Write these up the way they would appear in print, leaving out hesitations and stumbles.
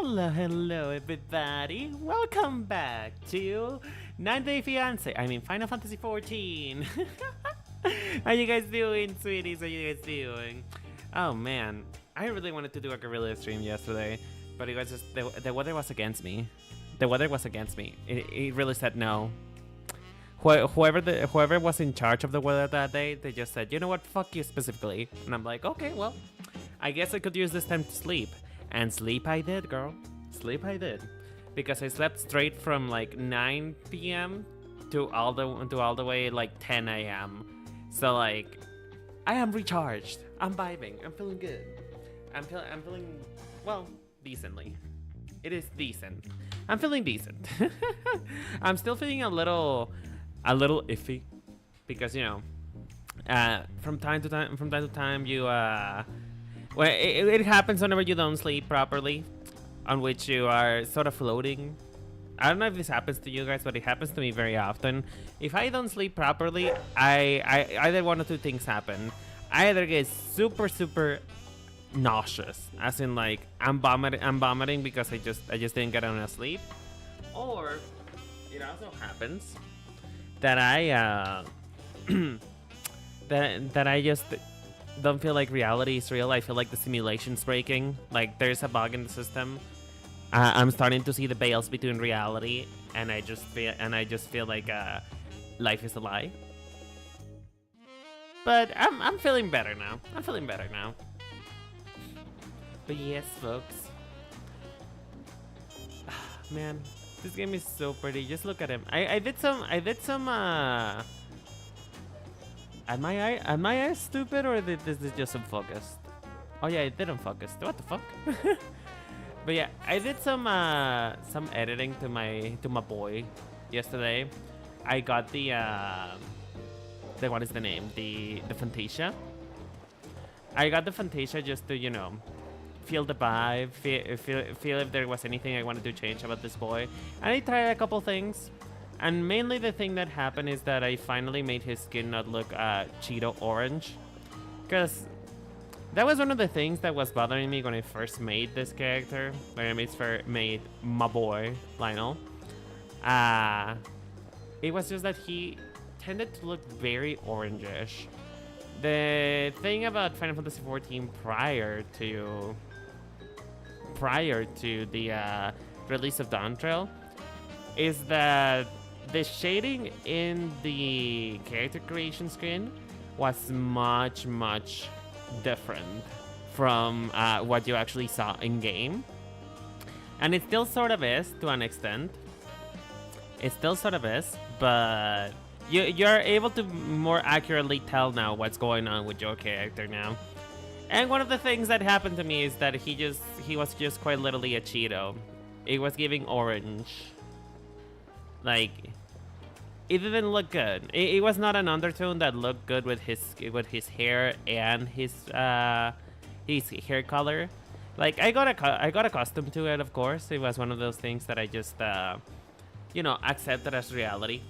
Hello, everybody. Welcome back to 9 Day Fiance. Final Fantasy 14. How you guys doing, sweeties? How you guys doing? Oh man, I really wanted to do a guerrilla stream yesterday, but it was just the weather was against me. The weather was against me. It really said no. Whoever was in charge of the weather that day, they just said, you know what, fuck you specifically. And I'm like, okay, well, I guess I could use this time to sleep. And sleep I did, girl. Sleep I did. Because I slept straight from like 9 p.m. to all the way like 10 a.m. So like, I am recharged. I'm vibing. I'm feeling good. I'm feeling, well, decently. It is decent. I'm feeling decent. I'm still feeling a little iffy, because you know, from time to time you well, it happens whenever you don't sleep properly, on which you are sort of floating. I don't know if this happens to you guys, but it happens to me very often. If I don't sleep properly, I either one or two things happen. I either get super nauseous, as in like I'm vomiting because I just didn't get enough sleep, or it also happens that I that I just don't feel like reality is real. I feel like the simulation's breaking. Like there's a bug in the system. I'm starting to see the veils between reality, and I just feel like life is a lie. But I'm feeling better now. I'm feeling better now. But yes, folks. Man, this game is so pretty. Just look at him. I did some Am my eyes stupid, or is this just unfocused? Oh yeah, it didn't focus. What the fuck? But yeah, I did some editing to my boy yesterday. I got the what is the name? The Fantasia. I got the Fantasia just to, you know, feel the vibe, feel if there was anything I wanted to change about this boy. And I tried a couple things. And mainly the thing that happened is that I finally made his skin not look Cheeto orange. Because that was one of the things that was bothering me when I first made this character. When I made my boy, Lionel. It was just that he tended to look very orangish. The thing about Final Fantasy 14 prior to the release of Dawntrail is that the shading in the character creation screen was much different from what you actually saw in game, and it still sort of is to an extent. It still sort of is, but you're able to more accurately tell now what's going on with your character now. And one of the things that happened to me is that he was just quite literally a Cheeto. It was giving orange. Like, it didn't look good. It was not an undertone that looked good with his hair and his hair color. Like, I got accustomed to it. Of course, it was one of those things that I just you know, accepted as reality.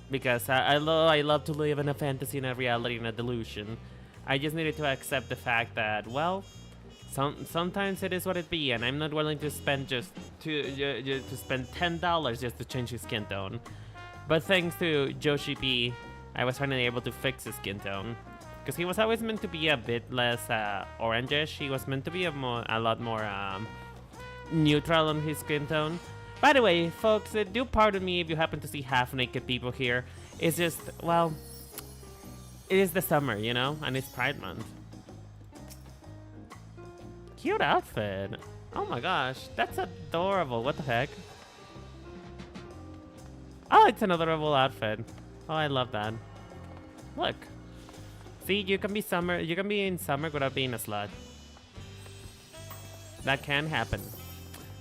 Because I love to live in a fantasy, in a reality, in a delusion. I just needed to accept the fact that, well, sometimes it is what it be, and I'm not willing to spend to spend $10 just to change his skin tone. But thanks to Joshi P, I was finally able to fix his skin tone, because he was always meant to be a bit less orangish. He was meant to be a lot more neutral on his skin tone. By the way, folks, do pardon me if you happen to see half-naked people here. It's just, well, it is the summer, you know, and it's Pride Month. Cute outfit. Oh my gosh, that's adorable. What the heck? Oh, it's an adorable outfit. Oh, I love that. Look. See, you can be in summer without being a slut. That can happen.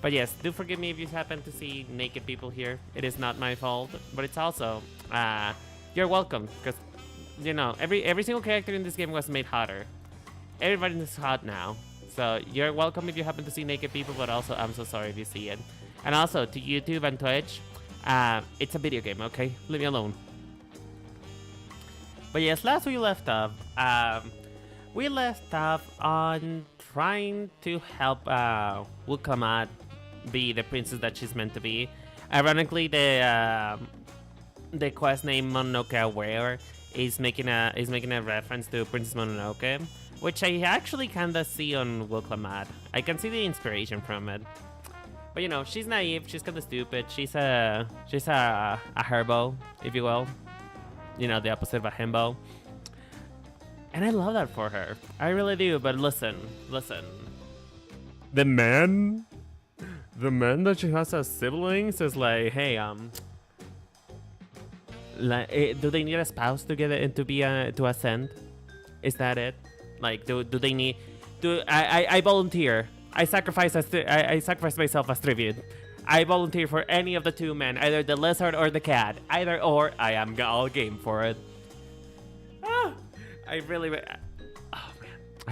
But yes, do forgive me if you happen to see naked people here. It is not my fault, but it's also you're welcome, because you know, every single character in this game was made hotter. Everybody is hot now. So you're welcome if you happen to see naked people, but also I'm so sorry if you see it. And also to YouTube and Twitch, it's a video game, okay? Leave me alone. But yes, last we left off on trying to help Wukamat be the princess that she's meant to be. Ironically, the quest name Mononoke Aware is making a reference to Princess Mononoke, which I actually kinda see on Wukamat. I can see the inspiration from it. But you know, she's naive, she's kinda stupid, she's a herbo, if you will. You know, the opposite of a himbo. And I love that for her. I really do, but listen. The man that she has as siblings is like, hey, do they need a spouse to get it, to ascend? Is that it? Like, do they need? I volunteer. I sacrifice myself as tribute. I volunteer for any of the two men, either the lizard or the cat. Either or, I am all game for it. I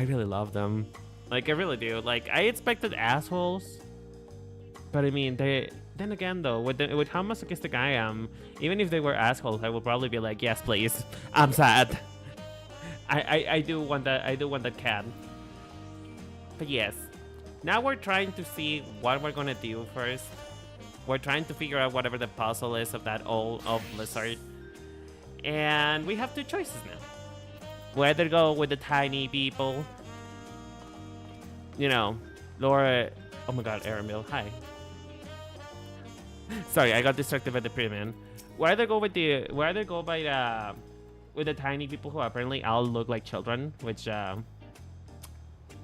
really love them. Like, I really do. Like, I expected assholes, but I mean, then again though, with how masochistic I am, even if they were assholes, I would probably be like, yes, please. I'm sad. I do want that cat. But yes, now we're trying to see what we're gonna do first. We're trying to figure out whatever the puzzle is of that old lizard, and we have two choices now. Whether go with the tiny people, you know, Laura. Oh my God, Aramil, hi. Sorry, I got distracted by the premium. Whether go by the tiny people who apparently all look like children, which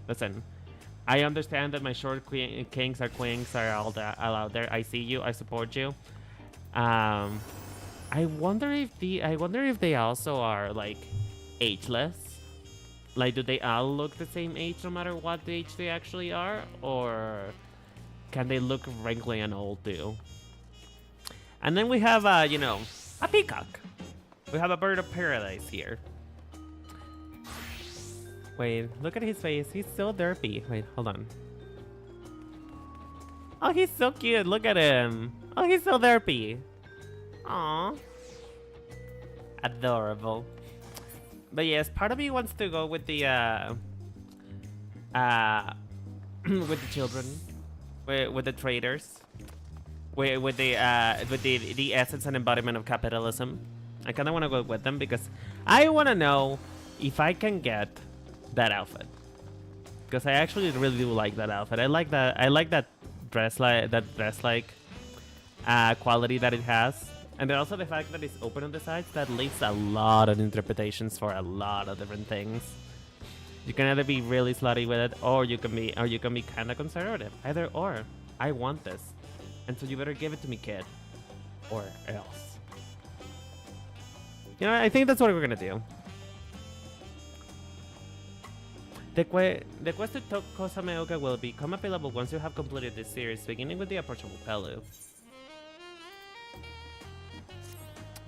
listen, I understand that my short kings or queens are all out there. I see you, I support you. I wonder if they also are like ageless. Like, do they all look the same age no matter what age they actually are, or can they look wrinkly and old too? And then we have you know, a peacock. We have a bird of paradise here. Wait, look at his face. He's so derpy. Wait, hold on. Oh, he's so cute. Look at him. Oh, he's so derpy. Aww. Adorable. But yes, part of me wants to go with the with the children, with the traders, with the essence and embodiment of capitalism. I kind of want to go with them because I want to know if I can get that outfit, because I actually really do like that outfit. I like that dress like quality that it has, and then also the fact that it's open on the sides, that leaves a lot of interpretations for a lot of different things. You can either be really slutty with it, or you can be kind of conservative. Either or. I want this, and so you better give it to me, kid, or else. You know, I think that's what we're gonna do. The quest to Kosameoka will become available once you have completed this series, beginning with the approachable Pelu.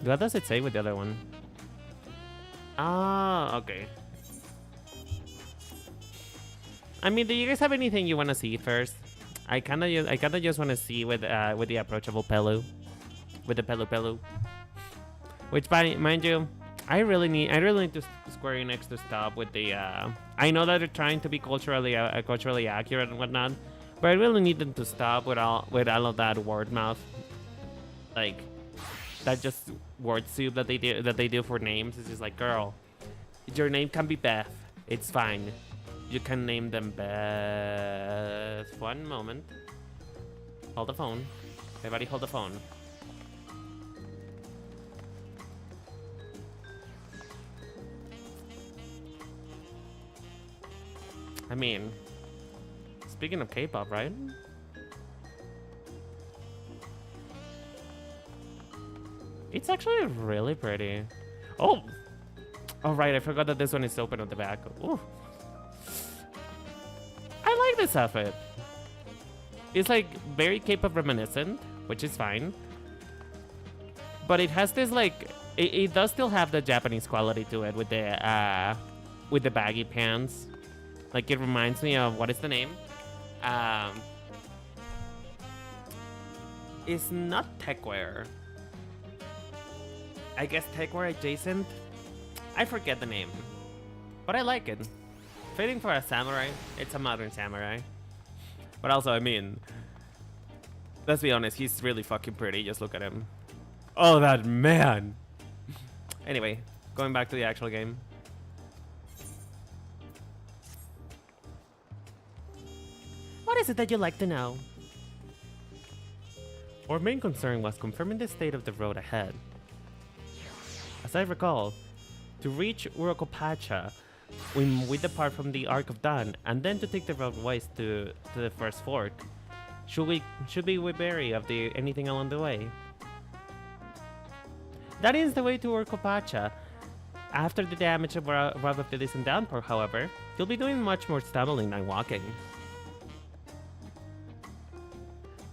What does it say with the other one? Ah, okay. I mean, do you guys have anything you want to see first? I kinda just want to see with the approachable Pelu, with the Pelu. Which, mind you, I really need to Square Enix to stop with the. I know that they're trying to be culturally accurate and whatnot, but I really need them to stop with all of that word mouth, like that just word soup that they do for names. It's just like, girl, your name can be Beth. It's fine. You can name them Beth. One moment. Hold the phone. Everybody, hold the phone. I mean, speaking of K-pop, right? It's actually really pretty. Oh! Oh, right, I forgot that this one is open on the back. Ooh. I like this outfit. It's like very K-pop reminiscent, which is fine. But it has this like, it does still have the Japanese quality to it with the baggy pants. Like, it reminds me of, what is the name? It's not techwear. I guess techwear adjacent. I forget the name, but I like it. fitting for a samurai. It's a modern samurai. But also, I mean, let's be honest, he's really fucking pretty. Just look at him. Oh, that man. Anyway, going back to the actual game. What is it that you'd like to know? Our main concern was confirming the state of the road ahead. As I recall, to reach Urokopacha, we depart from the Arc of Dawn, and then to take the road west to the first fork. Should we be wary of anything along the way? That is the way to Urokopacha. After the damage of the distant downpour, however, you'll be doing much more stumbling than walking.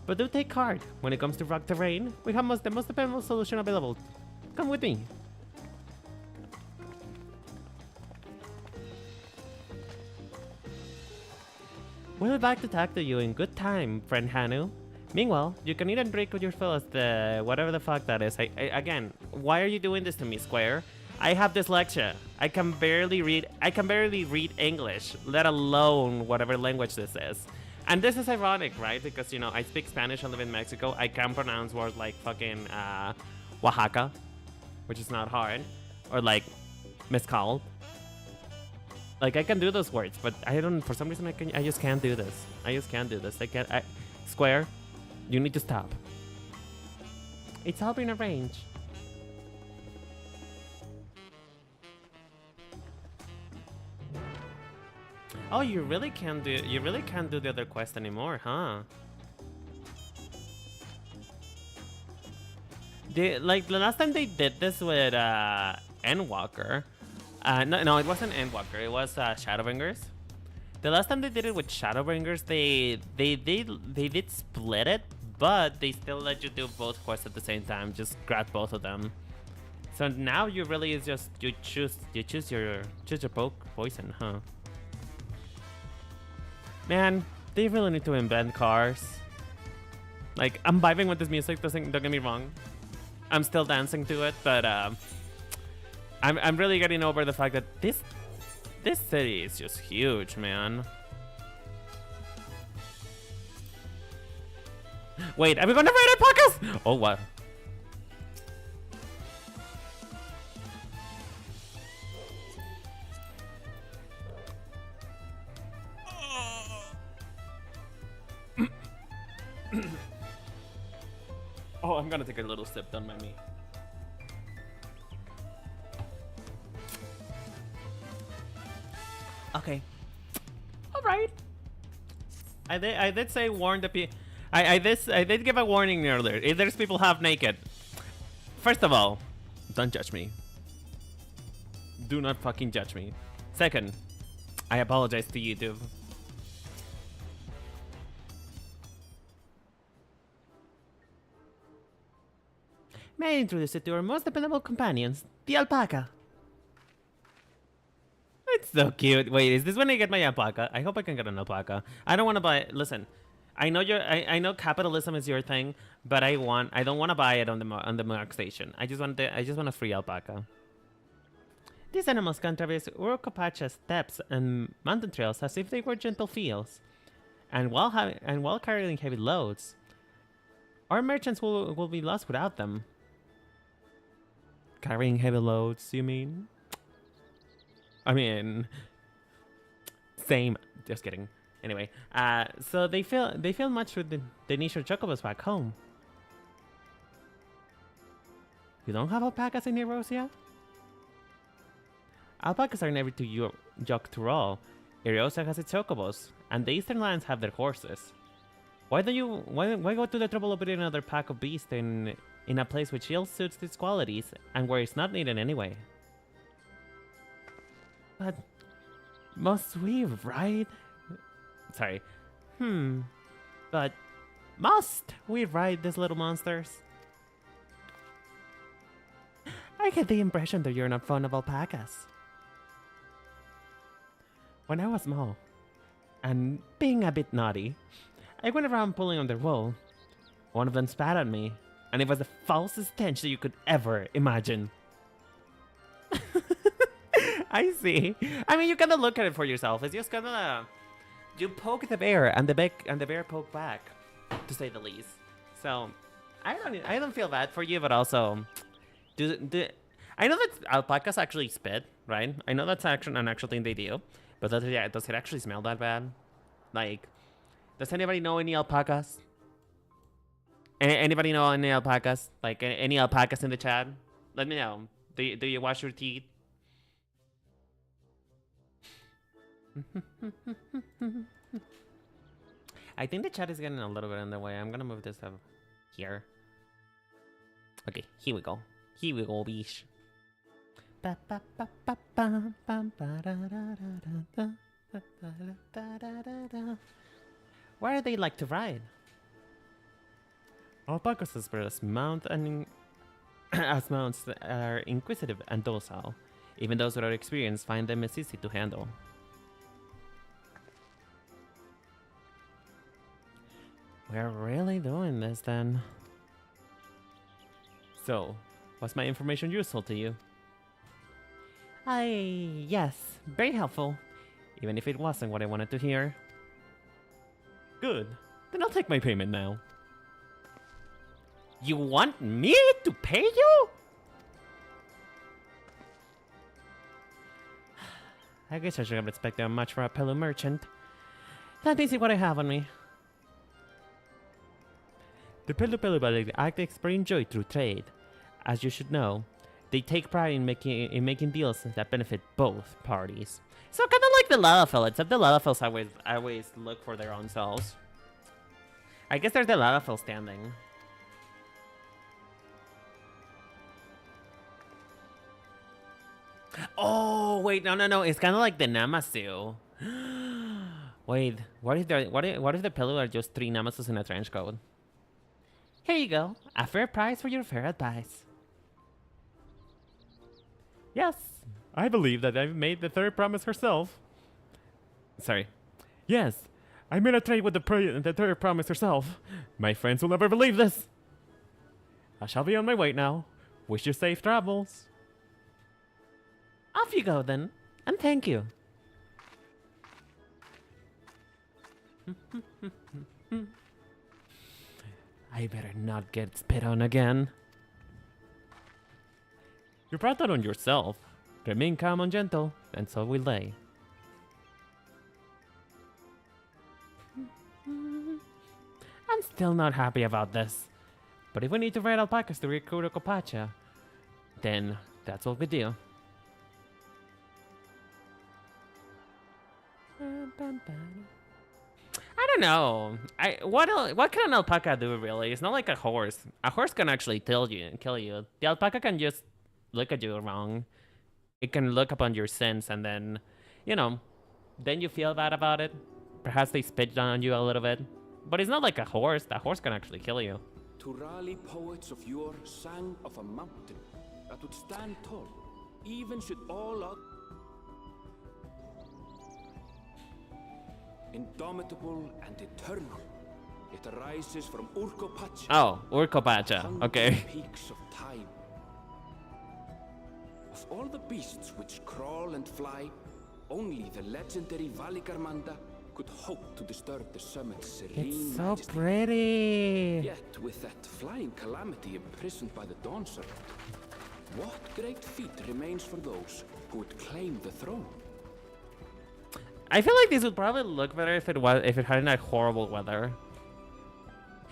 But do take heart. When it comes to rock terrain, we have the most dependable solution available. Come with me. We'll be back to talk to you in good time, friend Hanu. Meanwhile, you can eat and drink with your fill as the whatever the fuck that is. Again, why are you doing this to me, Square? I have dyslexia. I can barely read English, let alone whatever language this is. And this is ironic, right? Because, you know, I speak Spanish, I live in Mexico. I can pronounce words like fucking Oaxaca, which is not hard, or like mezcal. Like, I can do those words, but I don't, for some reason, I just can't do this. I just can't do this. Square, you need to stop. It's all been arranged. Oh, you really can't do the other quest anymore, huh? The last time they did this with Endwalker. No, it wasn't Endwalker. It was Shadowbringers. The last time they did it with Shadowbringers, they did split it, but they still let you do both quests at the same time. Just grab both of them. So now you really is just you choose your poison, huh? Man, they really need to invent cars. Like, I'm vibing with this music. Don't get me wrong. I'm still dancing to it, but I'm really getting over the fact that this city is just huge, man. Wait, are we gonna ride alpacas? Oh, what? Oh, I'm gonna take a little sip, don't mind me. Okay. Alright. I did say warn the people. I did give a warning earlier. If there's people half naked. First of all, don't judge me. Do not fucking judge me. Second, I apologize to YouTube. May I introduce you to our most dependable companions, the alpaca. It's so cute. Wait, is this when I get my alpaca? I hope I can get an alpaca. I don't want to buy. Listen, I know I know capitalism is your thing, but I don't want to buy it on the mark station. I just want a free alpaca. These animals can traverse Urokopacha's steppes and mountain trails as if they were gentle fields, and while carrying heavy loads, our merchants will be lost without them. Carrying heavy loads, you mean? I mean, same. Just kidding. Anyway, so they feel much with the initial chocobos back home. You don't have alpacas in Erosia? Alpacas are never too young to roll. Erosia has its chocobos, and the Eastern lands have their horses. Why go to the trouble of putting another pack of beasts in a place which ill suits its qualities and where it's not needed anyway? But must we ride? Sorry. But must we ride these little monsters? I get the impression that you're not fond of alpacas. When I was small, and being a bit naughty, I went around pulling on their wool. One of them spat at me, and it was the foulest stench that you could ever imagine. I see. I mean, you gotta look at it for yourself. It's just gonna you poke the bear, and the bear poke back, to say the least. So, I don't feel bad for you, but also, I know that alpacas actually spit, right? I know that's an actual thing they do, but does it actually smell that bad? Like, does anybody know any alpacas? Anybody know any alpacas? Like, any alpacas in the chat? Let me know. Do you wash your teeth? I think the chat is getting a little bit in the way. I'm gonna move this up here. Okay, here we go. Here we go, bish. Where do they like to ride? Alpacas as mounts are inquisitive and docile. Even those without experience find them as easy to handle. We're really doing this then. So, was my information useful to you? Yes, very helpful. Even if it wasn't what I wanted to hear. Good, then I'll take my payment now. You want me to pay you? I guess I should have expected much for a fellow merchant. Let me see what I have on me. The Pelu acts for enjoy through trade. As you should know, they take pride in making deals that benefit both parties. So kind of like the Lalafell, except the Lalafels always look for their own selves. I guess there's the Lalafell standing. Oh wait, no, it's kind of like the Namasu. Wait, what if the Pelu are just 3 Namasus in a trench coat? Here you go, a fair price for your fair advice. Yes, I believe that I've made the third promise herself. Sorry. Yes, I made a trade with the third promise herself. My friends will never believe this. I shall be on my way now. Wish you safe travels. Off you go then, and thank you. I better not get spit on again. You brought that on yourself. Remain calm and gentle, and so will they. I'm still not happy about this. But if we need to ride alpacas to recruit a Copacha, then that's what we do. I don't know. What can an alpaca do really? It's not like a horse. A horse can actually kill you. The alpaca can just look at you wrong. It can look upon your sins and then, you know, then you feel bad about it. Perhaps they spit on you a little bit. But it's not like a horse. The horse can actually kill you. Turali poets of yore sang of a mountain that would stand tall, even should all out. Indomitable and eternal, it arises from Urkopacha. Oh, Urkopacha. Okay. Peaks of time. Of all the beasts which crawl and fly, only the legendary Valigarmanda could hope to disturb the summit's serene It's so majesty. pretty. Yet, with that flying calamity imprisoned by the Dawn Serpent, what great feat remains for those who would claim the throne? I feel like this would probably look better if it hadn't had horrible weather.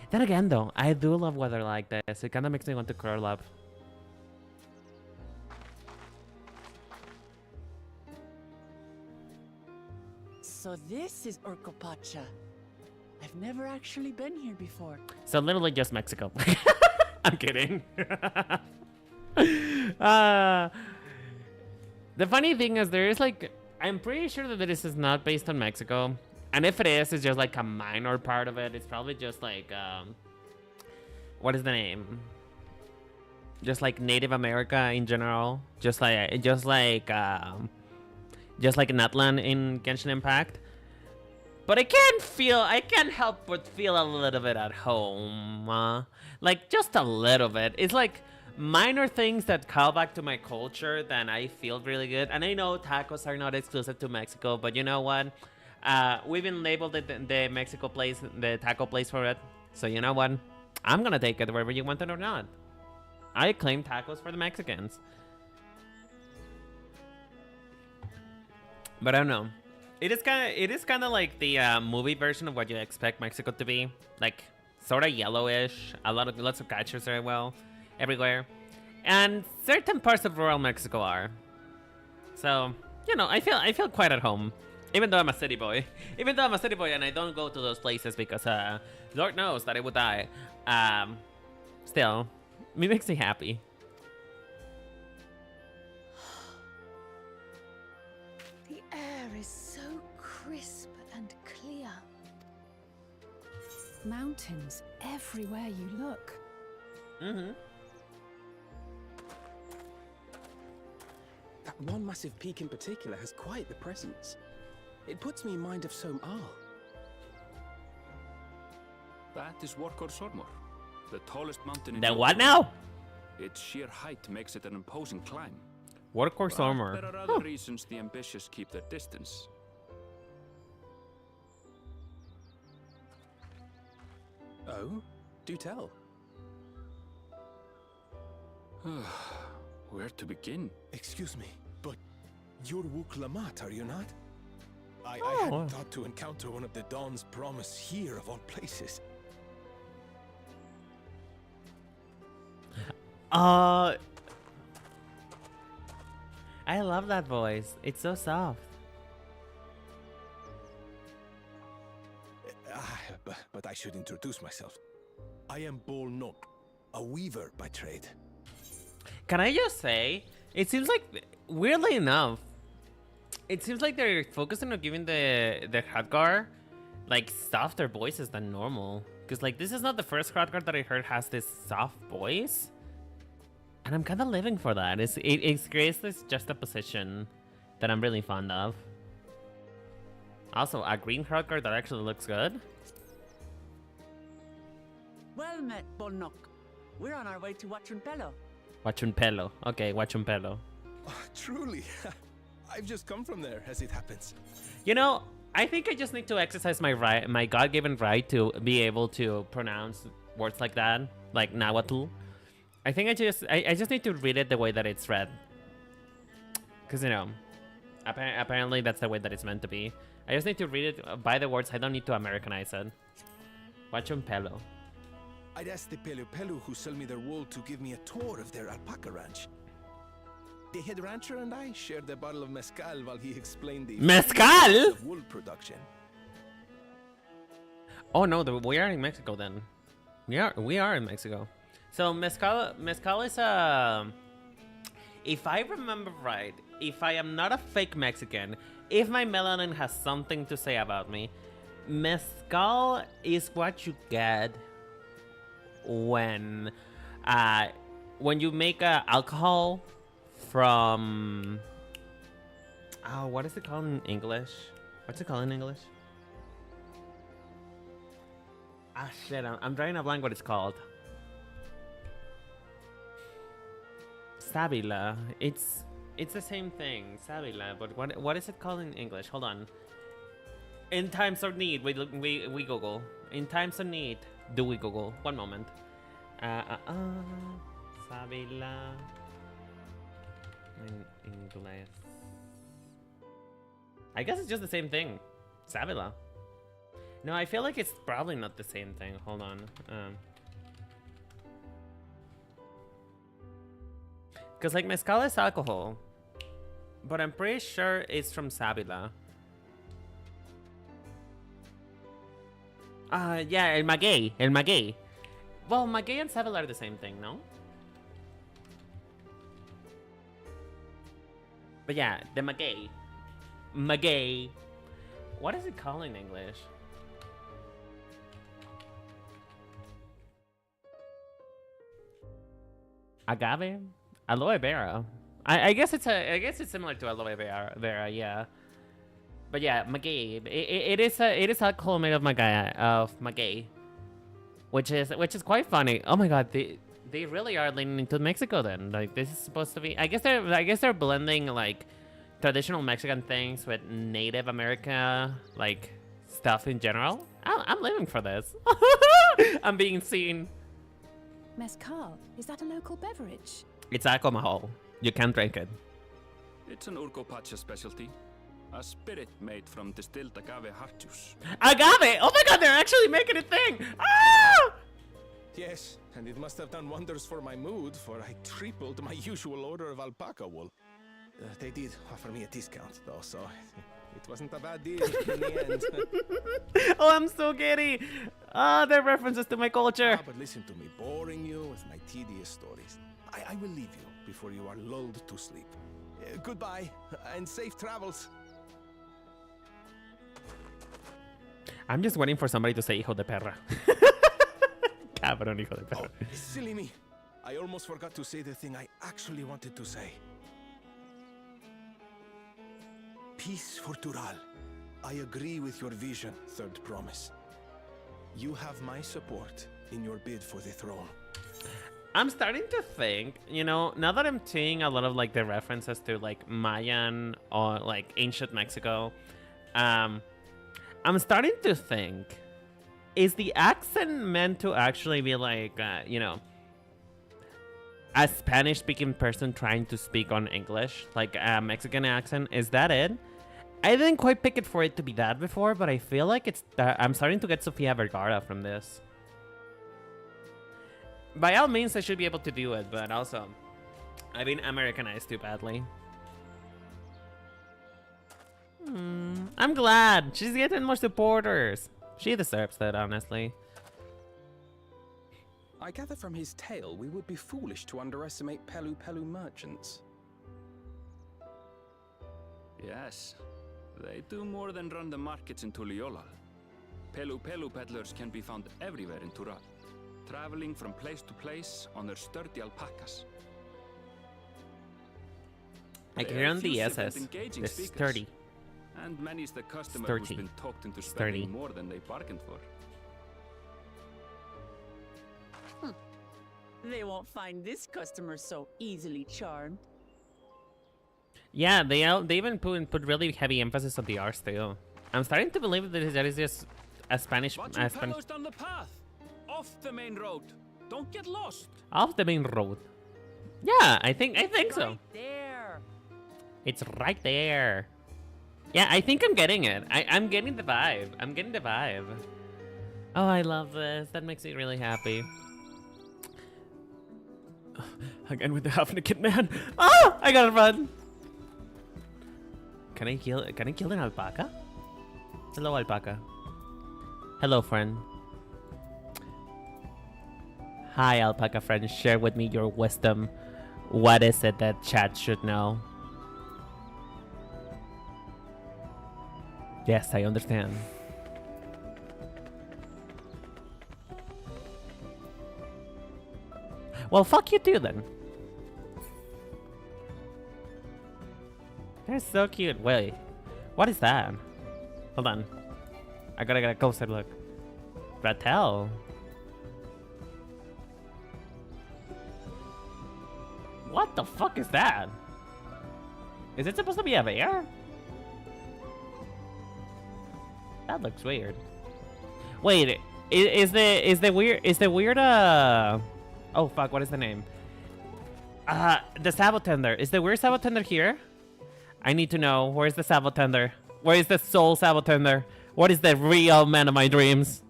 Then again, though, I do love weather like this. It kind of makes me want to curl up. So this is Urkopacha. I've never actually been here before. So literally just Mexico. I'm kidding. The funny thing is there is like, I'm pretty sure that this is not based on Mexico. And if it is, it's just like a minor part of it. It's probably just like, what is the name? Just like Native America in general. Just like Natlan in Genshin Impact. But I can't help but feel a little bit at home. Like just a little bit. It's like, minor things that call back to my culture, then I feel really good. And I know tacos are not exclusive to Mexico, but you know what? We've been labeled the Mexico place, the taco place for it. So you know what? I'm gonna take it wherever you want it or not. I claim tacos for the Mexicans. But I don't know. It is kind of like the movie version of what you expect Mexico to be, like sort of yellowish. Lots of catchers everywhere, and certain parts of rural Mexico are. So you know, I feel quite at home, even though I'm a city boy. Even though I'm a city boy and I don't go to those places because Lord knows that I would die. Still, it makes me happy. The air is so crisp and clear. Mountains everywhere you look. Mm-hmm. That one massive peak in particular has quite the presence. It puts me in mind of Som Al. That is Workor Sormor, the tallest mountain in The Europe. what now? Its sheer height makes it an imposing climb. Workhorse But armor. there are other reasons the ambitious keep their distance. Oh? Do tell. Where to begin? Excuse me, but you're Wook Lamat, are you not? I Oh. hadn't thought to encounter one of the Dawn's promise here of all places. I love that voice. It's so soft. But I should introduce myself. I am Bol Nok, a weaver by trade. Can I just say, it seems like, weirdly enough, it seems like they're focusing on giving the Khadgar like softer voices than normal. Because like this is not the first Khadgar that I heard has this soft voice, and I'm kind of living for that. It creates this juxtaposition that I'm really fond of. Also, a green Khadgar that actually looks good. Well met, Bolnok. We're on our way to Huachunpelo. Huachunpelo. Okay, Huachunpelo. Oh, truly, I've just come from there, as it happens. You know, I think I just need to exercise my God-given right to be able to pronounce words like that, like Nahuatl. I think I just need to read it the way that it's read. Because, you know, apparently that's the way that it's meant to be. I just need to read it by the words. I don't need to Americanize it. Huachunpelo. I'd asked the Pelu Pelu who sell me their wool to give me a tour of their alpaca ranch. The head rancher and I shared a bottle of mezcal while he explained the Mezcal? of wool production. Oh no, we are in Mexico then. We are in Mexico. So mezcal is if I remember right, if I am not a fake Mexican, if my melanin has something to say about me, mezcal is what you get when you make alcohol from what is it called in English? What's it called in English? Ah shit, I'm drawing a blank what it's called. Sabila. It's the same thing, Sabila, but what is it called in English? Hold on. In times of need, we Google. In times of need, do we Google? One moment. Sabila. In English. I guess it's just the same thing. Sabila. No, I feel like it's probably not the same thing. Hold on. Because like mezcal is alcohol, but I'm pretty sure it's from Sabila. Yeah, el maguey. Well, maguey and Sabila are the same thing, no? But yeah, the maguey. What is it called in English? Agave? Aloe vera. I guess it's similar to aloe vera, yeah. But yeah, maguey. It is alcohol made of maguey, which is quite funny. Oh my god, They really are leaning into Mexico then. Like this is supposed to be. I guess they're blending like traditional Mexican things with Native America like stuff in general. I'm living for this. I'm being seen. Mezcal, is that a local beverage? It's alcohol. You can't drink it. It's an Urcopacha specialty. A spirit made from distilled agave heart juice. Agave! Oh my god, they're actually making a thing! Ah! Yes, and it must have done wonders for my mood, for I tripled my usual order of alpaca wool. They did offer me a discount, though, so it wasn't a bad deal in the end. Oh, I'm so giddy! Ah, they're references to my culture. But listen to me, boring you with my tedious stories. I will leave you before you are lulled to sleep. Goodbye, and safe travels. I'm just waiting for somebody to say hijo de perra. Cabrón, hijo de perra. Oh, silly me. I almost forgot to say the thing I actually wanted to say. Peace for Tural. I agree with your vision, Third Promise. You have my support in your bid for the throne. I'm starting to think, you know, now that I'm seeing a lot of like the references to like Mayan or like ancient Mexico, I'm starting to think, is the accent meant to actually be like, you know, a Spanish-speaking person trying to speak on English, like a Mexican accent? Is that it? I didn't quite pick it for it to be that before, but I feel like it's. I'm starting to get Sofia Vergara from this. By all means, I should be able to do it, but also, I've been Americanized too badly. I'm glad she's getting more supporters. She deserves that, honestly. I gather from his tale we would be foolish to underestimate Pelu Pelu merchants. Yes, they do more than run the markets in Tuliolal. Pelu Pelu peddlers can be found everywhere in Tural, traveling from place to place on their sturdy alpacas. I can hear on the SS. They're sturdy. And many's the customer Sturdy. who's been talked into Sturdy. spending more than they bargained for. They won't find this customer so easily charmed. Yeah, they even put really heavy emphasis on the art too. I'm starting to believe that is just a Spanish. Watch your fellows down the path, off the main road. Don't get lost. Off the main road. Yeah, I think so. Right there. It's right there. Yeah, I think I'm getting it. I'm getting the vibe. I'm getting the vibe. Oh, I love this. That makes me really happy. Again with the half-naked man. Oh, I gotta run. Can I kill an alpaca? Hello, alpaca. Hello, friend. Hi, alpaca friend. Share with me your wisdom. What is it that chat should know? Yes, I understand. Well, fuck you too, then. They're so cute. Wait, what is that? Hold on. I gotta get a closer look. Ratel. What the fuck is that? Is it supposed to be a bear? That looks weird. Wait, is the weird oh fuck, what is the name? The Sabotender. Is the weird Sabotender here? I need to know. Where's the Sabotender? Where is the soul Sabotender? What is the real man of my dreams?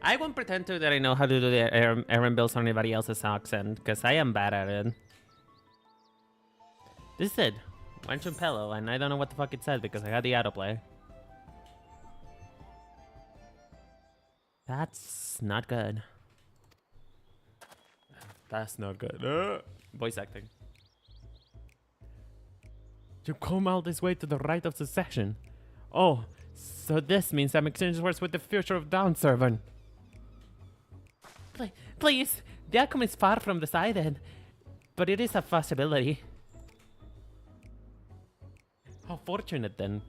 I won't pretend to that I know how to do the errand bills on anybody else's accent, because I am bad at it. This is it. Wanchumpello, and I don't know what the fuck it said because I had the autoplay. That's not good. That's not good. Voice acting. You come all this way to the right of secession. Oh, so this means I'm exchanging words with the future of Dawntrail. Please, the outcome is far from decided, but it is a possibility. How fortunate then.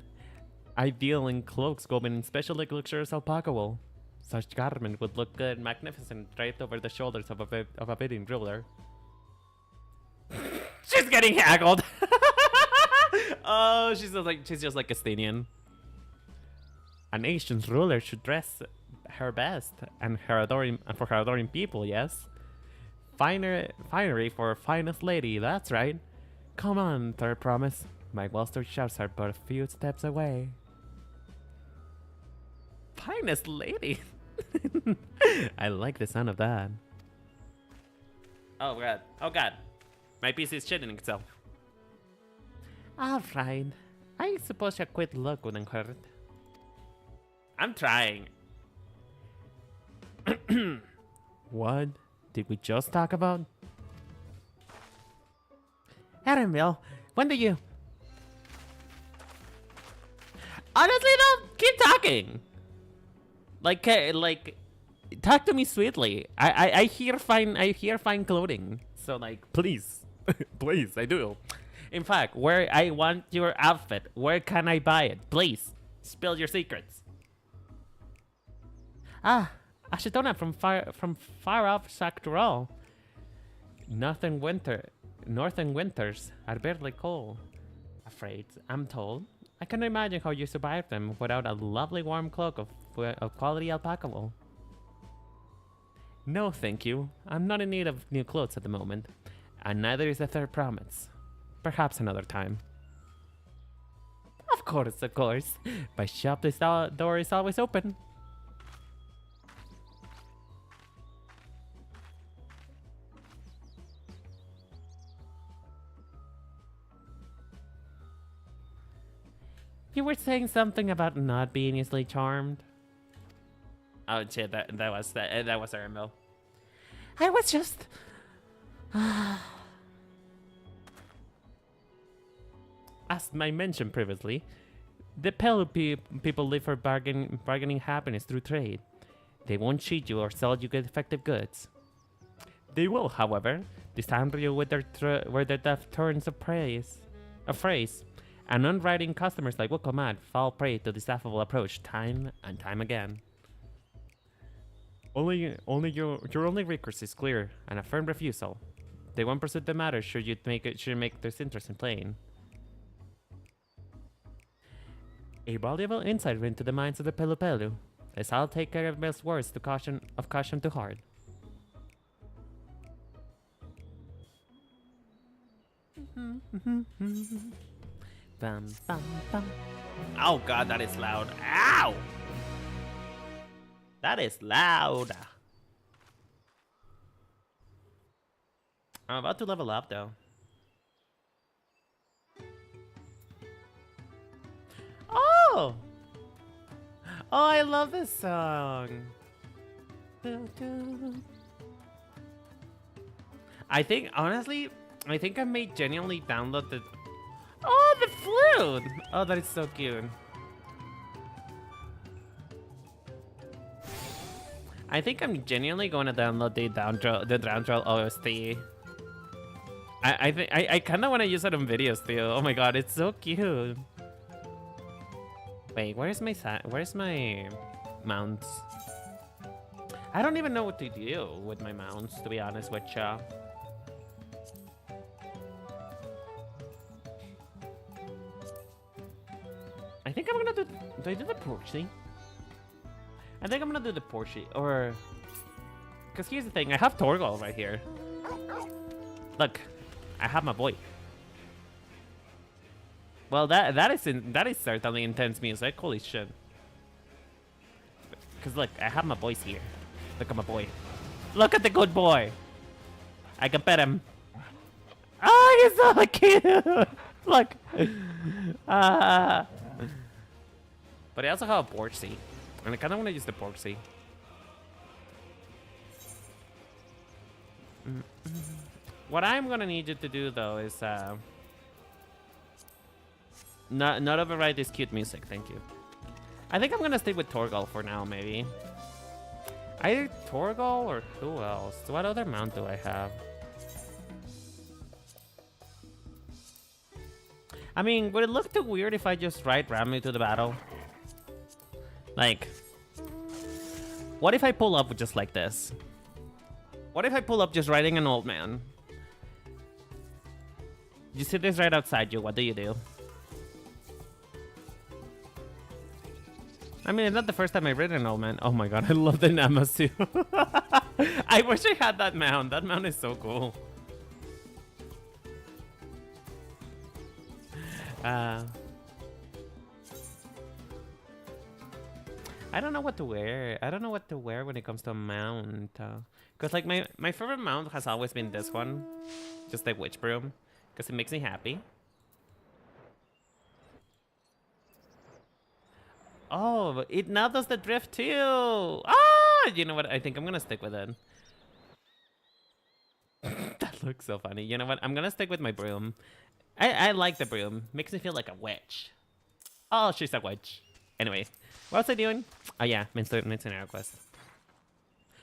ideal in cloaks woven in specially luxurious alpaca wool. Such garment would look good, magnificent, draped over the shoulders of a bidding ruler. She's getting haggled. Oh, she's just like Estinian. A nation's ruler should dress her best, and for her adoring people, yes. Finery for finest lady, that's right. Come on, third promise. My Western shops are but a few steps away. Finest lady. I like the sound of that. Oh god. Oh god. My PC is shitting itself. Alright. I suppose a quick look wouldn't hurt. I'm trying. What did we just talk about? Adamville, when do you... Honestly though, keep talking. Like, talk to me sweetly. I hear fine clothing. So like, please, please, I do. In fact, where I want your outfit, where can I buy it? Please, spill your secrets. Ah, Ashitona from far off Saktural. Northern winters are barely cold. Afraid, I'm told. I can imagine how you survived them without a lovely warm cloak of quality alpaca wool. No, thank you. I'm not in need of new clothes at the moment, and neither is the third promise. Perhaps another time. Of course, of course. My shop door is always open. You were saying something about not being easily charmed. Oh shit, that was Aramil. I was just as I mentioned previously, the Pelu people live for bargaining happiness through trade. They won't cheat you or sell you defective goods. They will, however, disarm you with their deft turns of phrase. And unwriting customers like Wukomat fall prey to this affable approach time and time again. Your only recourse is clear and a firm refusal. They won't pursue the matter should you make this interest in plain. A valuable insight into the minds of the Pelu, as I'll take care of Bill's words of caution to heart. Bum, bum, bum. Oh god, that is loud. Ow! That is loud. I'm about to level up though. Oh! Oh, I love this song. I think, honestly, I may genuinely download the... Oh, the flute! Oh, that is so cute. I think I'm genuinely going to download the Dawntrail OST. I kind of want to use it on videos too. Oh my god, it's so cute. Wait, where's my mounts? I don't even know what to do with my mounts, to be honest with ya. I think I'm gonna do I do the Porsche? I think I'm gonna do the Porsche, or... Because here's the thing, I have Torgal right here. Look, I have my boy. Well, that is certainly intense music, holy shit. Because look, I have my boys here. Look at my boy. Look at the good boy! I can pet him. Oh, he's so cute! Look! But I also have a Porsche. And I kind of want to use the Porsche. What I'm gonna need you to do though is not override this cute music, thank you. I think I'm gonna stick with Torgal for now, maybe. Either Torgal or who else? What other mount do I have? I mean, would it look too weird if I just ride Rami to the battle? Like, what if I pull up just like this? What if I pull up just riding an old man? You see this right outside you, what do you do? I mean, it's not the first time I've ridden an old man. Oh my god, I love the Namasu. I wish I had that mount. That mount is so cool. I don't know what to wear. I don't know what to wear when it comes to a mount. Because like my favorite mount has always been this one. Just the witch broom. Because it makes me happy. Oh, it now does the drift too. Ah, you know what? I think I'm gonna stick with it. That looks so funny. You know what? I'm gonna stick with my broom. I like the broom. Makes me feel like a witch. Oh, she's a witch. Anyway, what was I doing? Oh yeah, main scenario quest.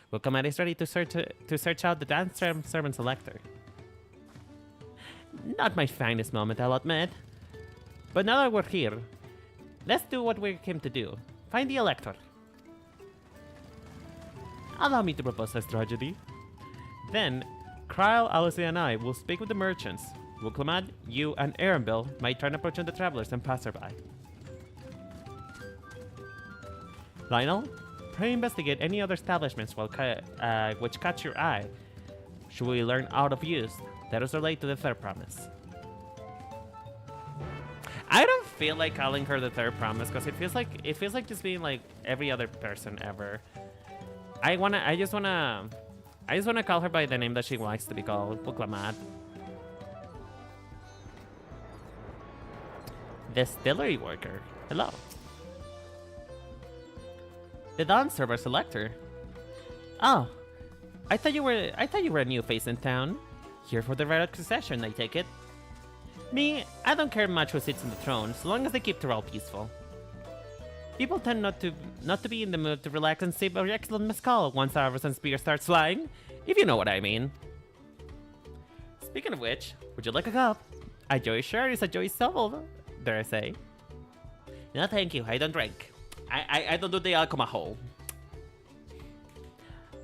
Welcome, is ready to search out the Dawntrail servant selector. Not my finest moment, I'll admit. But now that we're here, let's do what we came to do. Find the elector. Allow me to propose a strategy. Then, Kryle, Alice, and I will speak with the merchants. Wuklamad, you, and Arenville might try and approach the travelers and passerby. Lionel, pray investigate any other establishments which catch your eye. Should we learn out of use, that is relate to the third promise. I don't feel like calling her the third promise because it feels like just being like every other person ever. I just wanna call her by the name that she likes to be called, Wuklamad. Distillery worker. Hello. The Dawn server selector. Oh, I thought you were a new face in town. Here for the right succession, I take it. Me, I don't care much who sits on the throne, so long as they keep Tyrell peaceful. People tend not to be in the mood to relax and sip our excellent mezcal once arrows and spears starts flying, if you know what I mean. Speaking of which, would you like a cup? A joy share is a joy soul, dare I say. No thank you, I don't drink. I don't do the alcohol.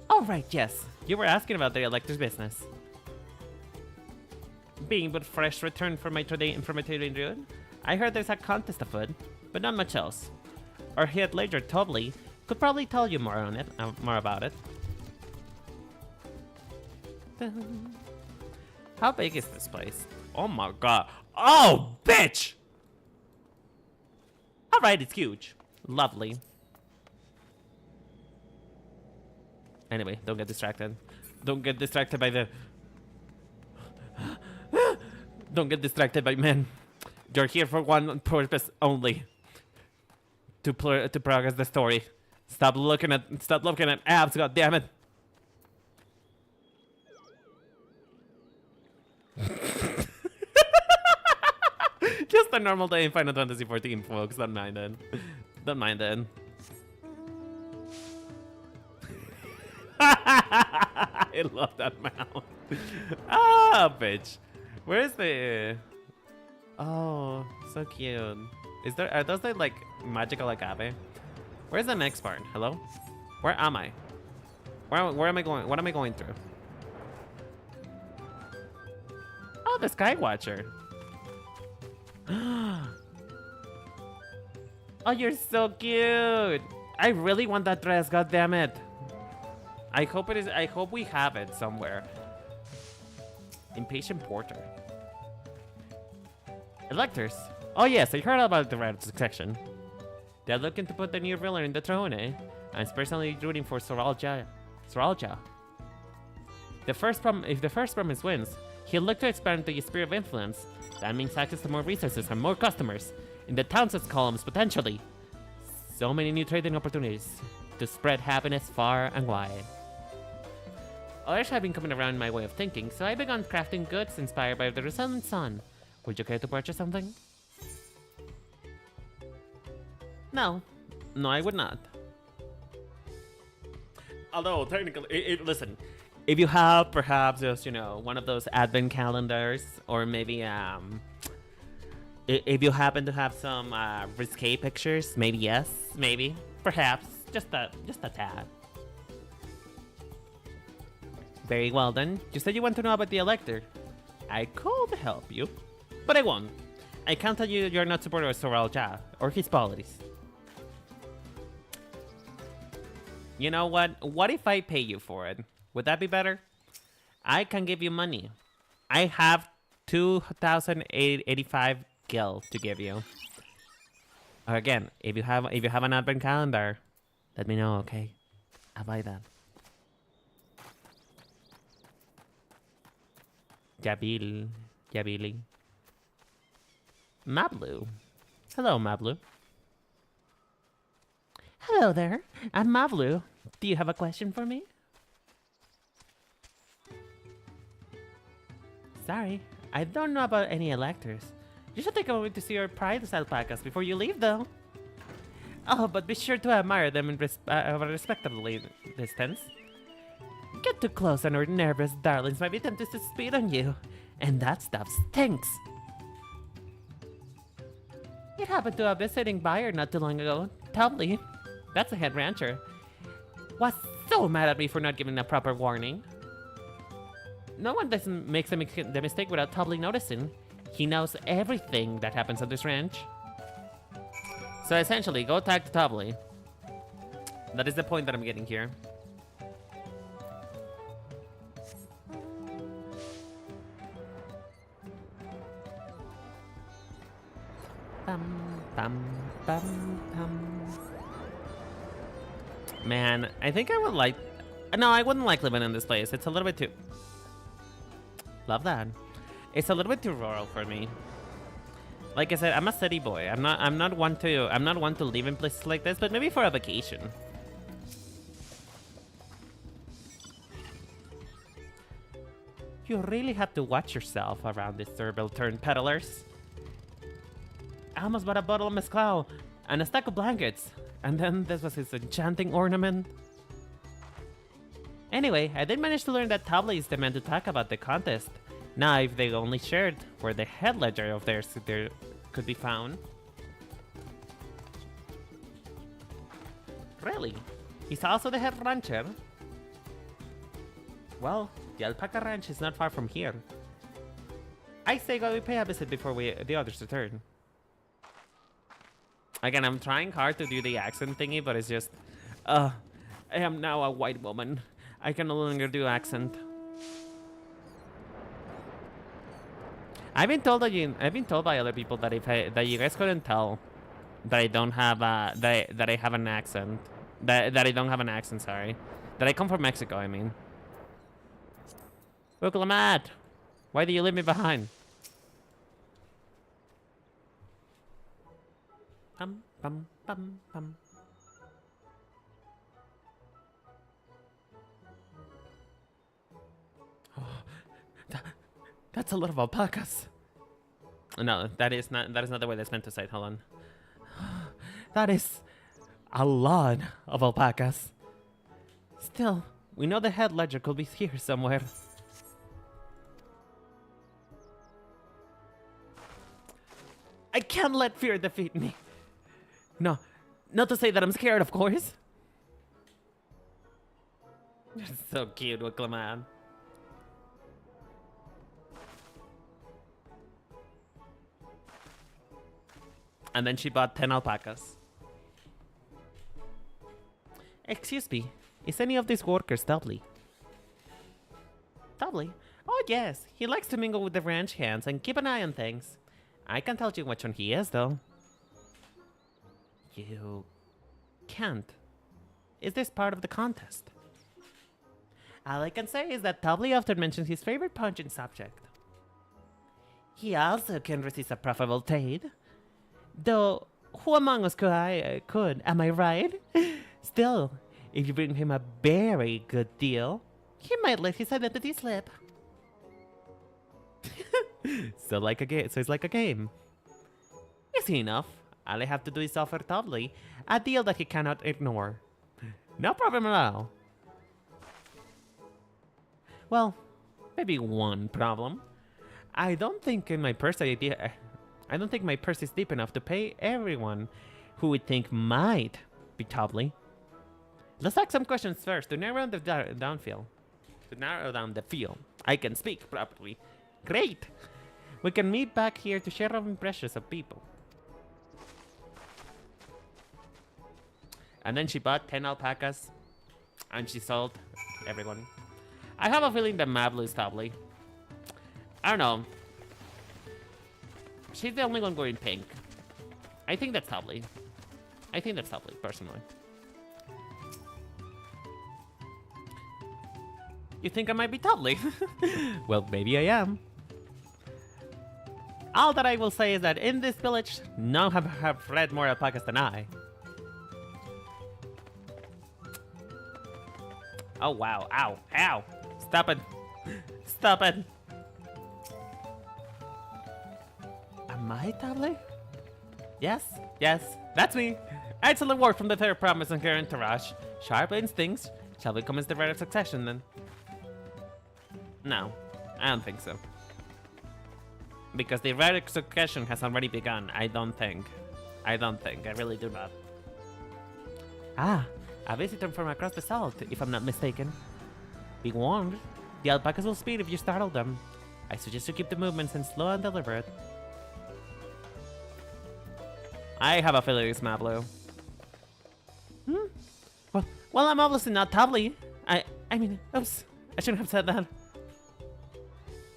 Oh right, yes. You were asking about the elector's business. Being but fresh returned from my trading route, I heard there's a contest afoot, but not much else. Our head ledger Tobley could probably tell you more about it. How big is this place? Oh my god. Oh, bitch! Alright, it's huge. Lovely. Anyway, don't get distracted. Don't get distracted by the... Don't get distracted by men. You're here for one purpose only. To progress the story. Stop looking at abs, goddammit. Just a normal day in Final Fantasy XIV, folks. Don't mind it. Don't mind it. I love that mount. Ah, bitch. Where is the... Oh, so cute. Are those the, like, magical agave? Where's the next part? Hello? Where am I? Where am I going? What am I going through? Oh, the Sky Watcher. Oh, you're so cute. I really want that dress, god damn it. I hope we have it somewhere. Impatient Porter. Electors. Oh yes, I heard about the right succession. They're looking to put the new ruler in the throne, eh? I'm personally rooting for Soralja. If the first promise wins, he'll look to expand the sphere of influence. That means access to more resources and more customers in the towns's columns potentially. So many new trading opportunities to spread happiness far and wide. Others have been coming around my way of thinking, so I began crafting goods inspired by the resounding sun. Would you care to purchase something? No. No, I would not. Although, technically, listen, if you have perhaps just, you know, one of those advent calendars, or maybe, if you happen to have some risque pictures, maybe yes, maybe. Perhaps. Just a tad. Very well then. You said you want to know about the Elector. I could help you, but I won't. I can't tell you you're not supporter of Soralja or his policies. You know what? What if I pay you for it? Would that be better? I can give you money. I have 2,085 gil to give you. Again, if you have an advent calendar, let me know, okay? I'll buy that. Jabili. Mablu. Hello, Mablu. Hello there. I'm Mablu. Do you have a question for me? Sorry, I don't know about any electors. You should take a moment to see your prideless alpacas before you leave, though. Oh, but be sure to admire them in a respectable distance. Get too close and our nervous darlings might be tempted to spit on you. And that stuff stinks. It happened to a visiting buyer not too long ago. Tubley, that's a head rancher, was so mad at me for not giving a proper warning. No one makes the mistake without Tubley noticing. He knows everything that happens at this ranch. So essentially, go talk to Tubley. That is the point that I'm getting here. Man, I think I would like... No, I wouldn't like living in this place. It's a little bit too... Love that. It's a little bit too rural for me. Like I said, I'm a city boy. I'm not one to live in places like this, but maybe for a vacation. You really have to watch yourself around these turn peddlers. I almost bought a bottle of mezcal and a stack of blankets, and then this was his enchanting ornament. Anyway, I did manage to learn that Tubley is the man to talk about the contest. Now, if they only shared where the head ledger of theirs could be found. Really? He's also the head rancher? Well, the alpaca ranch is not far from here. I say go pay a visit before the others return. Again, I'm trying hard to do the accent thingy, but it's just... I am now a white woman. I can no longer do accent. I've been told by other people that that you guys couldn't tell that I don't have that I have an accent. That I don't have an accent, sorry. That I come from Mexico, I mean. Look, Lamad, why do you leave me behind? Bum, bum, bum, bum. Oh, that's a lot of alpacas. No, that is not the way that's meant to say it. Hold on. That is a lot of alpacas. Still, we know the head ledger could be here somewhere. I can't let fear defeat me. No, not to say that I'm scared, of course. You're so cute, Wickleman. And then she bought 10 alpacas. Excuse me, is any of these workers Tubley? Tubley? Oh yes, he likes to mingle with the ranch hands and keep an eye on things. I can't tell you which one he is, though. You can't. Is this part of the contest? All I can say is that Tubley often mentions his favorite pungent subject. He also can resist a profitable trade. Though, who among us could, am I right? Still, if you bring him a very good deal, he might let his identity slip. So it's like a game. Easy enough. All I have to do is offer Tubley a deal that he cannot ignore. No problem at all. Well, maybe one problem. I don't think my purse is deep enough to pay everyone who would think might be Tobley. Let's ask some questions first to narrow down the downfield. To narrow down the field. I can speak properly. Great! We can meet back here to share our impressions of people. And then she bought 10 alpacas. And she sold everyone. I have a feeling that Mablu is Tobley. I don't know. She's the only one wearing pink. I think that's Tobley. I think that's Tobley, personally. You think I might be Tobley? Well, maybe I am. All that I will say is that in this village, none have read more alpacas than I. Oh, wow. Ow. Ow. Stop it. Stop it. Am I Tobley? Yes. Yes. That's me. Excellent work from the third promise and her entourage. Sharp instincts. Shall we commence the right of succession then? No. I don't think so. Because the right of succession has already begun. I don't think. I really do not. Ah. A visitor from across the salt, if I'm not mistaken. Be warned, the alpacas will speed if you startle them. I suggest you keep the movements and slow and deliberate. I have a feeling it's Mablu. Well, I'm obviously not Tobley. I mean, oops, I shouldn't have said that.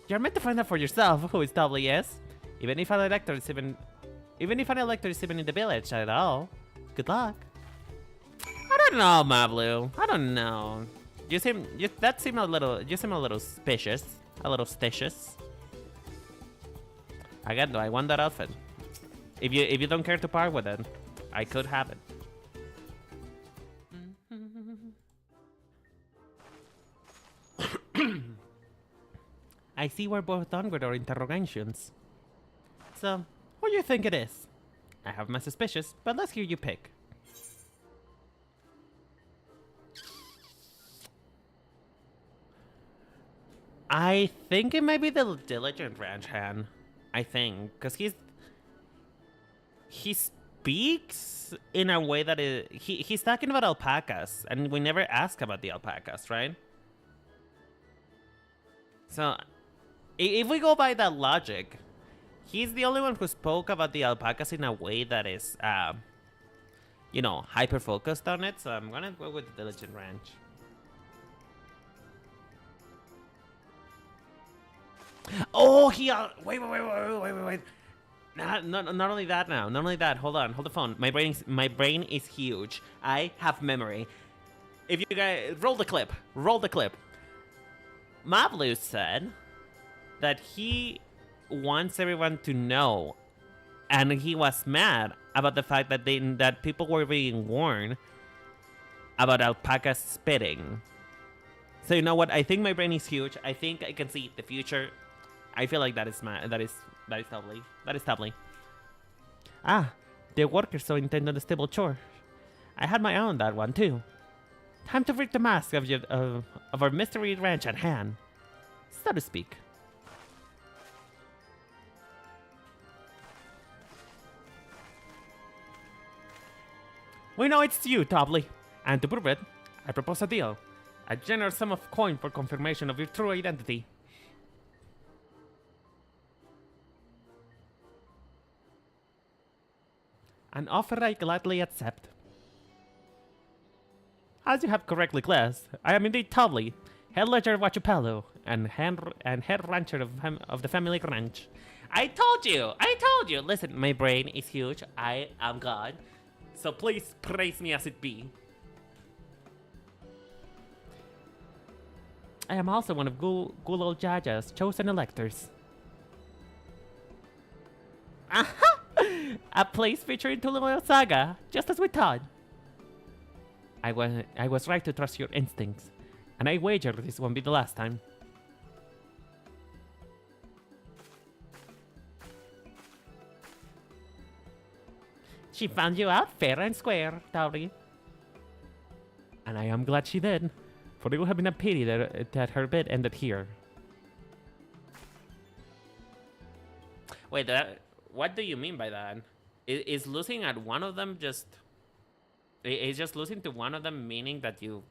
You're meant to find out for yourself who is Tobley is. Even if an elector is even in the village at all. Good luck. I don't know, Mablu. I don't know. You seem a little suspicious. A little stitious. Again, I want that outfit. If you don't care to part with it, I could have it. I see we're both done with our interrogations. So, who do you think it is? I have my suspicions, but let's hear you pick. I think it might be the diligent ranch hand. I think, because he speaks in a way that he's talking about alpacas, and we never ask about the alpacas, right? So, if we go by that logic, he's the only one who spoke about the alpacas in a way that is, you know, hyper-focused on it. So I'm gonna go with the diligent ranch. Oh, wait. Not only that now. Not only that. Hold the phone. My brain is huge. I have memory. If you guys roll the clip. Mablu said that he wants everyone to know, and he was mad about the fact that that people were being warned about alpacas spitting. So you know what? I think my brain is huge. I think I can see the future. I feel like that is Tobley. That is Tobley. Ah, the workers so intent on the stable chore. I had my eye on that one too. Time to break the mask of our mystery ranch at hand, so to speak. We know it's you, Tobley, and to prove it, I propose a deal. A generous sum of coin for confirmation of your true identity. An offer I gladly accept. As you have correctly guessed, I am indeed Tobley, head ledger of Wachupelo, and head rancher of the family ranch. I told you! Listen, my brain is huge. I am God. So please praise me as it be. I am also one of Gulol Jaja's chosen electors. Aha! A place featuring Tulumoyo Saga, just as we thought. I was right to trust your instincts, and I wager this won't be the last time. She found you out fair and square, Tobley. And I am glad she did, for it would have been a pity that her bid ended here. Wait, what do you mean by that? Is losing at one of them just It's just losing to one of them, meaning that you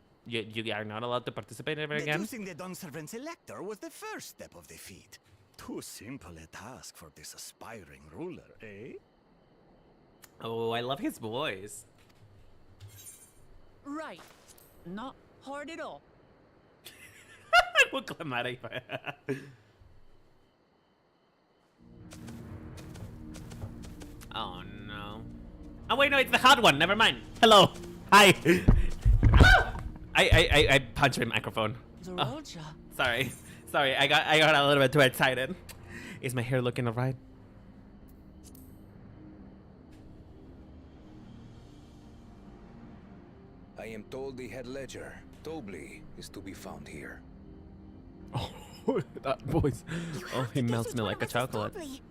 are not allowed to participate ever again. Deducing the Dawnservant's elector was the first step of the feat. Too simple a task for this aspiring ruler, eh? Oh, I love his voice. Right. Not hard at all. Muy climatic. Oh no. Oh wait, no, it's the hot one. Never mind. Hello. Hi. Ah! I punched my microphone. Zoroja. Sorry. Sorry, I got a little bit too excited. Is my hair looking alright? I am told the head ledger, Tobli, is to be found here. Oh, that voice. You Oh, have he to melts visit me one like a of us chocolate. properly.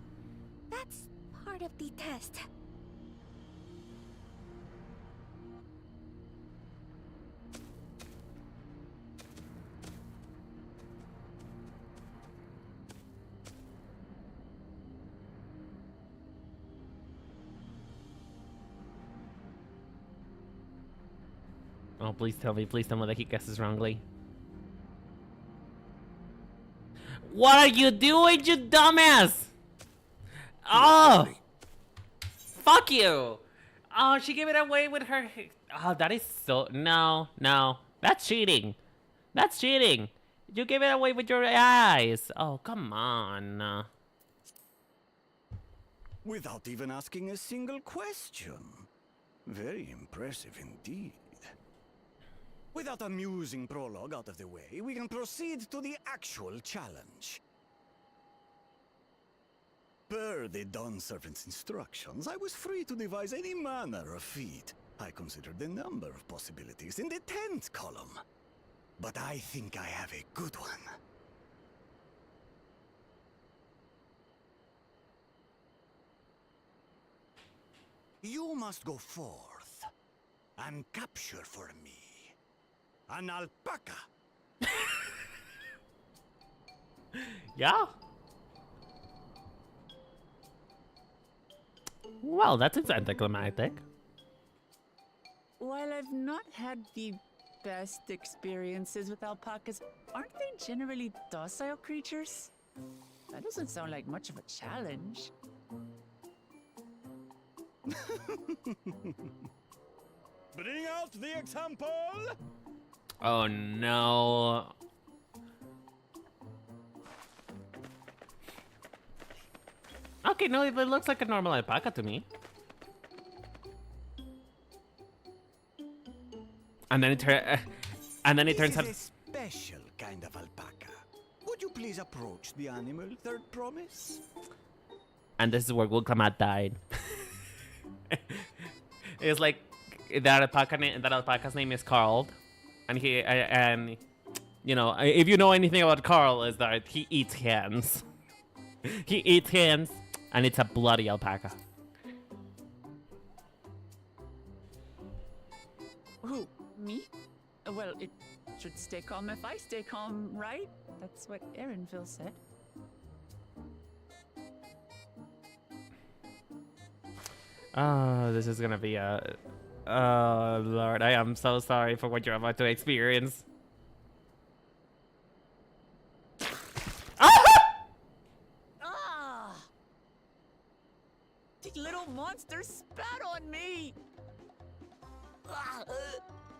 That's part of the test. Oh, please tell me that he guesses wrongly. What are you doing, you dumbass? Oh! Fuck you! Oh, she gave it away with her... Oh, that is so... No. That's cheating. That's cheating. You gave it away with your eyes. Oh, come on. Without even asking a single question. Very impressive indeed. With that amusing prologue out of the way, we can proceed to the actual challenge. Per the Dawnservant's instructions, I was free to devise any manner of feat. I considered a number of possibilities in the 10th column. But I think I have a good one. You must go forth and capture for me an alpaca. Yeah? Well, that's anticlimactic. While I've not had the best experiences with alpacas, aren't they generally docile creatures? That doesn't sound like much of a challenge. Bring out the example! Oh no. Okay, no, it looks like a normal alpaca to me. And then it turns out. This is a special kind of alpaca. Would you please approach the animal, third promise? And this is where Gulkamat died. It's like that alpaca's name is Carl, and you know, if you know anything about Carl, is that he eats hands. He eats hands, and it's a bloody alpaca. Who? Me? Well, it should stay calm if I stay calm, right? That's what Erinville said. Oh, this is gonna be a... Oh, Lord, I am so sorry for what you're about to experience. Ah! The little monster spat on me! Ah,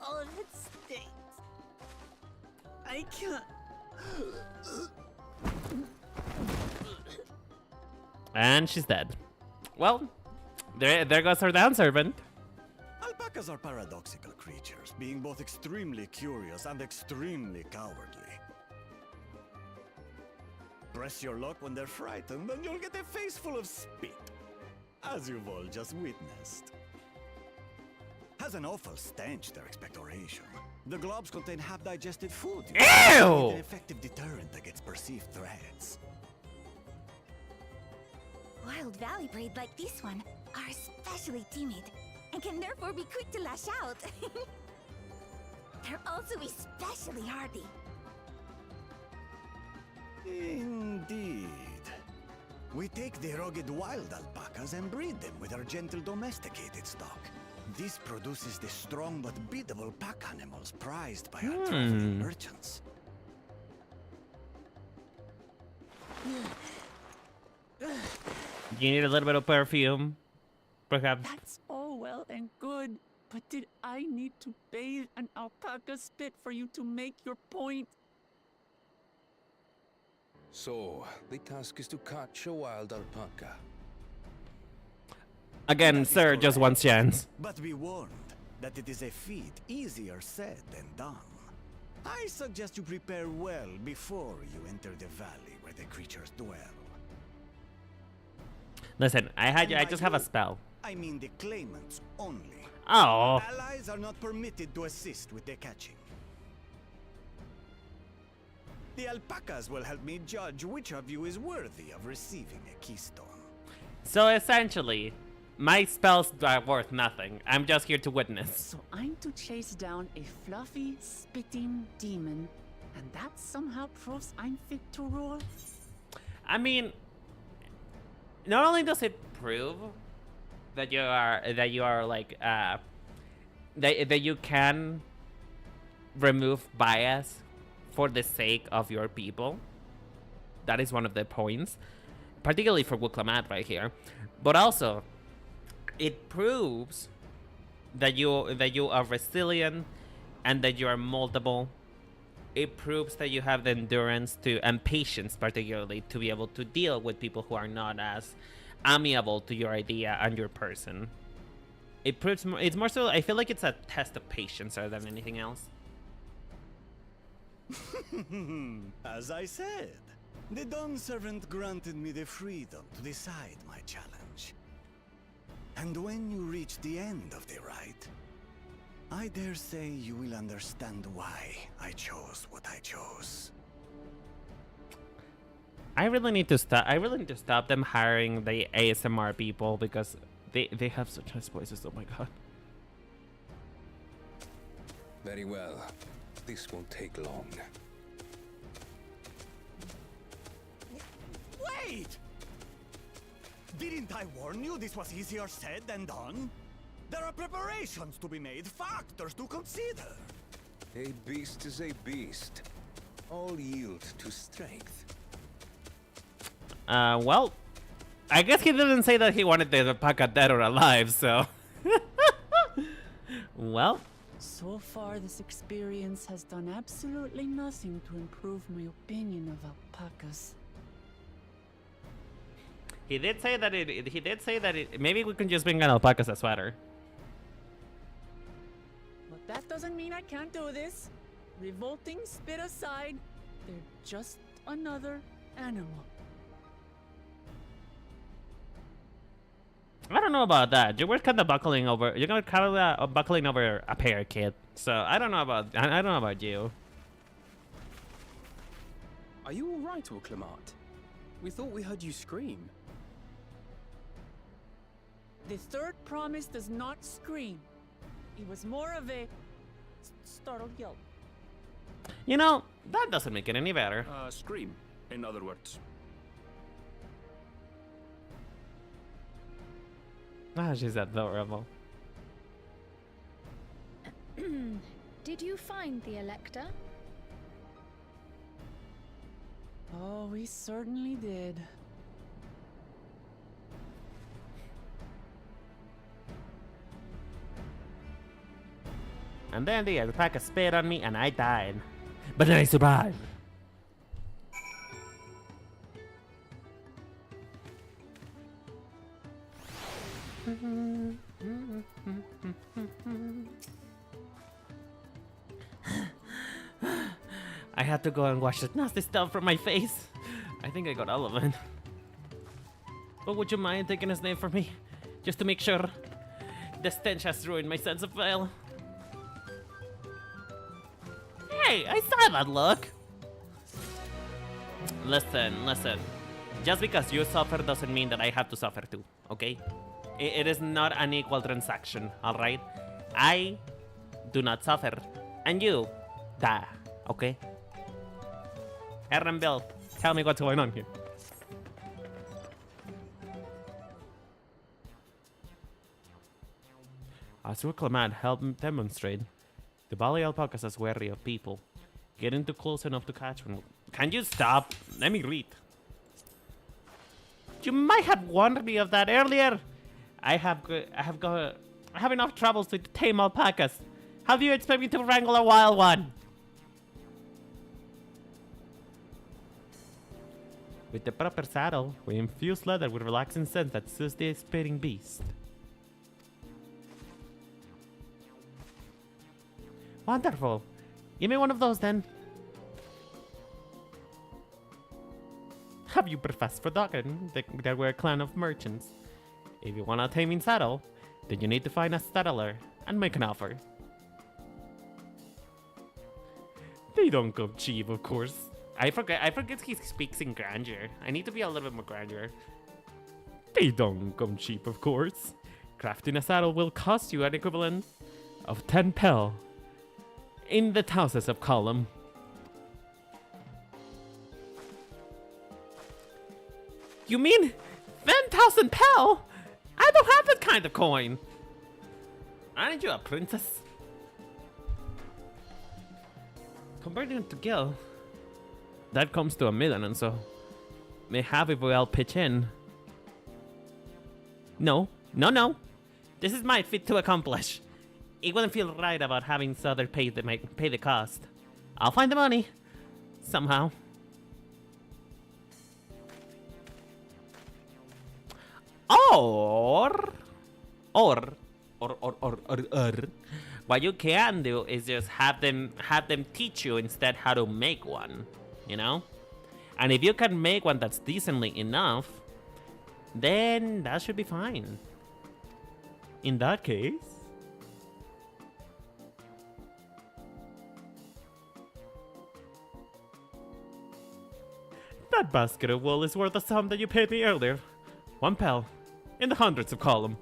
oh, it stinks. I can't... And she's dead. Well, there goes her down servant. Alpacas are paradoxical creatures, being both extremely curious and extremely cowardly. Press your luck when they're frightened, and you'll get a face full of spit, as you've all just witnessed. Has an awful stench, their expectoration. The globs contain half-digested food. Ew! An effective deterrent against perceived threats. Wild valley breed like this one are especially timid and can therefore be quick to lash out. They're also especially hardy. Indeed. We take the rugged wild alpacas and breed them with our gentle domesticated stock. This produces the strong but biddable pack animals prized by our traveling merchants. You need a little bit of perfume, perhaps. That's all well and good, but did I need to bathe an alpaca spit for you to make your point? So, the task is to catch a wild alpaca. Again, sir, just one chance. But be warned that it is a feat easier said than done. I suggest you prepare well before you enter the valley where the creatures dwell. Listen, I just have a spell. I mean the claimants only. Oh. Allies are not permitted to assist with their catching. The alpacas will help me judge which of you is worthy of receiving a keystone. So essentially, my spells are worth nothing. I'm just here to witness. So I'm to chase down a fluffy, spitting demon, and that somehow proves I'm fit to rule? I mean, not only does it prove that you are like that you can remove bias for the sake of your people. That is one of the points, particularly for Wuklamat right here. But also, it proves that you are resilient and that you are moldable. It proves that you have the endurance to and patience, particularly, to be able to deal with people who are not as amiable to your idea and your person. It proves it's more so. I feel like it's a test of patience rather than anything else. As I said, the Dawn Servant granted me the freedom to decide my challenge. And when you reach the end of the ride, I dare say you will understand why I chose what I chose. I really need to stop them hiring the ASMR people because they have such nice voices. Oh my god. Very well. This won't take long. Wait! Didn't I warn you this was easier said than done? There are preparations to be made, factors to consider. A beast is a beast. All yield to strength. Well, I guess he didn't say that he wanted the alpaca dead or alive, so. Well. So far, this experience has done absolutely nothing to improve my opinion of alpacas. He did say that it. Maybe we can just bring an alpaca as a sweater. But that doesn't mean I can't do this. Revolting spit aside, they're just another animal. I don't know about that. You were kind of buckling over. You're kind of buckling over a pear, kid. So I don't know about you. Are you all right, Wuklamat? We thought we heard you scream. The third promise does not scream. It was more of a startled yelp. You know, that doesn't make it any better. Scream, in other words. Ah, she's adorable. Did you find the Elector? Oh, we certainly did. And then the alpaca spit on me and I died. But then I survived. I had to go and wash that nasty stuff from my face. I think I got all of it. But would you mind taking his name for me? Just to make sure. The stench has ruined my sense of smell. Hey, I saw that look. Listen. Just because you suffer doesn't mean that I have to suffer too, okay? It is not an equal transaction, alright? I do not suffer, and you die, okay? Aaron Bill, tell me what's going on here. As Ruklaman helped demonstrate, the Bali alpacas are wary of people. Getting too close enough to catch one. Can you stop? Let me read. You might have warned me of that earlier. I have enough troubles to tame alpacas. How do you expect me to wrangle a wild one? With the proper saddle, we infuse leather with relaxing scent that suits the spitting beast. Wonderful. Give me one of those then. Have you professed for Dawkins that we're a clan of merchants? If you want a taming saddle, then you need to find a saddler and make an offer. They don't come cheap, of course. I forget he speaks in grandeur. I need to be a little bit more grandeur. They don't come cheap, of course. Crafting a saddle will cost you an equivalent of 10 pel in the thousands of column. You mean 10,000 pel? I don't have that kind of coin. Aren't you a princess? Converting it to gil, that comes to 1 million, and so may have if we all pitch in. No. This is my fit to accomplish. It wouldn't feel right about having Souther pay the cost. I'll find the money somehow. Or what you can do is just have them teach you instead how to make one, you know? And if you can make one that's decently enough, then that should be fine. In that case, that basket of wool is worth the sum that you paid me earlier. 1 pel, in the hundreds of column.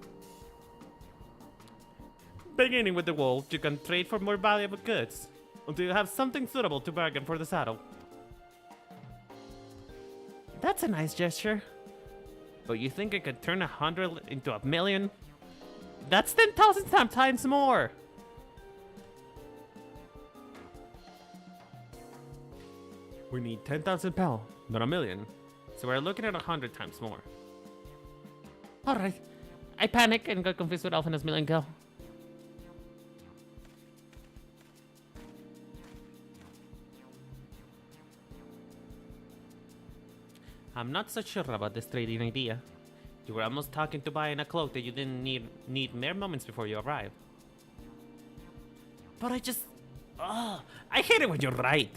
Beginning with the wool, you can trade for more valuable goods until you have something suitable to bargain for the saddle. That's a nice gesture. But you think I could turn 100 into 1 million? That's 10,000 times more! We need 10,000 pel, not 1 million. So we're looking at 100 times more. Alright. I panic and got confused with Alpha's million go. I'm not so sure about this trading idea. You were almost talking to buying a cloak that you didn't need mere moments before you arrive. But I hate it when you're right.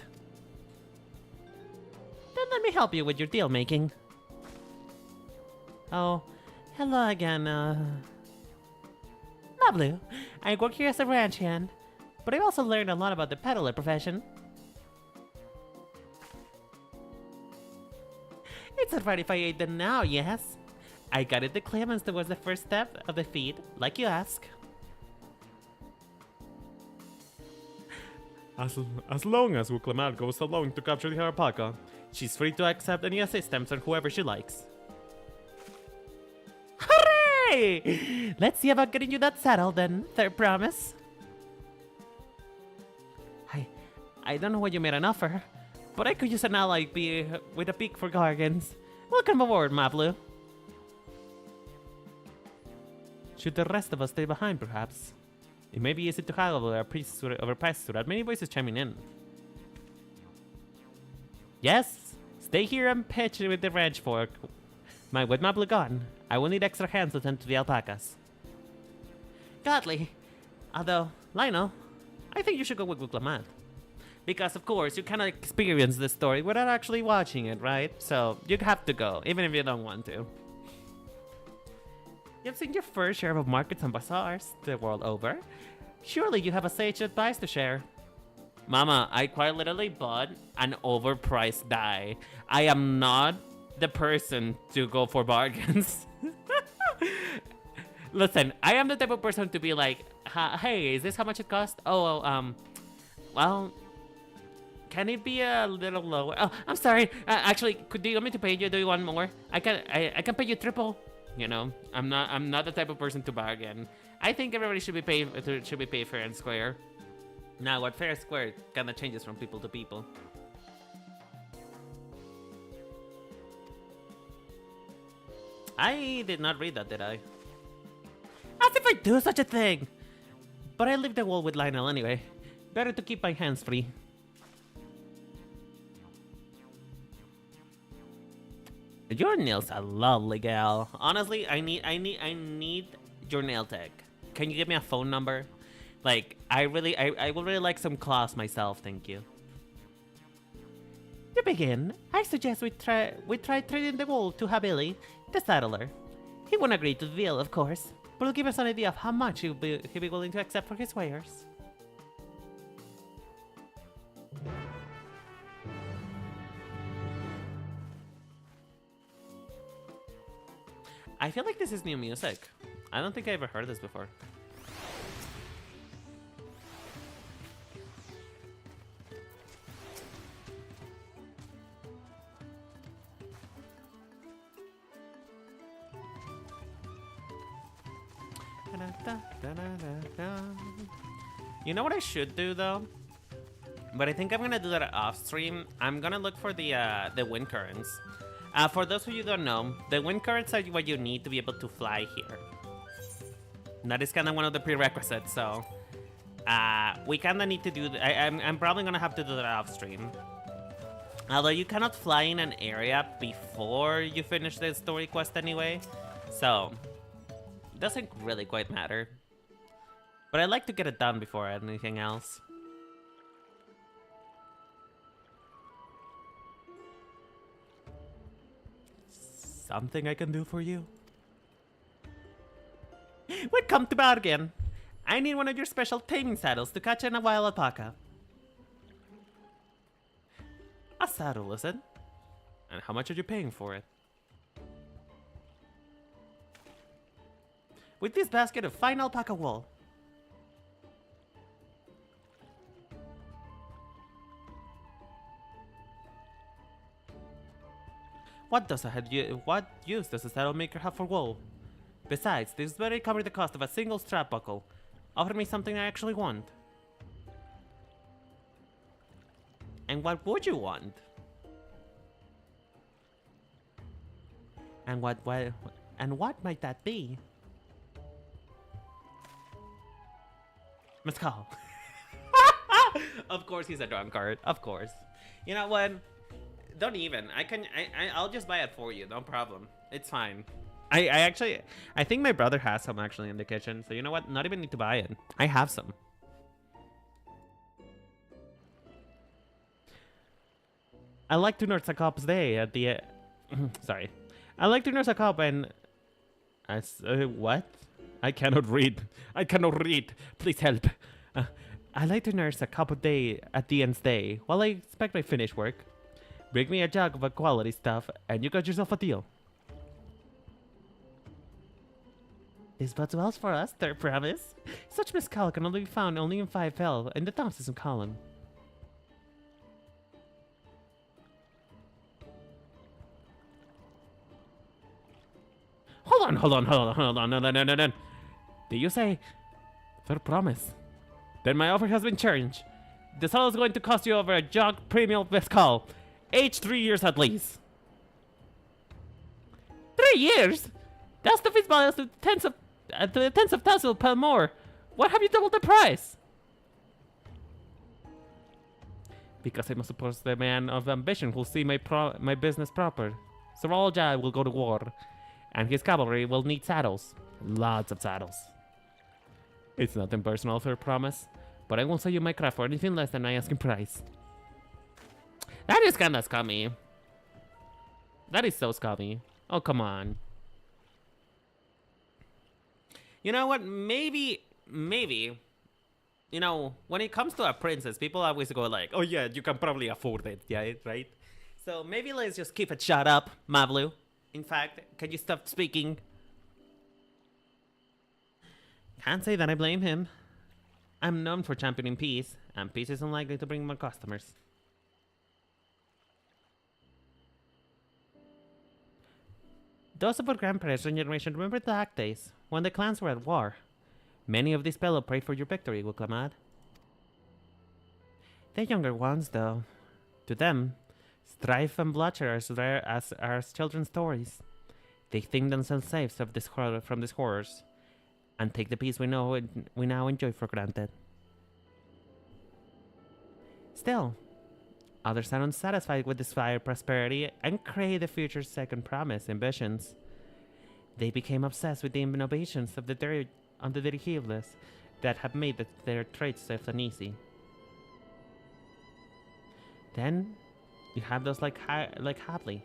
Then let me help you with your deal making. Oh, hello again, Mablu. I work here as a ranch hand, but I also learned a lot about the peddler profession. It's alright if I ate them now, yes? I got it the Clemens that was the first step of the feed, like you ask. As long as Wuklamad goes along to capture the alpaca, she's free to accept any assistance from whoever she likes. Hooray! Let's see about getting you that saddle then, third promise. I don't know what you made an offer, but I could use an ally with a beak for bargains. Welcome aboard, Mablu. Should the rest of us stay behind, perhaps? It may be easy to haggle our prices without many voices chiming in. Yes, stay here and pitch with the ranch fork. With Mablu gone, I will need extra hands to tend to the alpacas. Godly. Although, Lionel, I think you should go with Wuklamad. Because, of course, you cannot experience this story without actually watching it, right? So, you have to go, even if you don't want to. You've seen your fair share of markets and bazaars the world over. Surely you have a sage advice to share. Mama, I quite literally bought an overpriced dye. I am not the person to go for bargains. Listen, I am the type of person to be like, hey, is this how much it costs? Well, can it be a little lower? Oh, I'm sorry. Actually, do you want me to pay you? Do you want more? I can pay you triple. You know, I'm not the type of person to bargain. I think everybody should be paid fair and square. Now, what fair and square kind of changes from people to people. I did not read that, did I? As if I do such a thing! But I leave the wall with Lionel anyway. Better to keep my hands free. Your nails are lovely, gal. Honestly, I need your nail tech. Can you give me a phone number? Like, I would really like some claws myself, thank you. To begin, I suggest we try trading the wool to Habili, the saddler. He won't agree to the deal, of course, but it'll give us an idea of how much he'll be willing to accept for his wares. I feel like this is new music. I don't think I ever heard this before. You know what I should do though? But I think I'm gonna do that off stream. I'm gonna look for the wind currents. For those of you who don't know, the wind currents are what you need to be able to fly here. That is kind of one of the prerequisites, so we kind of need to do. I'm probably gonna have to do that off stream. Although you cannot fly in an area before you finish the story quest anyway, so it doesn't really quite matter. But I like to get it done before anything else. Something I can do for you? We'd come to bargain. I need one of your special taming saddles to catch in a wild alpaca. A saddle, is it? And how much are you paying for it? With this basket of fine alpaca wool. What use does a saddle maker have for wool? Besides, this very cover the cost of a single strap buckle. Offer me something I actually want. And what would you want? And what might that be? Mescal. Of course he's a drunkard. Of course. You know what? Don't even. I'll just buy it for you. No problem. It's fine. I think my brother has some actually in the kitchen. So you know what? Not even need to buy it. I have some. I like to nurse a cop's day at the... sorry. I like to nurse a cop and... what? I cannot read. I cannot read. Please help. I like to nurse a cop a day at the end's day while I expect my finished work. Bring me a jug of a quality stuff and you got yourself a deal. This bodes well for us, third promise. Such mescal can only be found in 5 Fel in the Thompson column. Hold on. No. Did you say third promise? Then my offer has been changed. The saddle is going to cost you over a jug premium mescal. Age 3 years at least. 3 years? That stuff is valuable to tens of thousands per more. Why have you doubled the price? Because I must suppose the man of ambition will see my business proper. Sir Raja will go to war, and his cavalry will need saddles. Lots of saddles. It's nothing personal, third promise, but I won't sell you my craft for anything less than my asking price. That is kinda scummy. That is so scummy. Oh, come on. You know what? Maybe, you know, when it comes to a princess, people always go like, oh yeah, you can probably afford it, yeah, right? So maybe let's just keep it shut up, Mavlu. In fact, can you stop speaking? Can't say that I blame him. I'm known for championing peace, and peace is unlikely to bring more customers. Those of our grandparents' generation remember the dark days, when the clans were at war. Many of these fellow pray for your victory, Wuklamad. The younger ones, though, to them, strife and bloodshed are as rare as children's stories. They think themselves safe of this from these horrors, and take the peace we now enjoy for granted. Still, others are unsatisfied with this fire prosperity and crave the future's second promise and visions. They became obsessed with the innovations of the dirigibles that have made their trade safe and easy. Then, you have those like Hadley,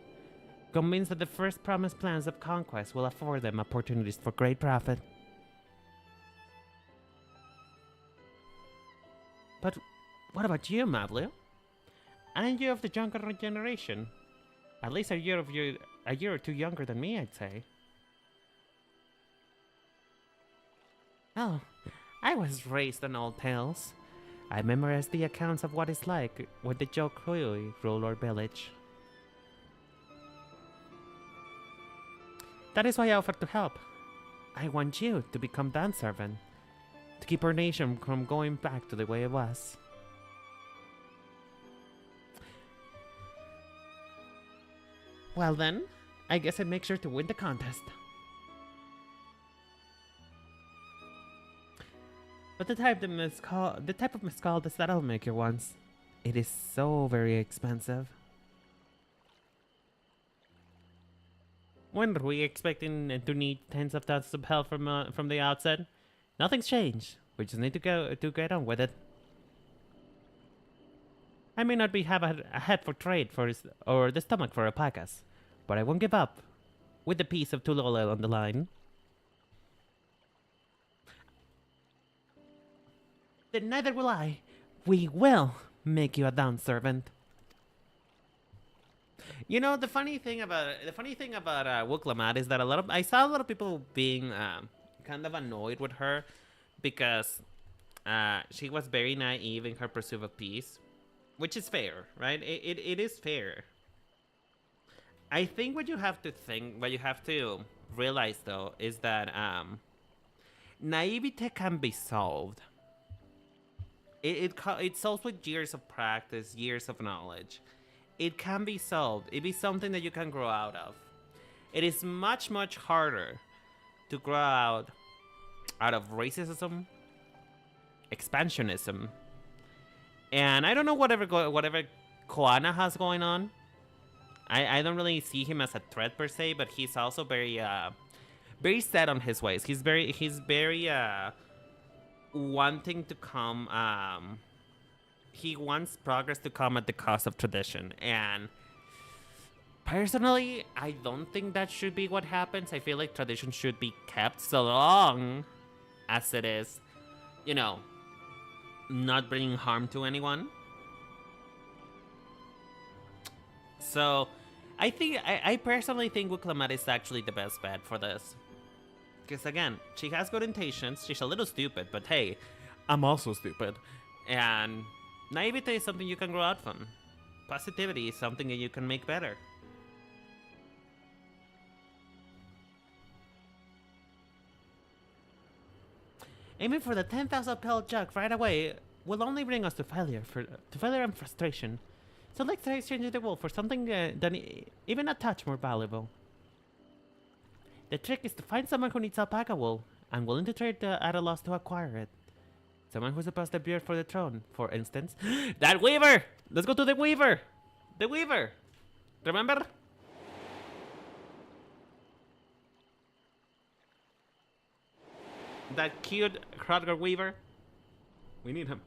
convinced that the first promised plans of conquest will afford them opportunities for great profit. But what about you, Mablu? Aren't you of the younger generation? At least a year or two younger than me, I'd say. Oh, I was raised on old tales. I memorized the accounts of what it's like when the Jokui rule our village. That is why I offered to help. I want you to become dance servant, to keep our nation from going back to the way it was. Well then, I guess I'd make sure to win the contest. But the type of mezcal that'll make your ones. It is so very expensive. When were we expecting to need tens of thousands of help from the outset? Nothing's changed. We just need to get on with it. I may not have a head for trade or the stomach for alpacas, but I won't give up. With the piece of Tulolel on the line. Then neither will I. We will make you a dance servant. You know, the funny thing about Wuklamad is that I saw a lot of people being kind of annoyed with her because she was very naive in her pursuit of peace, which is fair, right? It is fair. I think what you have to realize though is that naivete can be solved. It solves with years of practice, years of knowledge. It can be solved. It is something that you can grow out of. It is much, much harder to grow out of racism, expansionism, and I don't know whatever Koana has going on. I don't really see him as a threat per se, but he's also very set on his ways. He's very wanting to come. He wants progress to come at the cost of tradition, and personally, I don't think that should be what happens. I feel like tradition should be kept so long as it is, you know, not bringing harm to anyone. So, I personally think Wuklamad is actually the best bet for this. Because again, she has good intentions, she's a little stupid, but hey, I'm also stupid. And naivete is something you can grow out from. Positivity is something that you can make better. Aiming for the 10,000 pelt jug right away will only bring us to failure and frustration. So let's try exchanging the wool for something even a touch more valuable. The trick is to find someone who needs alpaca wool and willing to trade at a loss to acquire it. Someone who's supposed to appear for the throne, for instance. That Weaver! Let's go to the Weaver! The Weaver! Remember? That cute Hrodgar Weaver? We need him.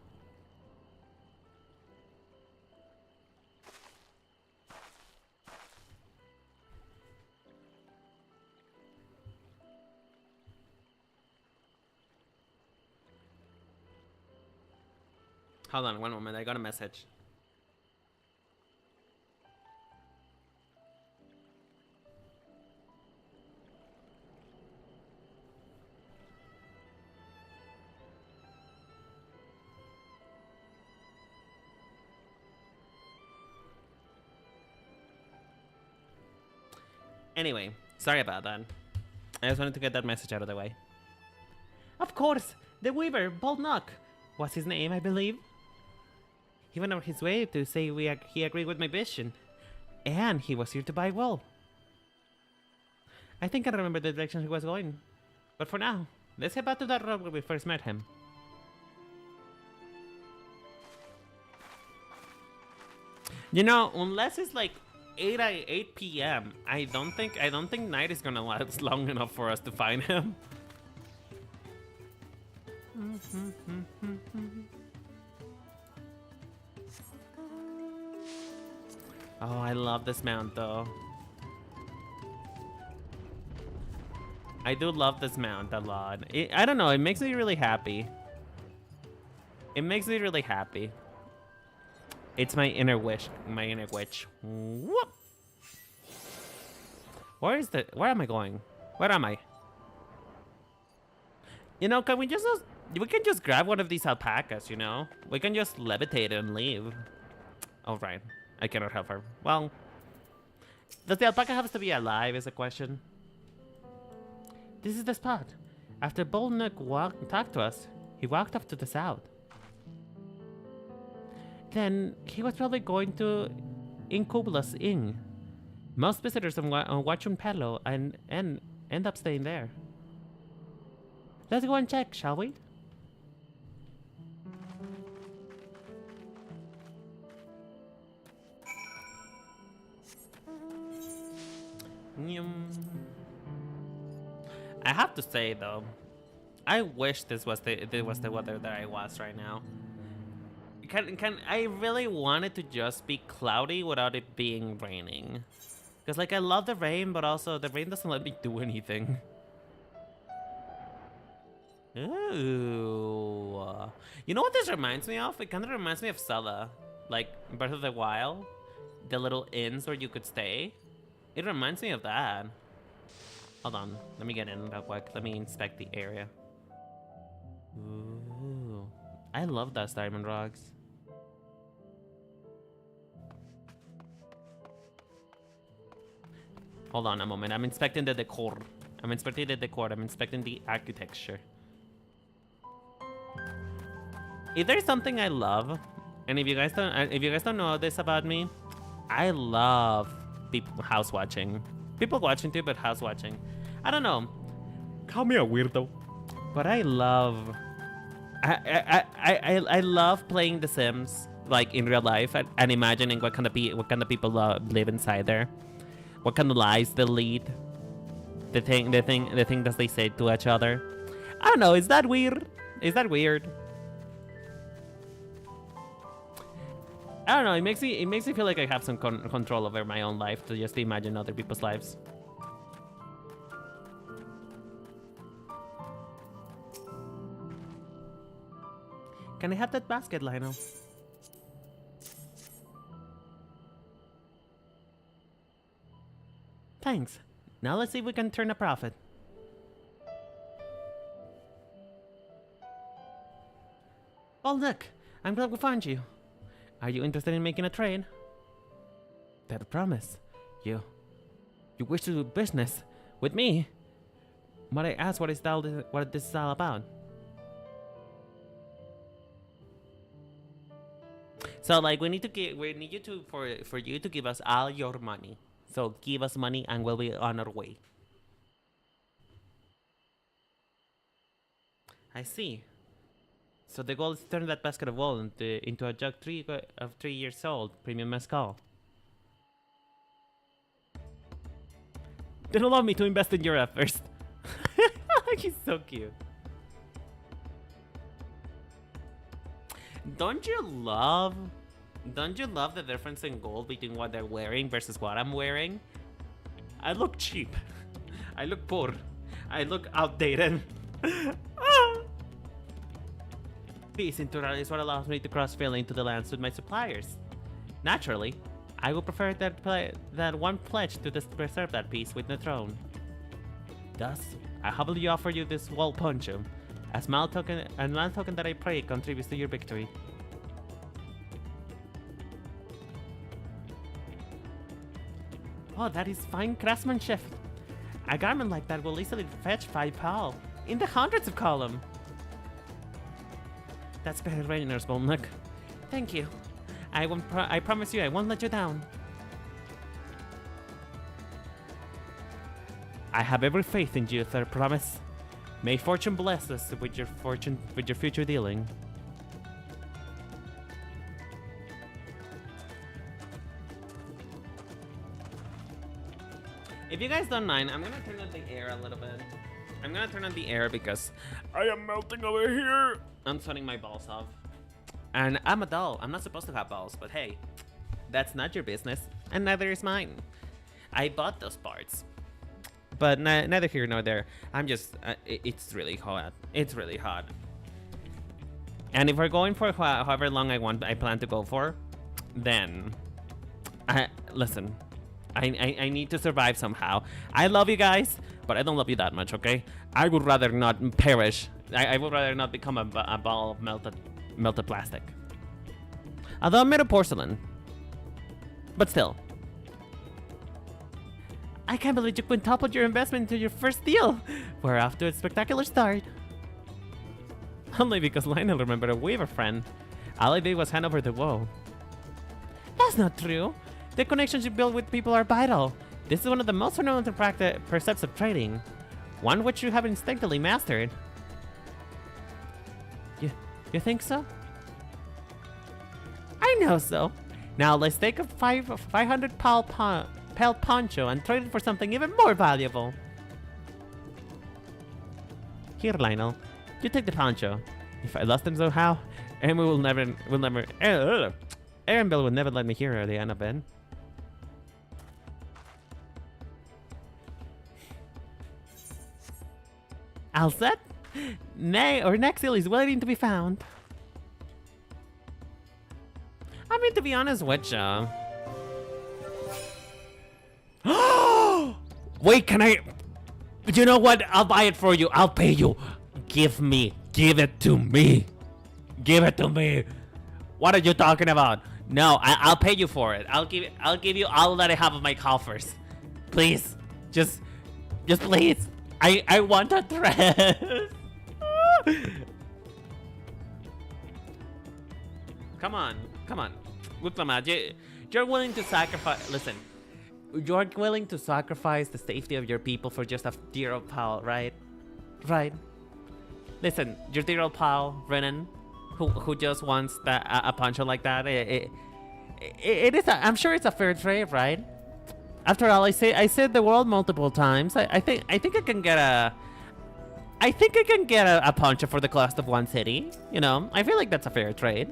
Hold on, one moment. I got a message. Anyway, Sorry about that. I just wanted to get that message out of the way. Of course! The Weaver, Boldnock! Was his name, I believe? He went out of his way to say he agreed with my vision. And he was here to buy wool. I think I remember the direction he was going. But for now, let's head back to that road where we first met him. You know, unless it's like 8 p.m., I don't think night is gonna last long enough for us to find him. Oh, I love this mount though. I do love this mount a lot. I don't know, it makes me really happy. It makes me really happy. It's my inner wish. My inner witch. Whoop! Where am I going? Where am I? You know, we can just grab one of these alpacas, you know? We can just levitate it and leave. Oh, right. I cannot help her. Well, does the alpaca have to be alive is a question. This is the spot. After Boldnock talked to us, he walked off to the south. Then he was probably going to Incubulus Inn. Most visitors on Watchun Pelo and end up staying there. Let's go and check, shall we? I have to say though, I wish this was the weather that I was right now. I really wanted to just be cloudy without it being raining. Because like I love the rain, but also the rain doesn't let me do anything. Ooh. You know what this reminds me of? It kind of reminds me of Zelda. Like Breath of the Wild. The little inns where you could stay. It reminds me of that. Hold on. Let me get in real quick. Let me inspect the area. Ooh. I love those diamond rocks. Hold on a moment. I'm inspecting the decor. I'm inspecting the architecture. If there's something I love, and if you guys don't know this about me, I love house watching. People watching too, but house watching. I don't know. Call me a weirdo, but I love. I love playing The Sims like in real life and imagining what kind of people live inside there, what kind of lives they lead, the thing that they say to each other. I don't know. Is that weird? Is that weird? I don't know. It makes me feel like I have some control over my own life to just imagine other people's lives. Can I have that basket, Lionel? Thanks. Now let's see if we can turn a profit. Oh look, I'm glad we found you. Are you interested in making a trade? Better promise. You wish to do business with me? Might I ask what this is all about? So like we need you to give us all your money. So give us money and we'll be on our way. I see. So the goal is to turn that basket of wool into a jug 3 years old premium mezcal. Then allow me to invest in your efforts. He's so cute. Don't you love the difference in gold between what they're wearing versus what I'm wearing? I look cheap. I look poor. I look outdated. Peace in Tural is what allows me to cross-fill into the lands with my suppliers. Naturally, I will prefer that one pledge to preserve that peace with the throne. Thus, I humbly offer you this wool poncho, as mild token that I pray contributes to your victory. Oh, that is fine craftsmanship. A garment like that will easily fetch 5 pal. In the hundreds of column. That's very reasonable, Nook. Thank you. I promise you I won't let you down. I have every faith in you, sir, promise. May fortune bless us with your future dealing. If you guys don't mind, I'm gonna turn on the air a little bit. I'm gonna turn on the air because I am melting over here. I'm sweating my balls off. And I'm a doll. I'm not supposed to have balls, but hey, that's not your business, and neither is mine. I bought those parts. But neither here nor there. I'm just, it's really hot. It's really hot. And if we're going for however long I plan to go for, then, listen, I need to survive somehow. I love you guys, but I don't love you that much, okay? I would rather not perish. I would rather not become a ball of melted plastic. Although I'm made of porcelain. But still. I can't believe you quintupled your investment into your first deal. We're off to a spectacular start. Only because Lionel remembered a Weaver friend. All I did was hand over the woe. That's not true. The connections you build with people are vital. This is one of the most renowned precepts of trading. One which you have instinctively mastered. You think so? I know so. Now let's take a 500 pal poncho and trade it for something even more valuable. Here, Lionel, you take the poncho. If I lost him somehow, Aaron will never, Aaron Bill will never let me hear the end of it. All set? Next deal is waiting to be found. I mean, to be honest with you. Wait, can I? You know what? I'll buy it for you. I'll pay you. Give it to me. Give it to me. What are you talking about? No, I'll pay you for it. I'll give you all that I have of my coffers. Please, just please. I want a dress. Come on. Look, Mama, you're willing to sacrifice. Listen, you're willing to sacrifice the safety of your people for just a dear old pal, right? Right. Listen, your dear old pal, Renan, who just wants a poncho like that. It is. I'm sure it's a fair trade, right? After all, I said the world multiple times. I think I can get a. I think I can get a poncho for the cost of one city. You know, I feel like that's a fair trade.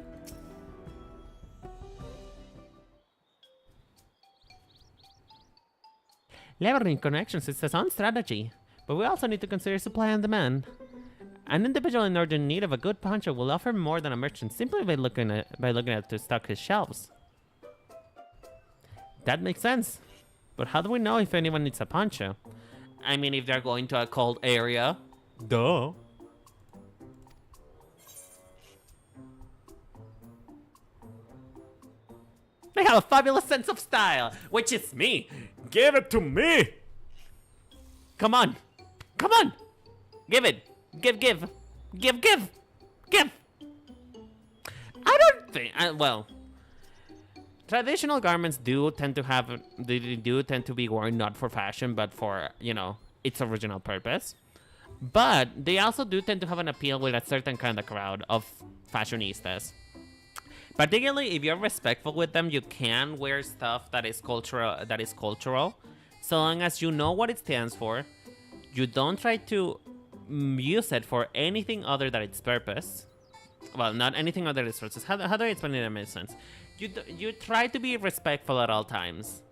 Leveraging connections is its own strategy, but we also need to consider supply and demand. An individual in urgent need of a good poncho will offer more than a merchant simply by looking at to stock his shelves. That makes sense. But how do we know if anyone needs a poncho? I mean, if they're going to a cold area. Duh. They have a fabulous sense of style, which is me. Give it to me. Come on. Give it. Give. I don't think, well, traditional garments do tend to be worn not for fashion, but for, you know, its original purpose. But they also do tend to have an appeal with a certain kind of crowd of fashionistas. Particularly if you're respectful with them, you can wear stuff that is cultural, so long as you know what it stands for. You don't try to use it for anything other than its purpose. Well, not anything other than its purpose. How do I explain it in a sense? You try to be respectful at all times.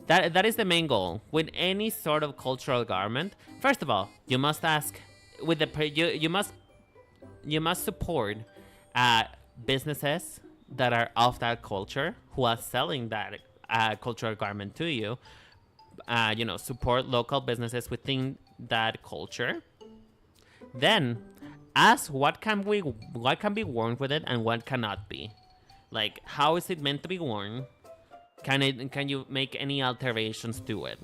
That is the main goal with any sort of cultural garment. First of all, you must ask with the you must support businesses that are of that culture who are selling that cultural garment to you. You know, support local businesses within that culture. Then ask what can be worn with it and what cannot be. Like, how is it meant to be worn? Can you make any alterations to it?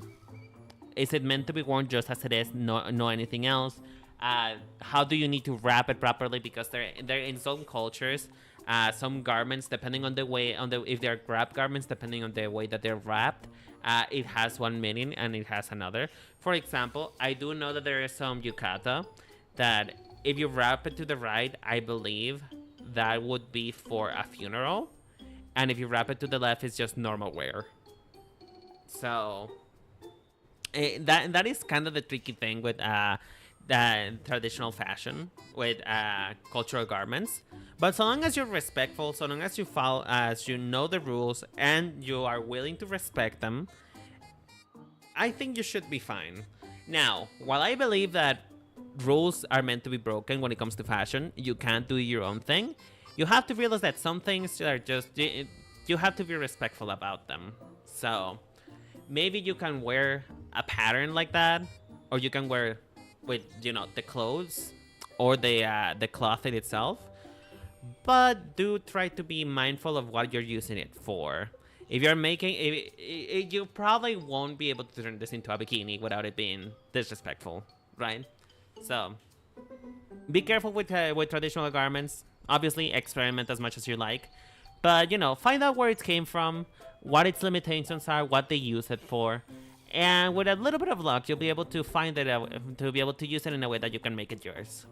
Is it meant to be worn just as it is? No anything else. How do you need to wrap it properly? Because they're in some cultures, some garments, depending on the way, if they're wrap garments, depending on the way that they're wrapped, it has one meaning and it has another. For example, I do know that there is some yukata that if you wrap it to the right, I believe that would be for a funeral, and if you wrap it to the left, it's just normal wear. So that is kind of the tricky thing with the traditional fashion, with cultural garments. But so long as you're respectful, so long as you follow, as you know the rules and you are willing to respect them, I think you should be fine. Now, while I believe that rules are meant to be broken when it comes to fashion, you can't do your own thing. You have to realize that some things are just, you have to be respectful about them. So maybe you can wear a pattern like that, or you can wear with, you know, the clothes or the cloth in itself, but do try to be mindful of what you're using it for. If you're making you probably won't be able to turn this into a bikini without it being disrespectful, right? So be careful with traditional garments. Obviously, experiment as much as you like, but, you know, find out where it came from, what its limitations are, what they use it for. And with a little bit of luck, you'll be able to find it, to be able to use it in a way that you can make it yours.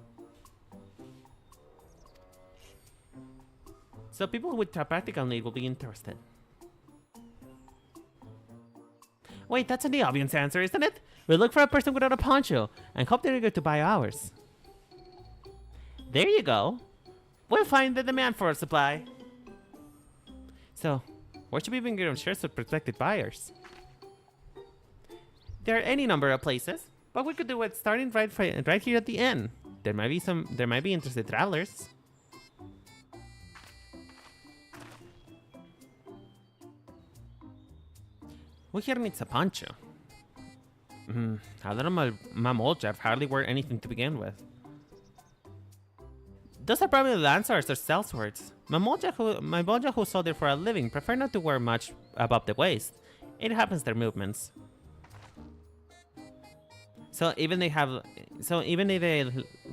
So people with a practical need will be interested. Wait, that's an obvious answer, isn't it? We look for a person without a poncho and hope they're eager to buy ours. There you go. We'll find the demand for a supply. So, where should we even get our shirts with prospective buyers? There are any number of places, but we could do it starting right here at the inn. There might be interested travelers. Who here needs a poncho? A little Mamolja hardly wear anything to begin with. Those are probably lancers or sellswords. Mamolja who sold it for a living prefer not to wear much above the waist. It happens their movements. So even if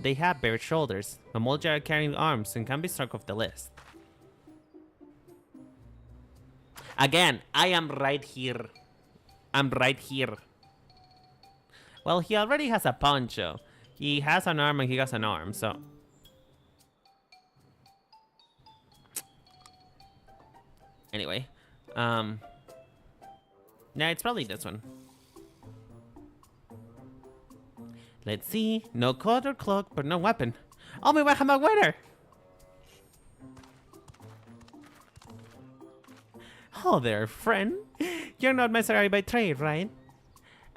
they have bare shoulders, Mamolja are carrying arms and can be struck off the list. Again, I am right here. I'm right here. Well, he already has a poncho. He has an arm and he has an arm, so... Anyway. Nah, it's probably this one. Let's see. No coat or cloak, but no weapon. Oh, my winner! Oh there, friend. You're not mercenary by trade, right?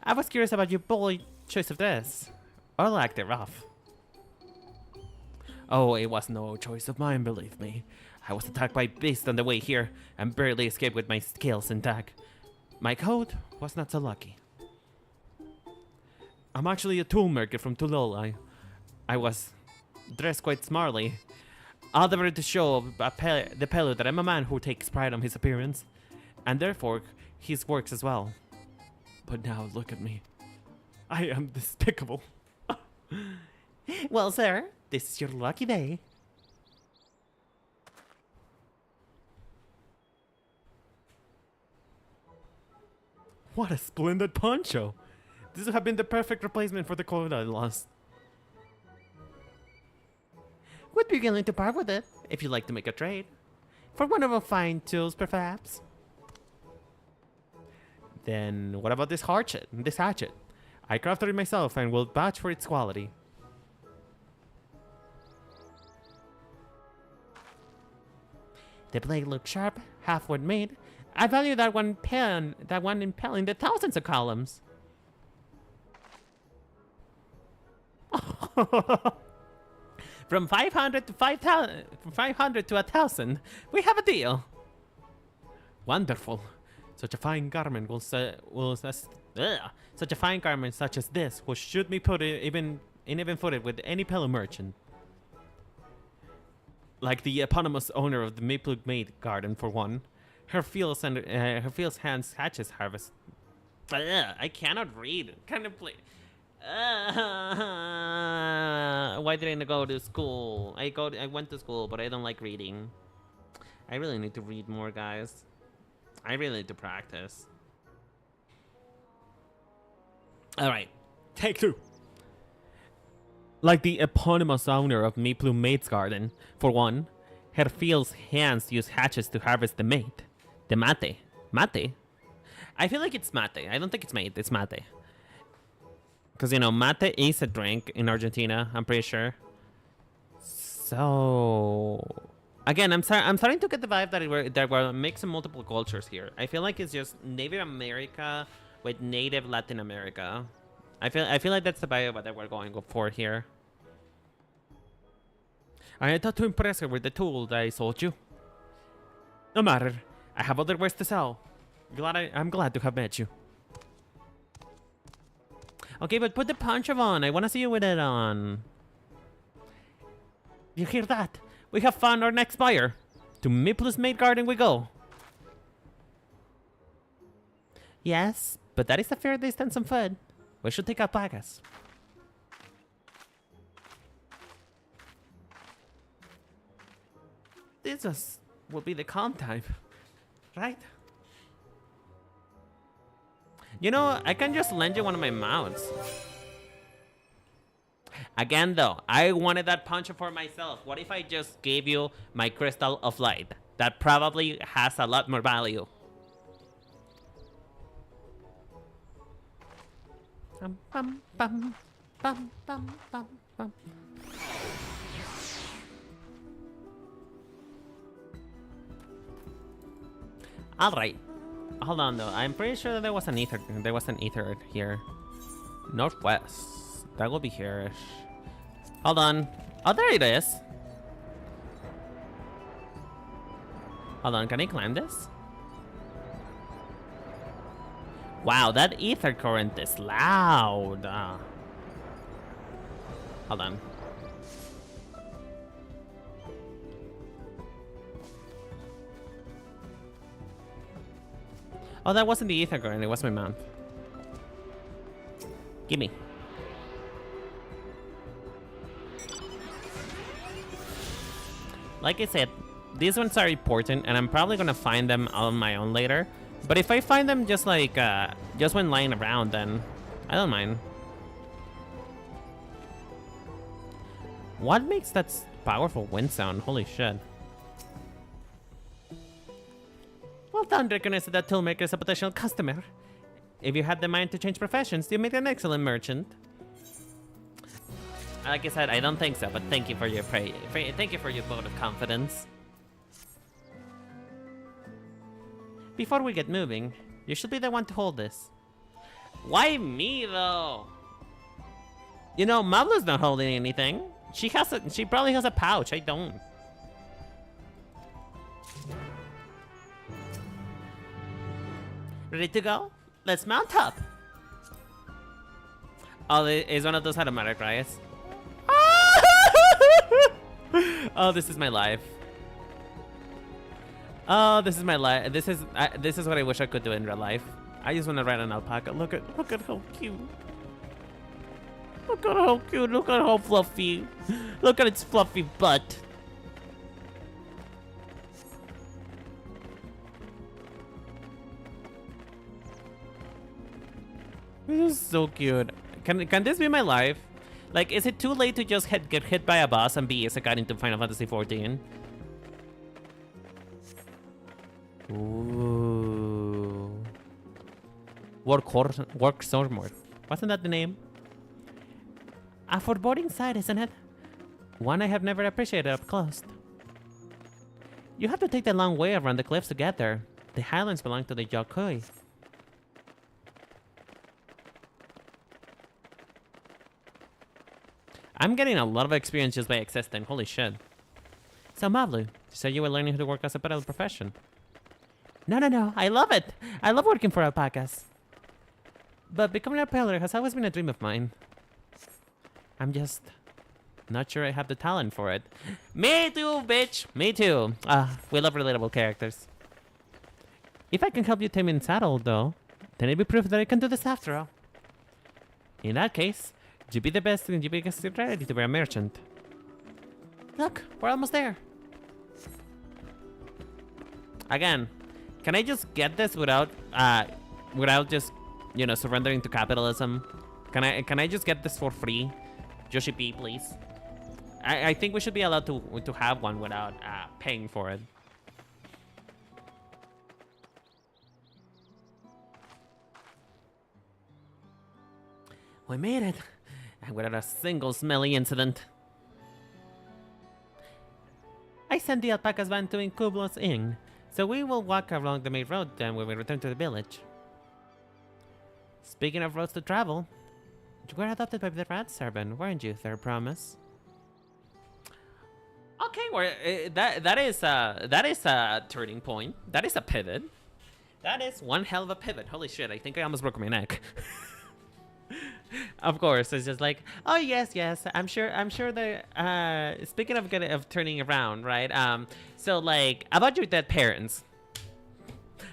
I was curious about your bold choice of dress. Or lack thereof. Oh, it was no choice of mine, believe me. I was attacked by beasts on the way here, and barely escaped with my scales intact. My coat was not so lucky. I'm actually a tool maker from Tulol. I was dressed quite smartly. All the to show the Pelu that I'm a man who takes pride on his appearance, and therefore his works as well. But now look at me. I am despicable. Well, sir, this is your lucky day. What a splendid poncho! This would have been the perfect replacement for the coat I lost. Would be willing to part with it, if you'd like to make a trade. For one of our fine tools, perhaps. Then what about this hatchet? I crafted it myself and will vouch for its quality. The blade looks sharp, half wood made. I value that one impaling the thousands of columns. From 500 to 5,000, from 500 to 1,000, we have a deal. Wonderful. Such a fine garment such a fine garment such as this will should be put even footed with any Pelu merchant. Like the eponymous owner of the Maple Maid Garden, for one. Her fields hands hatches harvest. I cannot read. Kind of play. Why didn't I go to school? I went to school, but I don't like reading. I really need to read more, guys. I really need to practice. All right, take 2. Like the eponymous owner of Miplu Mate's Garden, for one, Herfiel's hands use hatchets to harvest the mate. The mate. Mate? I feel like it's mate. I don't think it's mate, it's mate. Because, you know, mate is a drink in Argentina, I'm pretty sure. So... Again, I'm starting to get the vibe that we're mixing multiple cultures here. I feel like it's just Native America with Native Latin America. I feel like that's the vibe that we're going for here. I thought to impress her with the tool that I sold you. No matter. I have other ways to sell. I'm glad to have met you. Okay, but put the poncho on. I want to see you with it on. You hear that? We have found our next buyer. To Miplu's Mate Garden we go. Yes, but that is a fair distance on foot. We should take alpacas. This will be the calm time, right? You know, I can just lend you one of my mounts. Again, though, I wanted that poncho for myself. What if I just gave you my crystal of light? That probably has a lot more value. Bum, bum, bum, bum, bum, bum, bum. All right. Hold on, though. I'm pretty sure that there was an ether. There was an ether here. Northwest. That will be here-ish. Hold on. Oh, there it is. Hold on. Can I climb this? Wow, that ether current is loud. Hold on. Oh, that wasn't the ether current. It was my mount. Gimme. Like I said, these ones are important, and I'm probably gonna find them on my own later. But if I find them just like, just when lying around, then I don't mind. What makes that powerful wind sound? Holy shit. Well done, recognizing that toolmaker is a potential customer. If you had the mind to change professions, you made an excellent merchant. Like I said, I don't think so, but thank you for your thank you for your vote of confidence. Before we get moving, you should be the one to hold this. Why me, though? You know, Mabla's not holding anything. She probably has a pouch. I don't. Ready to go? Let's mount up. Oh, it's one of those automatic riots. Oh, this is my life. Oh, this is my life. This is what I wish I could do in real life. I just want to ride an alpaca. Look at how cute. Look at how cute. Look at how fluffy. Look at its fluffy butt. This is so cute. Can this be my life? Like, is it too late to just get hit by a boss and be isekai into Final Fantasy XIV? Ooh. Work Stormward. Wasn't that the name? A foreboding sight, isn't it? One I have never appreciated up close. You have to take the long way around the cliffs to get there. The highlands belong to the Yokoi. I'm getting a lot of experience just by existing. Holy shit. So, Mavlu, you said you were learning how to work as a pedal profession. No. I love it. I love working for alpacas. But becoming a peddler has always been a dream of mine. I'm just not sure I have the talent for it. Me too, bitch. Me too. We love relatable characters. If I can help you tame in saddle, though, then it'd be proof that I can do this after all. In that case, you'd be the best and you'd be ready to be a merchant. Look, we're almost there. Again, can I just get this without just, you know, surrendering to capitalism? Can I just get this for free? Yoshi P, please. I think we should be allowed to have one without paying for it. We made it, and without a single smelly incident. I sent the alpaca's van to Kublo's Inn, so we will walk along the main road then when we return to the village. Speaking of roads to travel, you were adopted by the rat servant, weren't you, Third Promise? Okay, well, that is a turning point. That is a pivot. That is one hell of a pivot. Holy shit! I think I almost broke my neck. Of course, it's just like, oh yes, I'm sure the speaking of turning around, right? So like about your dead parents,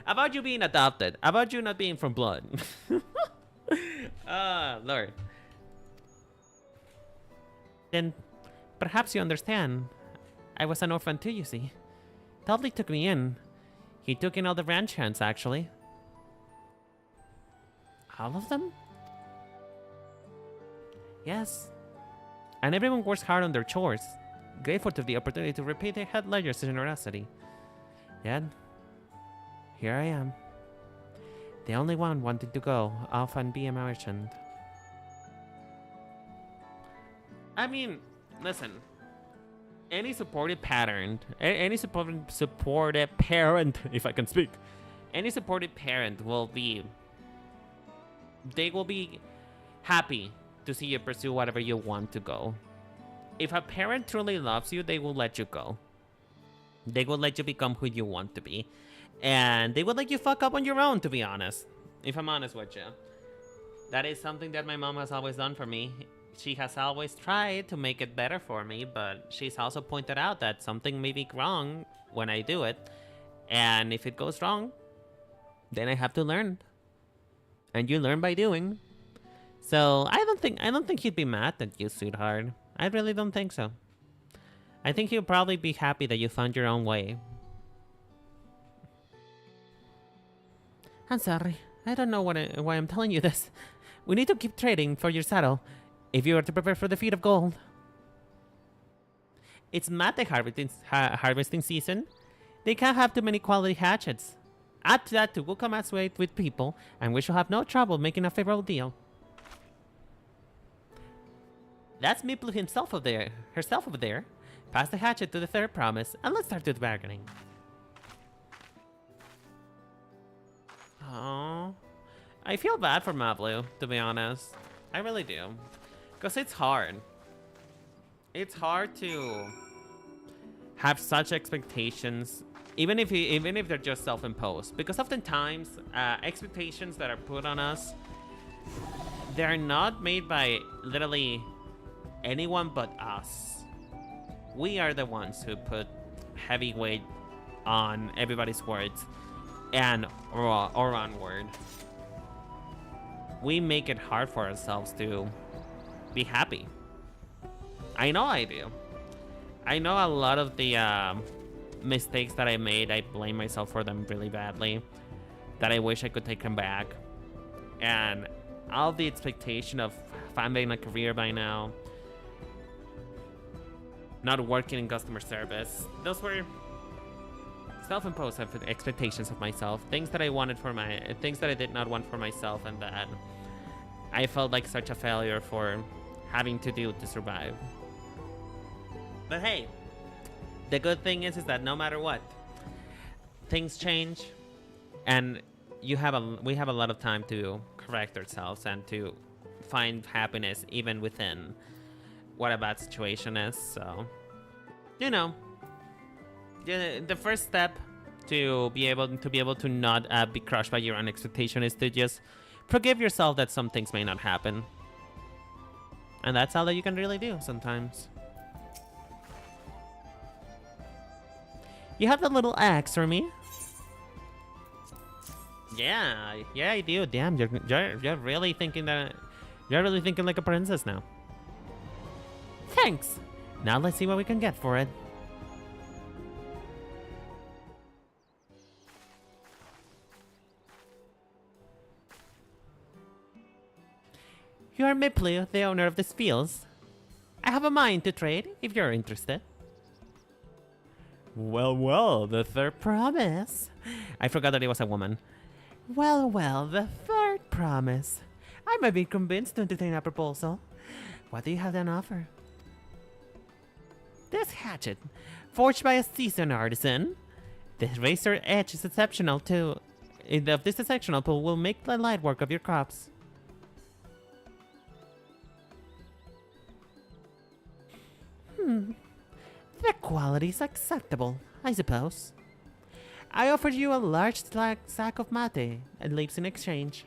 about you being adopted, about you not being from blood. Lord. Then perhaps you understand. I was an orphan too, you see. Toddley took me in. He took in all the ranch hands, actually. All of them? Yes. And everyone works hard on their chores, grateful to the opportunity to repay their head ledger's generosity. Yet, here I am. The only one wanting to go off and be a merchant. I mean, listen. Any supportive parent, any supportive parent, if I can speak, any supportive parent will be, they will be happy to see you pursue whatever you want to go. If a parent truly loves you, they will let you go. They will let you become who you want to be. And they will let you fuck up on your own, to be honest. If I'm honest with you. That is something that my mom has always done for me. She has always tried to make it better for me, but she's also pointed out that something may be wrong when I do it. And if it goes wrong, then I have to learn. And you learn by doing. So I don't think he'd be mad at you, sweetheart. I really don't think so. I think he'll probably be happy that you found your own way. I'm sorry. I don't know why I'm telling you this. We need to keep trading for your saddle if you are to prepare for the feat of gold. It's mate harvesting season. They can't have too many quality hatchets. Add to that, we'll come as weight with people, and we shall have no trouble making a favorable deal. That's Miplu herself over there. Pass the hatchet to the Third Promise, and let's start with bargaining. Oh, I feel bad for Mablu, to be honest. I really do. Because it's hard. It's hard to have such expectations, even if they're just self-imposed. Because oftentimes, expectations that are put on us, they're not made by literally anyone but us. We are the ones who put heavy weight on everybody's words and or onward. We make it hard for ourselves to be happy. I know I do. I know a lot of the mistakes that I made, I blame myself for them really badly, that I wish I could take them back. And all the expectation of finding a career by now, not working in customer service, those were self-imposed expectations of myself, things that I did not want for myself, and that I felt like such a failure for having to do to survive. But hey, the good thing is that no matter what, things change, and we have a lot of time to correct ourselves and to find happiness even within what a bad situation is. So, you know, the first step to be able to not be crushed by your own expectation is to just forgive yourself that some things may not happen. And that's all that you can really do sometimes. You have the little axe for me? Yeah, yeah, I do. Damn, you're really thinking that you're really thinking like a princess now. Thanks. Now let's see what we can get for it. You are Miplu, the owner of these fields. I have a mine to trade if you're interested. Well, well, the third promise. I forgot that it was a woman. Well, well, the third promise. I might be convinced to entertain a proposal. What do you have on offer? This hatchet, forged by a seasoned artisan. The razor edge is exceptional too. This exceptional pull will make the light work of your crops. The quality is acceptable, I suppose. I offered you a large sack of mate and leaves in exchange.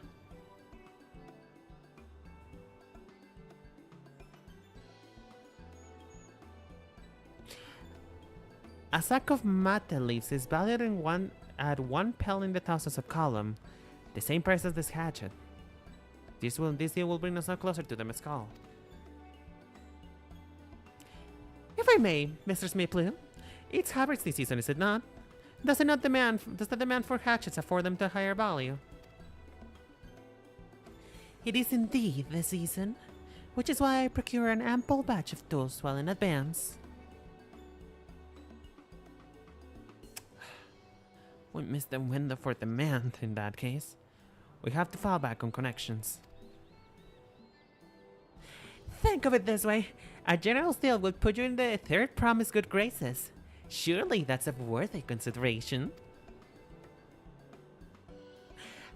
A sack of mate leaves is valued at 1 pel in the thousands of column, the same price as this hatchet. This deal will bring us no closer to the mezcal. If I may, Mr. Smiplu, it's harvesting season, is it not? Does the demand for hatchets afford them to higher value? It is indeed the season, which is why I procure an ample batch of tools well in advance. We missed the window for demand in that case. We have to fall back on connections. Think of it this way. A generous deal would put you in the third promise good graces. Surely that's a worthy consideration.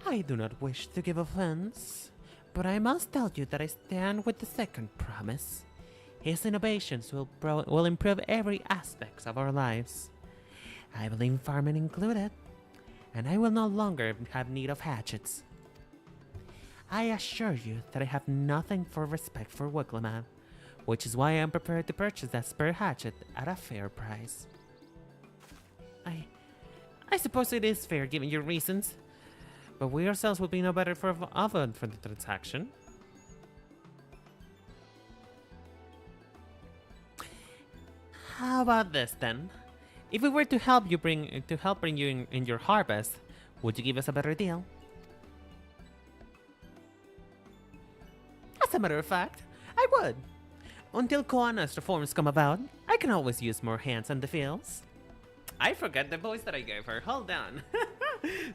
I do not wish to give offense, but I must tell you that I stand with the second promise. His innovations will improve every aspect of our lives. I believe farming included, and I will no longer have need of hatchets. I assure you that I have nothing for respect for Wiggleman, which is why I am prepared to purchase that spare hatchet at a fair price. I suppose it is fair given your reasons, but we ourselves will be no better off for the transaction. How about this then? If we were to help bring you in your harvest, would you give us a better deal? As a matter of fact, I would. Until Koana's reforms come about, I can always use more hands on the fields. I forgot the voice that I gave her. Hold on.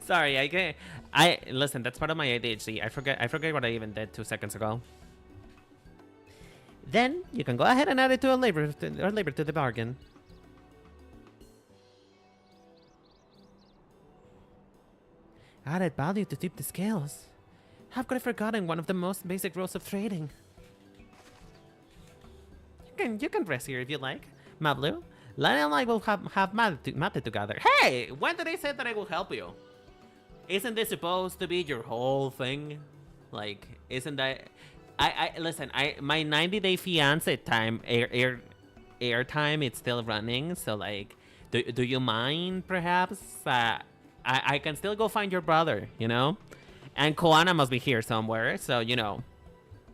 Sorry, I listen. That's part of my ADHD. I forget what I even did 2 seconds ago. Then you can go ahead and add it to a labor to the bargain. Added value to tip the scales. How could I have forgotten one of the most basic rules of trading? You can rest here if you like, Mablu. Lana and I will have mate together. Hey, when did I say that I will help you? Isn't this supposed to be your whole thing? Like, isn't that? Listen. My 90-day fiance time air time it's still running. So like, do you mind perhaps? I can still go find your brother, you know, and Koana must be here somewhere. So you know,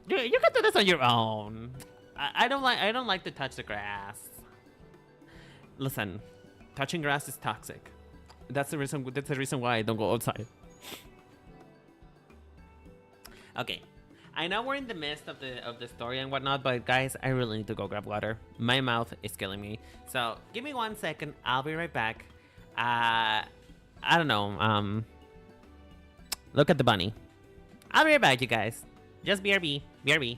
you can do this on your own. I don't like to touch the grass. Listen, touching grass is toxic. That's the reason why I don't go outside. Okay, I know we're in the midst of the story and whatnot, but guys, I really need to go grab water. My mouth is killing me. So give me 1 second. I'll be right back. I don't know. Look at the bunny. I'll be right back, you guys. Just BRB. BRB.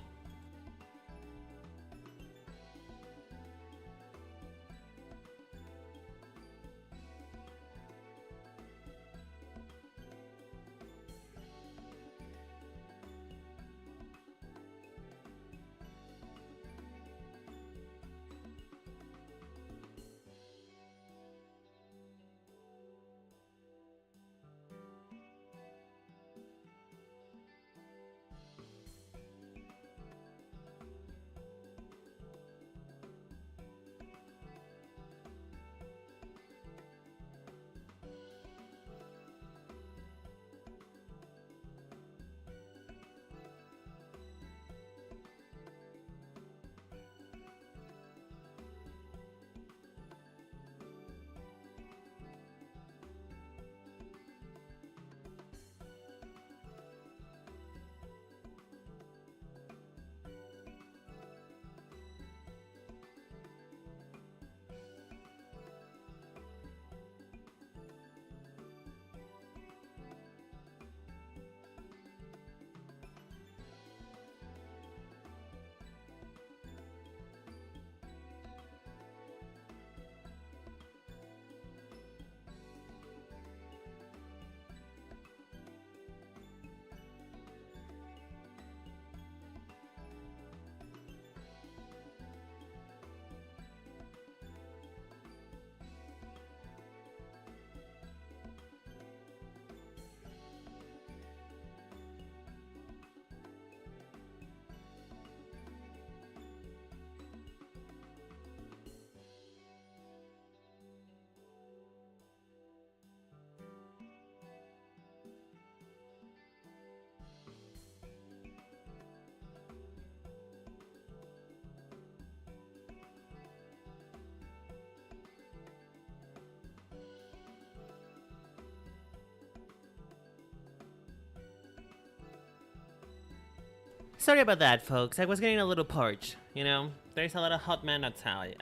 Sorry about that, folks. I was getting a little parched. You know, there's a lot of hot men outside,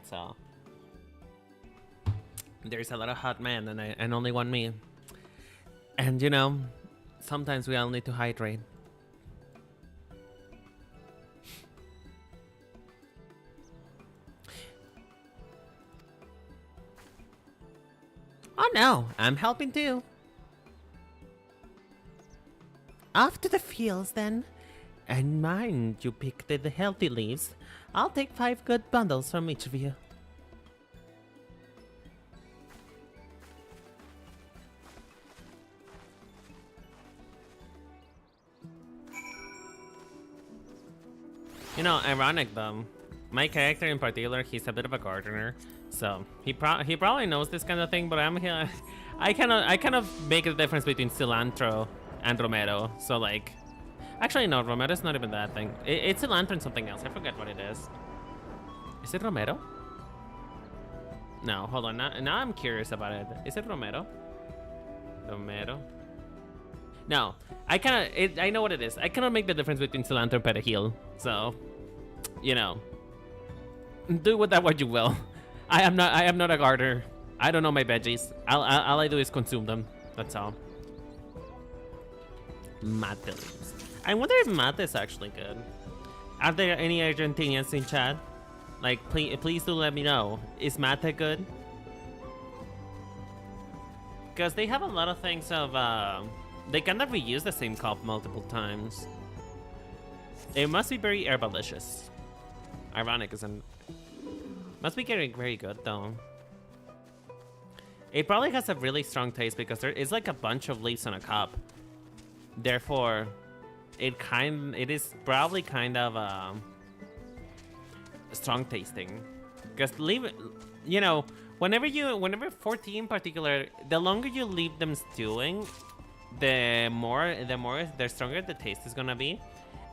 so there's a lot of hot men, and only one me. And you know, sometimes we all need to hydrate. Oh no, I'm helping too. Off to the fields then. And mind you pick the healthy leaves. I'll take 5 good bundles from each of you. You know, ironic though. My character in particular, he's a bit of a gardener, so he probably knows this kind of thing. But I'm here. I kind of make a difference between cilantro and romero. So like, actually no, romero's not even that thing. It's cilantro and something else. I forget what it is. Is it romero? No, hold on. Now I'm curious about it. Is it romero? Romero. No, I know what it is. I cannot make the difference between cilantro and perejil. So, you know, do with that what you will. I am not a gardener. I don't know my veggies. All I do is consume them. That's all. Mate leaves. I wonder if mate is actually good. Are there any Argentinians in chat? Like, please do let me know. Is mate good? Because they have a lot of things of they kind of reuse the same cup multiple times. It must be very herbalicious. Ironic, isn't it? Must be getting very good though. It probably has a really strong taste because there is like a bunch of leaves on a cup. Therefore, it is probably kind of strong tasting. Because you know, whenever 14 in particular, the longer you leave them stewing, the stronger the taste is gonna be.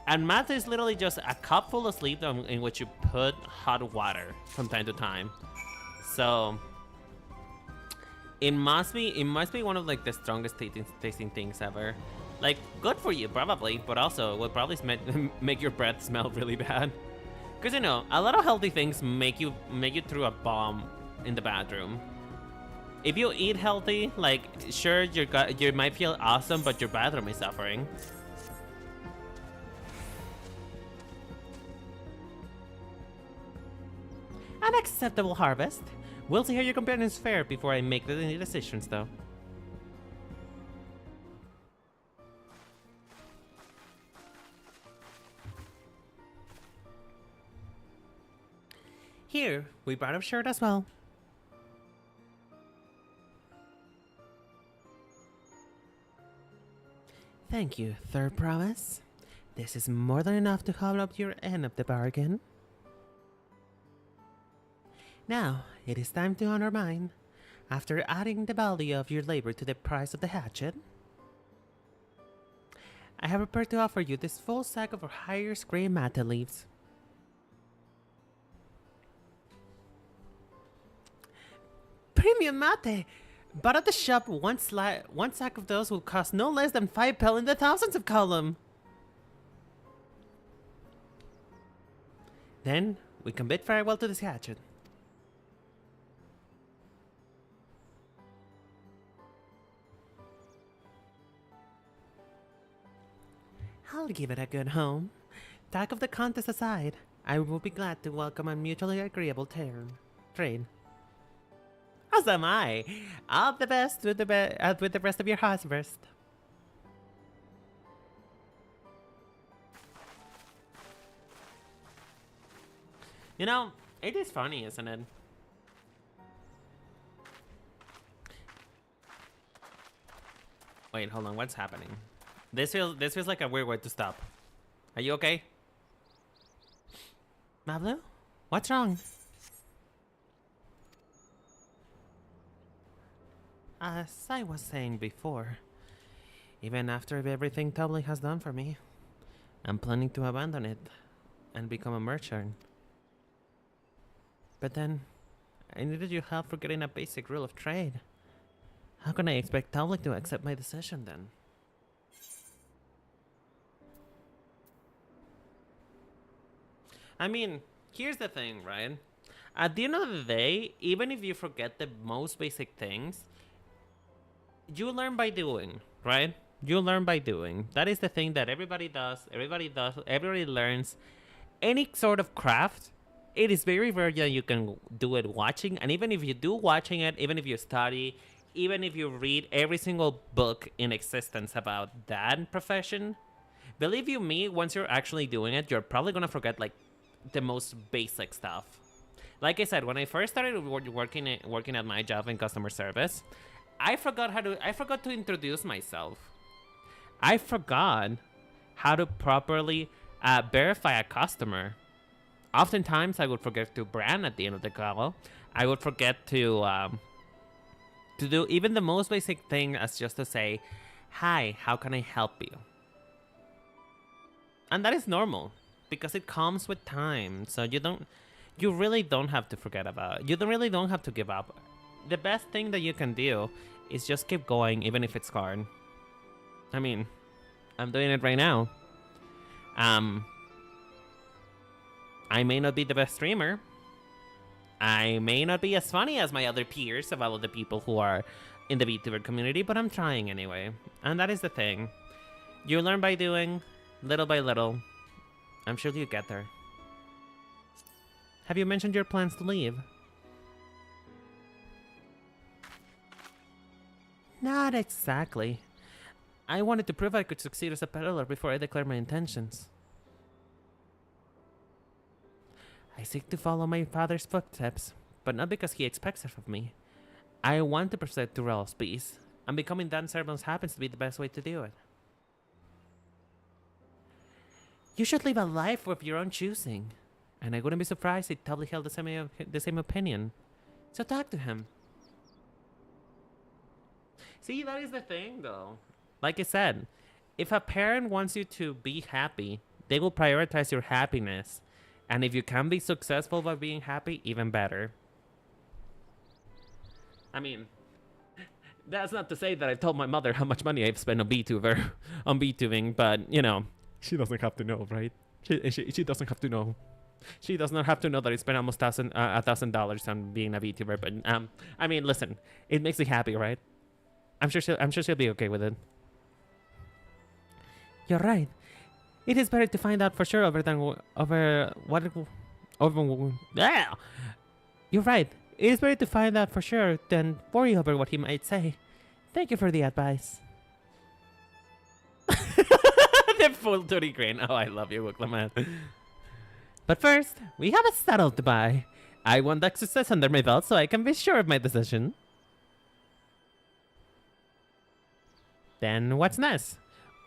And mate is literally just a cup full of sleep in which you put hot water from time to time. So it must be one of like the strongest tasting things ever. Like, good for you probably, but also it would probably make your breath smell really bad. Cause you know, a lot of healthy things make you throw a bomb in the bathroom. If you eat healthy, like sure you might feel awesome, but your bathroom is suffering. An acceptable harvest. We'll see how your companions fare before I make any decisions, though. Here, we brought a shirt as well. Thank you, third promise. This is more than enough to hold up your end of the bargain. Now, it is time to honor mine. After adding the value of your labor to the price of the hatchet, I have prepared to offer you this full sack of our highest grade mate leaves. Premium mate! But at the shop, one sack of those will cost no less than 5 pel in the thousands of column. Then, we can bid farewell to this hatchet. I'll give it a good home. Talk of the contest aside, I will be glad to welcome a mutually agreeable trade. As am I. All the best with the rest of your harvest. You know, it is funny, isn't it? Wait, hold on. What's happening? This feels like a weird way to stop. Are you okay? Mablu? What's wrong? As I was saying before, even after everything Tubley has done for me, I'm planning to abandon it and become a merchant. But then, I needed your help for getting a basic rule of trade. How can I expect Tubley to accept my decision then? I mean, here's the thing, right? At the end of the day, even if you forget the most basic things, you learn by doing, right? You learn by doing. That is the thing that everybody does. Everybody learns. Any sort of craft, it is very rare that you can do it watching. And even if you do watching it, even if you study, even if you read every single book in existence about that profession, believe you me, once you're actually doing it, you're probably gonna forget like the most basic stuff. Like I said, when I first started working at my job in customer service, I forgot to introduce myself. I forgot how to properly verify a customer. Oftentimes, I would forget to brand at the end of the call. I would forget to do even the most basic thing as just to say, "Hi, how can I help you?" And that is normal because it comes with time. So you really don't have to forget about it. You don't have to give up. The best thing that you can do is just keep going, even if it's hard. I mean, I'm doing it right now. I may not be the best streamer. I may not be as funny as my other peers of all of the people who are in the Vtuber community, but I'm trying anyway. And that is the thing. You learn by doing, little by little. I'm sure you get there. Have you mentioned your plans to leave? Not exactly. I wanted to prove I could succeed as a peddler before I declare my intentions. I seek to follow my father's footsteps, but not because he expects it of me. I want to protect Durrell's peace, and becoming Dawntrail happens to be the best way to do it. You should live a life of your own choosing, and I wouldn't be surprised if Tubbly held the same opinion. So talk to him. See, that is the thing, though. Like I said, if a parent wants you to be happy, they will prioritize your happiness. And if you can be successful by being happy, even better. I mean, that's not to say that I told my mother how much money I've spent on VTubing, but, you know, she doesn't have to know, right? She doesn't have to know. She does not have to know that I spent almost $1,000 on being a VTuber. But I mean, listen, it makes me happy, right? I'm sure she'll be okay with it. You're right. It is better to find out for sure Yeah! You're right. It is better to find out for sure than worry over what he might say. Thank you for the advice. The full 30 grain. Oh, I love you, Wicklaman. But first, we have a saddle to buy. I want that success under my belt so I can be sure of my decision. Then what's next?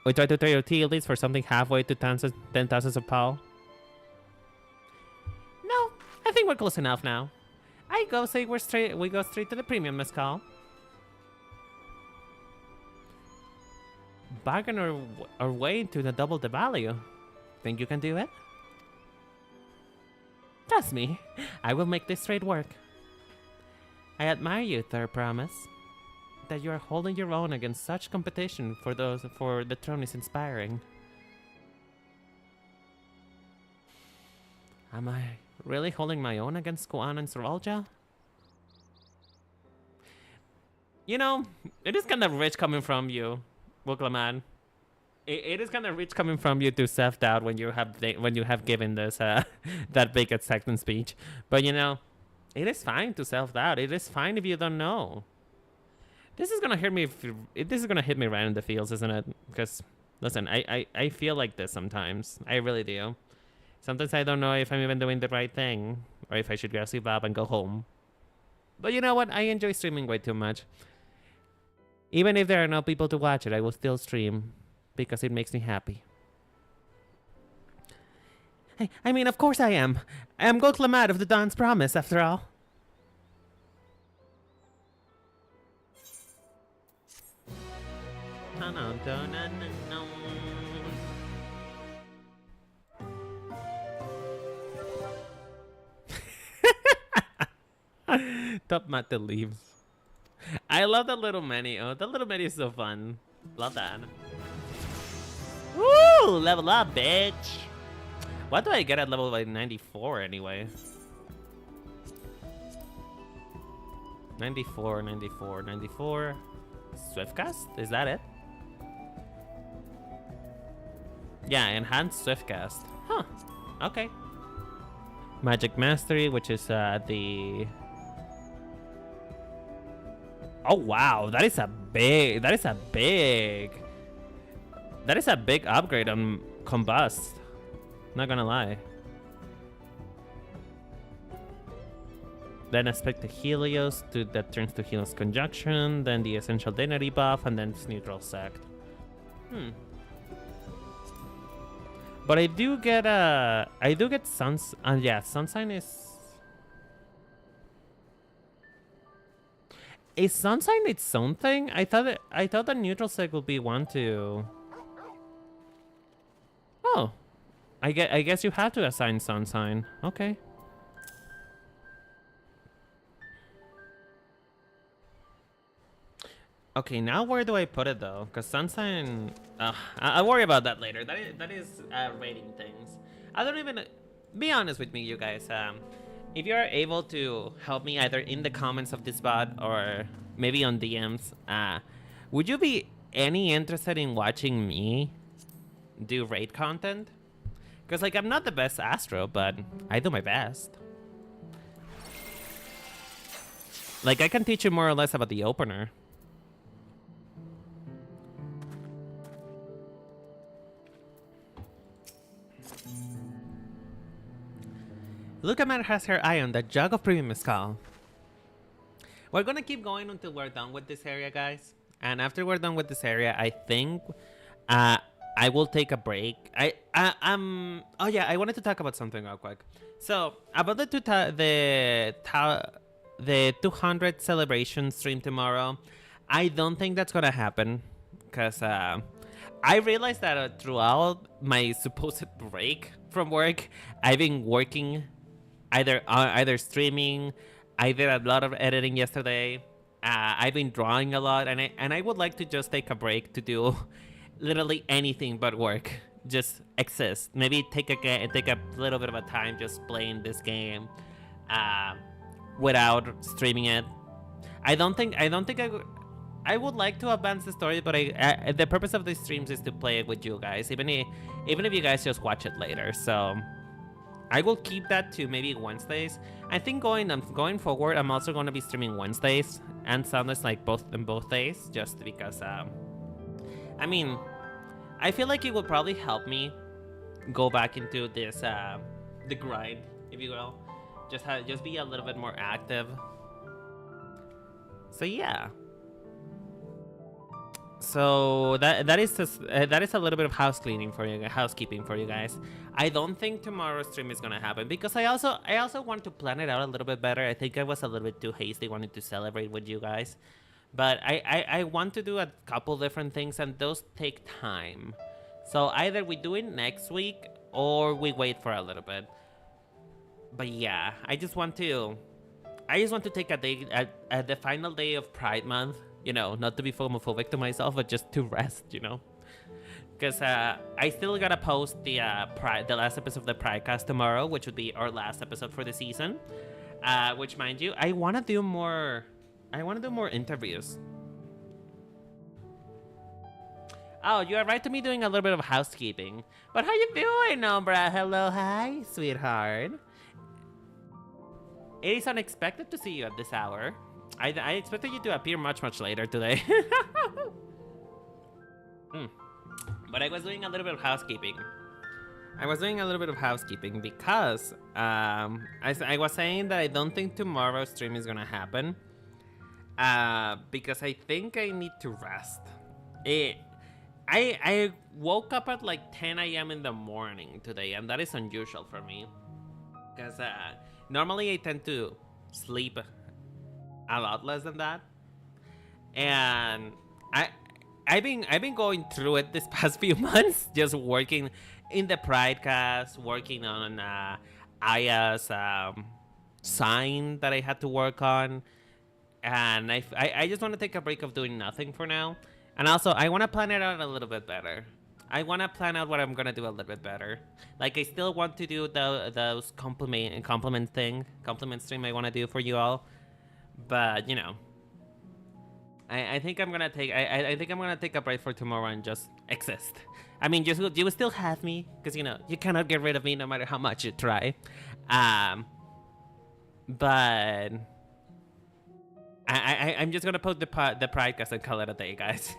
We try to trade your tea leads for something halfway to 10,000 of Paul. No, I think we're close enough now. We go straight to the premium mezcal. Bargain our way to double the value. Think you can do it? Trust me, I will make this trade work. I admire you, Third Promise. That you are holding your own against such competition for the throne is inspiring. Am I really holding my own against Kuan and Sorolja? You know, it is kind of rich coming from you, Wooklaman. It is kind of rich coming from you to self-doubt when you have given this that big acceptance speech. But you know, it is fine to self-doubt. It is fine if you don't know. This is gonna hit me. This is gonna hit me right in the feels, isn't it? Because listen, I feel like this sometimes. I really do. Sometimes I don't know if I'm even doing the right thing, or if I should go sleep up and go home. But you know what? I enjoy streaming way too much. Even if there are no people to watch it, I will still stream because it makes me happy. I mean, of course I am. I am Goklamad of the Dawn's Promise, after all. Top Mata leaves. I love the little menu. Oh, the little menu is so fun. Love that. Woo! Level up, bitch. What do I get at level like 94 anyway? 94, 94, 94. Swiftcast? Is that it? Yeah, enhanced Swiftcast. Huh. Okay. Magic Mastery, which is the... Oh wow, that is a big upgrade on Combust. Not gonna lie. Then aspect to Helios that turns to Helios Conjunction, then the Essential Dignity buff, and then it's Neutral Sect. But I do get Suns. Yeah, Sunshine is. Is Sunshine its own thing? I thought the Neutral Sect would be one to. Oh, I guess you have to assign Sunshine. Okay. Okay, now where do I put it though? Because Sunshine, I'll worry about that later. That is rating things. I don't even, be honest with me, you guys. If you're able to help me either in the comments of this bot or maybe on DMs, would you be any interested in watching me do raid content? Because like I'm not the best Astro, but I do my best. Like I can teach you more or less about the opener. Lucaman has her eye on the jug of premium mezcal. We're gonna keep going until we're done with this area, guys. And after we're done with this area, I think I will take a break. Oh yeah, I wanted to talk about something real quick. So about the 200 celebration stream tomorrow, I don't think that's gonna happen because I realized that throughout my supposed break from work, I've been working. Either streaming, I did a lot of editing yesterday. I've been drawing a lot, and I would like to just take a break to do literally anything but work. Just exist. Maybe take a little bit of a time just playing this game, without streaming it. I would like to advance the story, but the purpose of these streams is to play it with you guys, even if you guys just watch it later. So. I will keep that to maybe Wednesdays. I think going forward, I'm also going to be streaming Wednesdays and Sundays, like both days, just because. I mean, I feel like it would probably help me go back into this the grind, if you will. Just be a little bit more active. So yeah. So that is a little bit of housekeeping for you guys. I don't think tomorrow's stream is gonna happen because I also want to plan it out a little bit better. I think I was a little bit too hasty wanting to celebrate with you guys, but I want to do a couple different things and those take time. So either we do it next week or we wait for a little bit. But yeah, I just want to take a day at the final day of Pride Month. You know, not to be homophobic to myself, but just to rest, you know? Because I still gotta post the last episode of the Pridecast tomorrow, which would be our last episode for the season. Which, mind you, I wanna do more interviews. Oh, you are right to me doing a little bit of housekeeping. But how you doing, Umbra? Hello, hi, sweetheart. It is unexpected to see you at this hour. I expected you to appear much later today. But I was doing a little bit of housekeeping. Because I was saying that I don't think tomorrow's stream is gonna happen. Because I think I need to rest. I woke up at like 10 a.m. in the morning today, and that is unusual for me. Because normally I tend to sleep a lot less than that, and I've been going through it this past few months, just working in the Pridecast, working on Aya's sign that I had to work on, and I just want to take a break of doing nothing for now, and also I want to plan it out a little bit better. I want to plan out what I'm gonna do a little bit better. Like, I still want to do those compliment stream I want to do for you all, but you know, I think I'm gonna take I think I'm gonna take a break for tomorrow and just exist. I mean, you will still have me, because you know you cannot get rid of me no matter how much you try. But I'm just gonna put the podcast and call it a day, guys.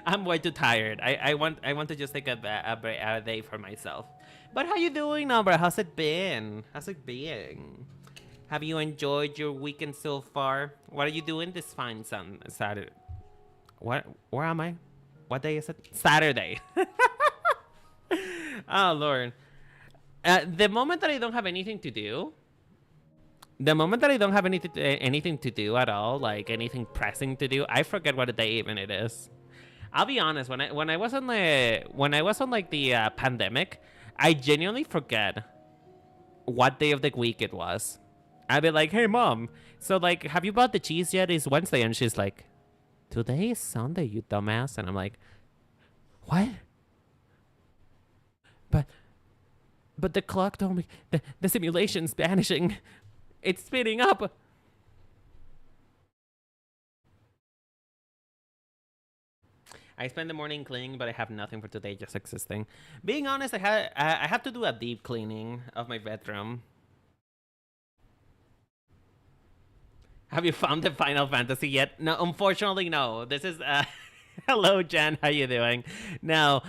I'm way too tired. I want to just take a day for myself. But how you doing, Umbra? How's it been? How's it been? Have you enjoyed your weekend so far? What are you doing this fine Saturday? Where am I? What day is it? Saturday. Oh Lord. The moment that I don't have anything to do. The moment that I don't have anything to do at all, like anything pressing to do, I forget what day even it is. I'll be honest. When I was on the pandemic, I genuinely forget what day of the week it was. I'd be like, "Hey mom, so like, have you bought the cheese yet? It's Wednesday," and she's like, "Today is Sunday, you dumbass," and I'm like, "What?" But the clock told me the simulation's vanishing. It's speeding up. I spend the morning cleaning, but I have nothing for today, just existing. Being honest, I have to do a deep cleaning of my bedroom. Have you found the Final Fantasy yet? No, unfortunately, no. This is hello, Jan. How you doing? No,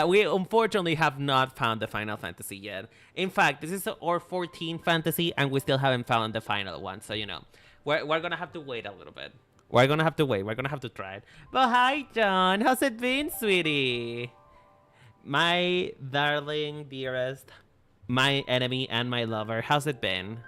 we unfortunately have not found the Final Fantasy yet. In fact, this is our 14th fantasy, and we still haven't found the final one. So you know, we're gonna have to wait a little bit. We're gonna have to wait. We're gonna have to try it. But hi, John. How's it been, sweetie? My darling, dearest, my enemy and my lover. How's it been?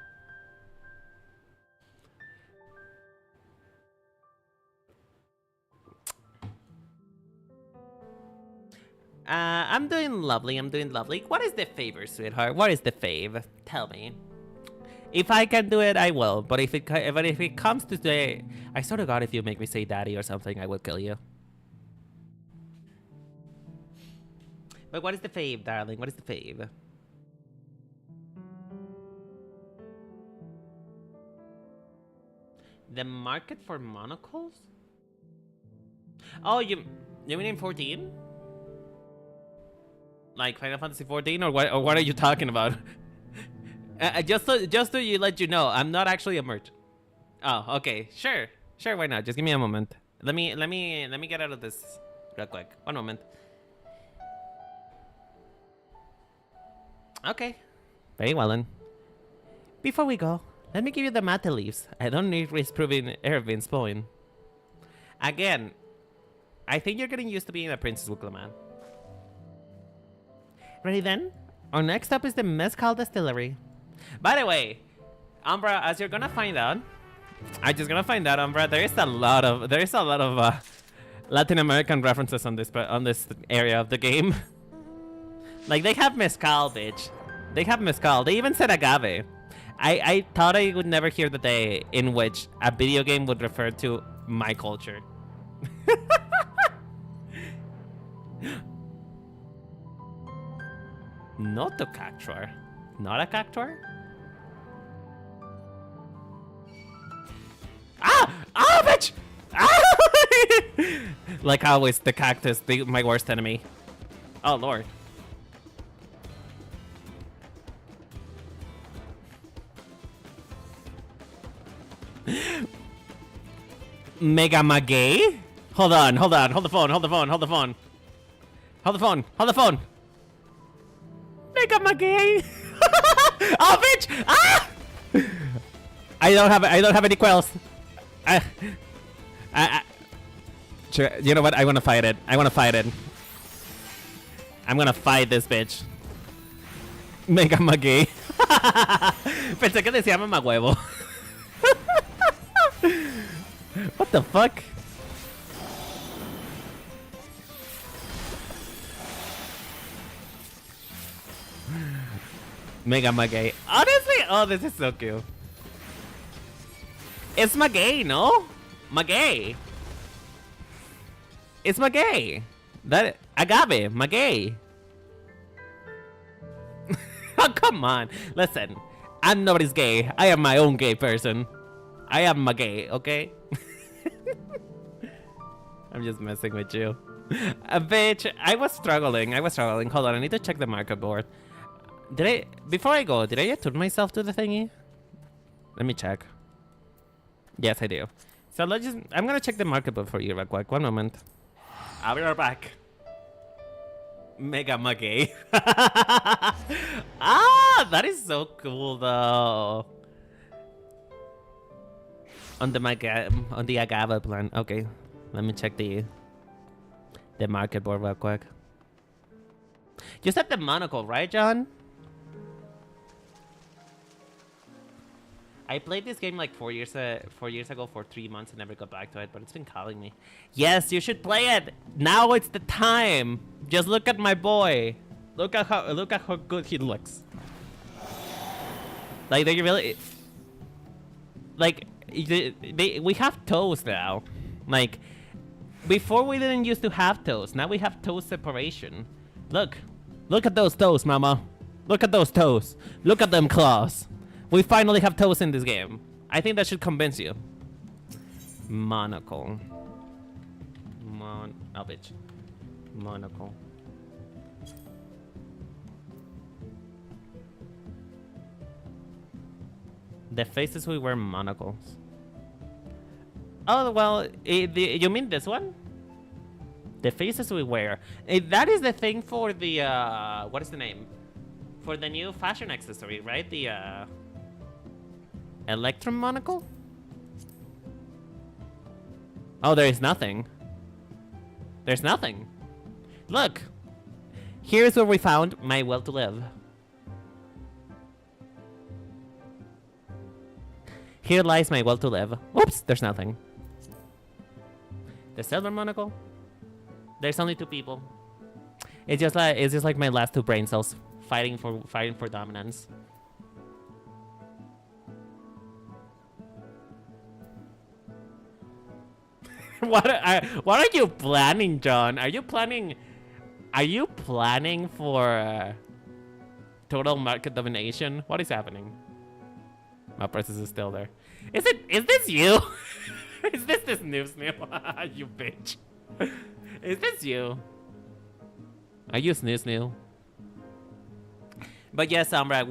I'm doing lovely. I'm doing lovely. What is the favor, sweetheart? What is the fave? Tell me. If I can do it, I will. But if it comes to the, I swear to God, if you make me say daddy or something, I will kill you. But what is the fave, darling? What is the fave? The market for monocles? Oh, you mean in 14? Like Final Fantasy 14, or what are you talking about? Just to let you know, I'm not actually a merchant. Oh, okay, sure, why not? Just give me a moment. Let me get out of this real quick. One moment. Okay, very well then. Before we go, let me give you the mate leaves. I don't need risk proving Ervin's point. Again, I think you're getting used to being a Princess Wukla. Ready then? Our next stop is the Mezcal Distillery. By the way, Umbra, as you're gonna find out, Umbra, there is a lot of Latin American references on this area of the game. Like, they have mezcal, bitch. They have mezcal. They even said agave. I thought I would never hear the day in which a video game would refer to my culture. Not a cactuar. Not a cactuar? Ah! Ah, bitch! Ah! Like always, the cactus, my worst enemy. Oh, Lord. Mega Magay? Hold on. Hold the phone. Mega Magay! Oh, bitch! Ah! I don't have any quells. You know what? I want to fight it. I'm gonna fight this bitch. Mega Magay. Pensé que decía mamá huevo. What the fuck? Mega Magay. Honestly, oh, this is so cute. It's Magay, no? Magay. It's Magay. That agave, magay. Oh, come on. Listen, I'm nobody's gay. I am my own gay person. I am magay, okay? I'm just messing with you. Bitch, I was struggling. Hold on, I need to check the marker board. Before I go, did I attune myself to the thingy? Let me check. Yes, I do. So I'm gonna check the market board for you real quick. One moment. I'll be right back. Mega Magay. Ah, that is so cool though. On the agave plant. Okay, let me check the market board real quick. You said the monocle, right, John? I played this game like 4 years ago for 3 months and never got back to it, but it's been calling me. Yes, you should play it. Now it's the time. Just look at my boy. Look at how good he looks. Like, they really, like, we have toes now. Like, before we didn't used to have toes. Now we have toe separation. Look at those toes, mama. Look at those toes. Look at them claws. We finally have toes in this game. I think that should convince you. Monocle. Oh, bitch. Monocle. The faces we wear monocles. Oh, well, you mean this one? The faces we wear. That is the thing for the, what is the name? For the new fashion accessory, right? The, Electrum monocle? Oh, there is nothing. There's nothing. Look. Here's where we found my will to live. Here lies my will to live. Oops, there's nothing. The silver monocle? There's only 2 people. It's just like my last 2 brain cells fighting for dominance. What are you planning, John? Are you planning for total market domination? What is happening? My process is still there. Is this you? Is this new Snoo? You bitch. Is this you? Are you Snoo? But yes, Sombra,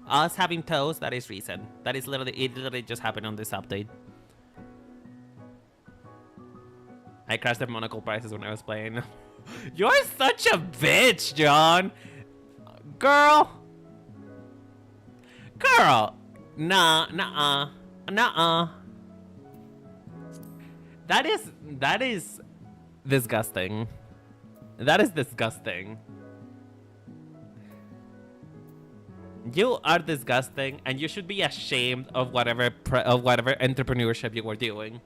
us having toes, that is recent. That is literally just happened on this update. I crashed the monocle prices when I was playing. You're such a bitch, John. Girl. Nah. That is disgusting. That is disgusting. You are disgusting, and you should be ashamed of whatever entrepreneurship you were doing.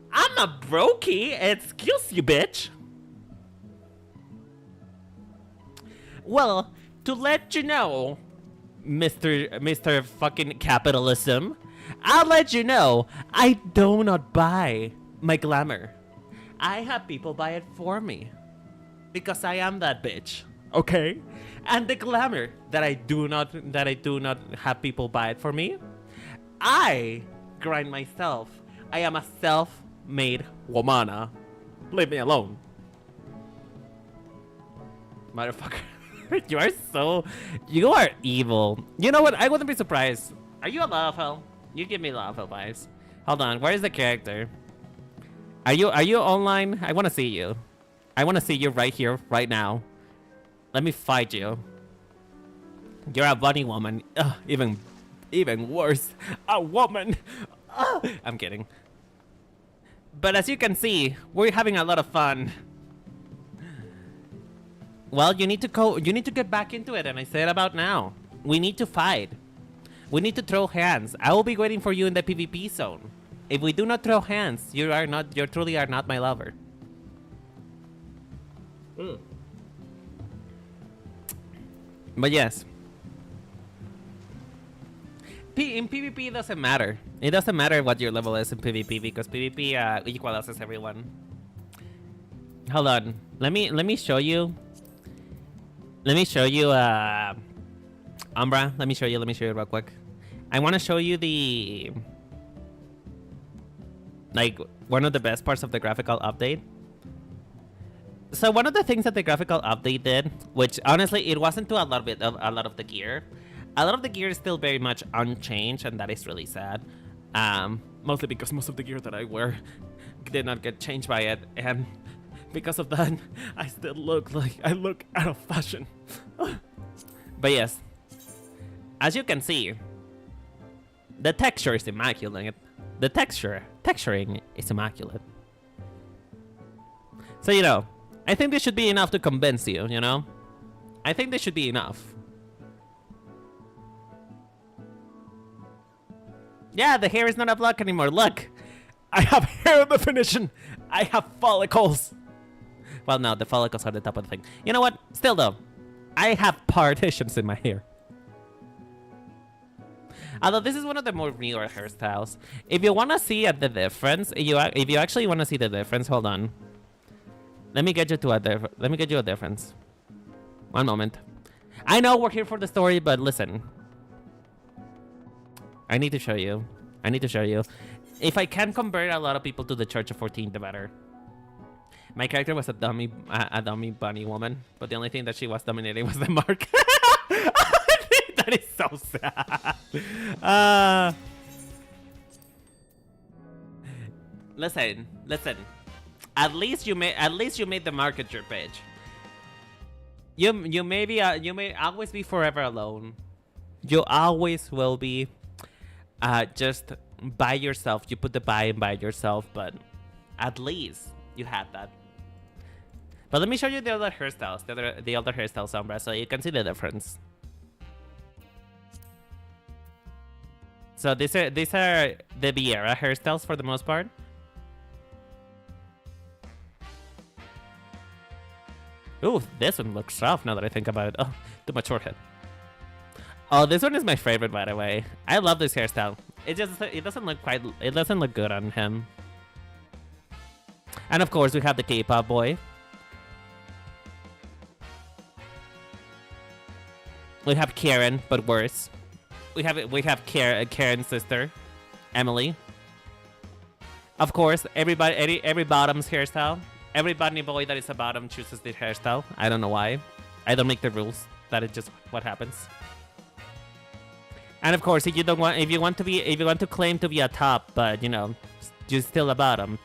I'm a brokey. Excuse you, bitch. Well, to let you know, Mr. fucking capitalism, I'll let you know I do not buy my glamour. I have people buy it for me because I am that bitch. Okay? And the glamour that I do not have people buy it for me, I grind myself. I am a self-made womana. Leave me alone. Motherfucker. You are evil. You know what? I wouldn't be surprised. Are you a Lalafell? You give me Lalafell vibes. Hold on, where is the character? Are you online? I wanna see you. I wanna see you right here, right now. Let me fight you. You're a bunny woman. Ugh, even worse. A woman. Ugh. I'm kidding. But as you can see, we're having a lot of fun. Well, you need to get back into it, and I say it about now. We need to fight. We need to throw hands. I will be waiting for you in the PvP zone. If we do not throw hands, you truly are not my lover. But yes. In PvP, it doesn't matter. It doesn't matter what your level is in PvP because PvP equalizes everyone. Hold on. Let me show you. Let me show you Umbra. Let me show you real quick. I want to show you the like one of the best parts of the graphical update. So one of the things that the graphical update did, which honestly it wasn't to a lot of the gear. A lot of the gear is still very much unchanged, and that is really sad. Mostly because most of the gear that I wear did not get changed by it, and because of that, I still look like I look out of fashion. But yes, as you can see, the texture is immaculate. The texturing is immaculate. So, you know, I think this should be enough to convince you, you know? I think this should be enough. Yeah, the hair is not a block anymore. Look, I have hair definition. I have follicles. Well, no, the follicles are the top of the thing. You know what? Still though, I have partitions in my hair. Although this is one of the more newer hairstyles. If you want to see the difference, if you actually want to see the difference, hold on. Let me get you a difference. One moment. I know we're here for the story, but listen. I need to show you. If I can convert a lot of people to the Church of 14, the better. My character was a dummy bunny woman, but the only thing that she was dominating was the mark. That is so sad. Listen. At least you made the market your page. You may always be forever alone. You always will be just by yourself. You put the by and by yourself, but at least you had that. But let me show you the other hairstyles, the other hairstyles, Umbra, so you can see the difference. So these are the Vieira hairstyles for the most part. Ooh, this one looks soft now that I think about it. Oh, too much short head. Oh, this one is my favorite, by the way. I love this hairstyle. It doesn't look good on him. And of course, we have the K-pop boy. We have Karen, but worse. We have Karen's sister, Emily. Of course, every bottom's hairstyle. Every bunny boy that is a bottom chooses this hairstyle. I don't know why. I don't make the rules. That is just what happens. And of course, if you want to claim to be a top, but you know, you're still a bottom,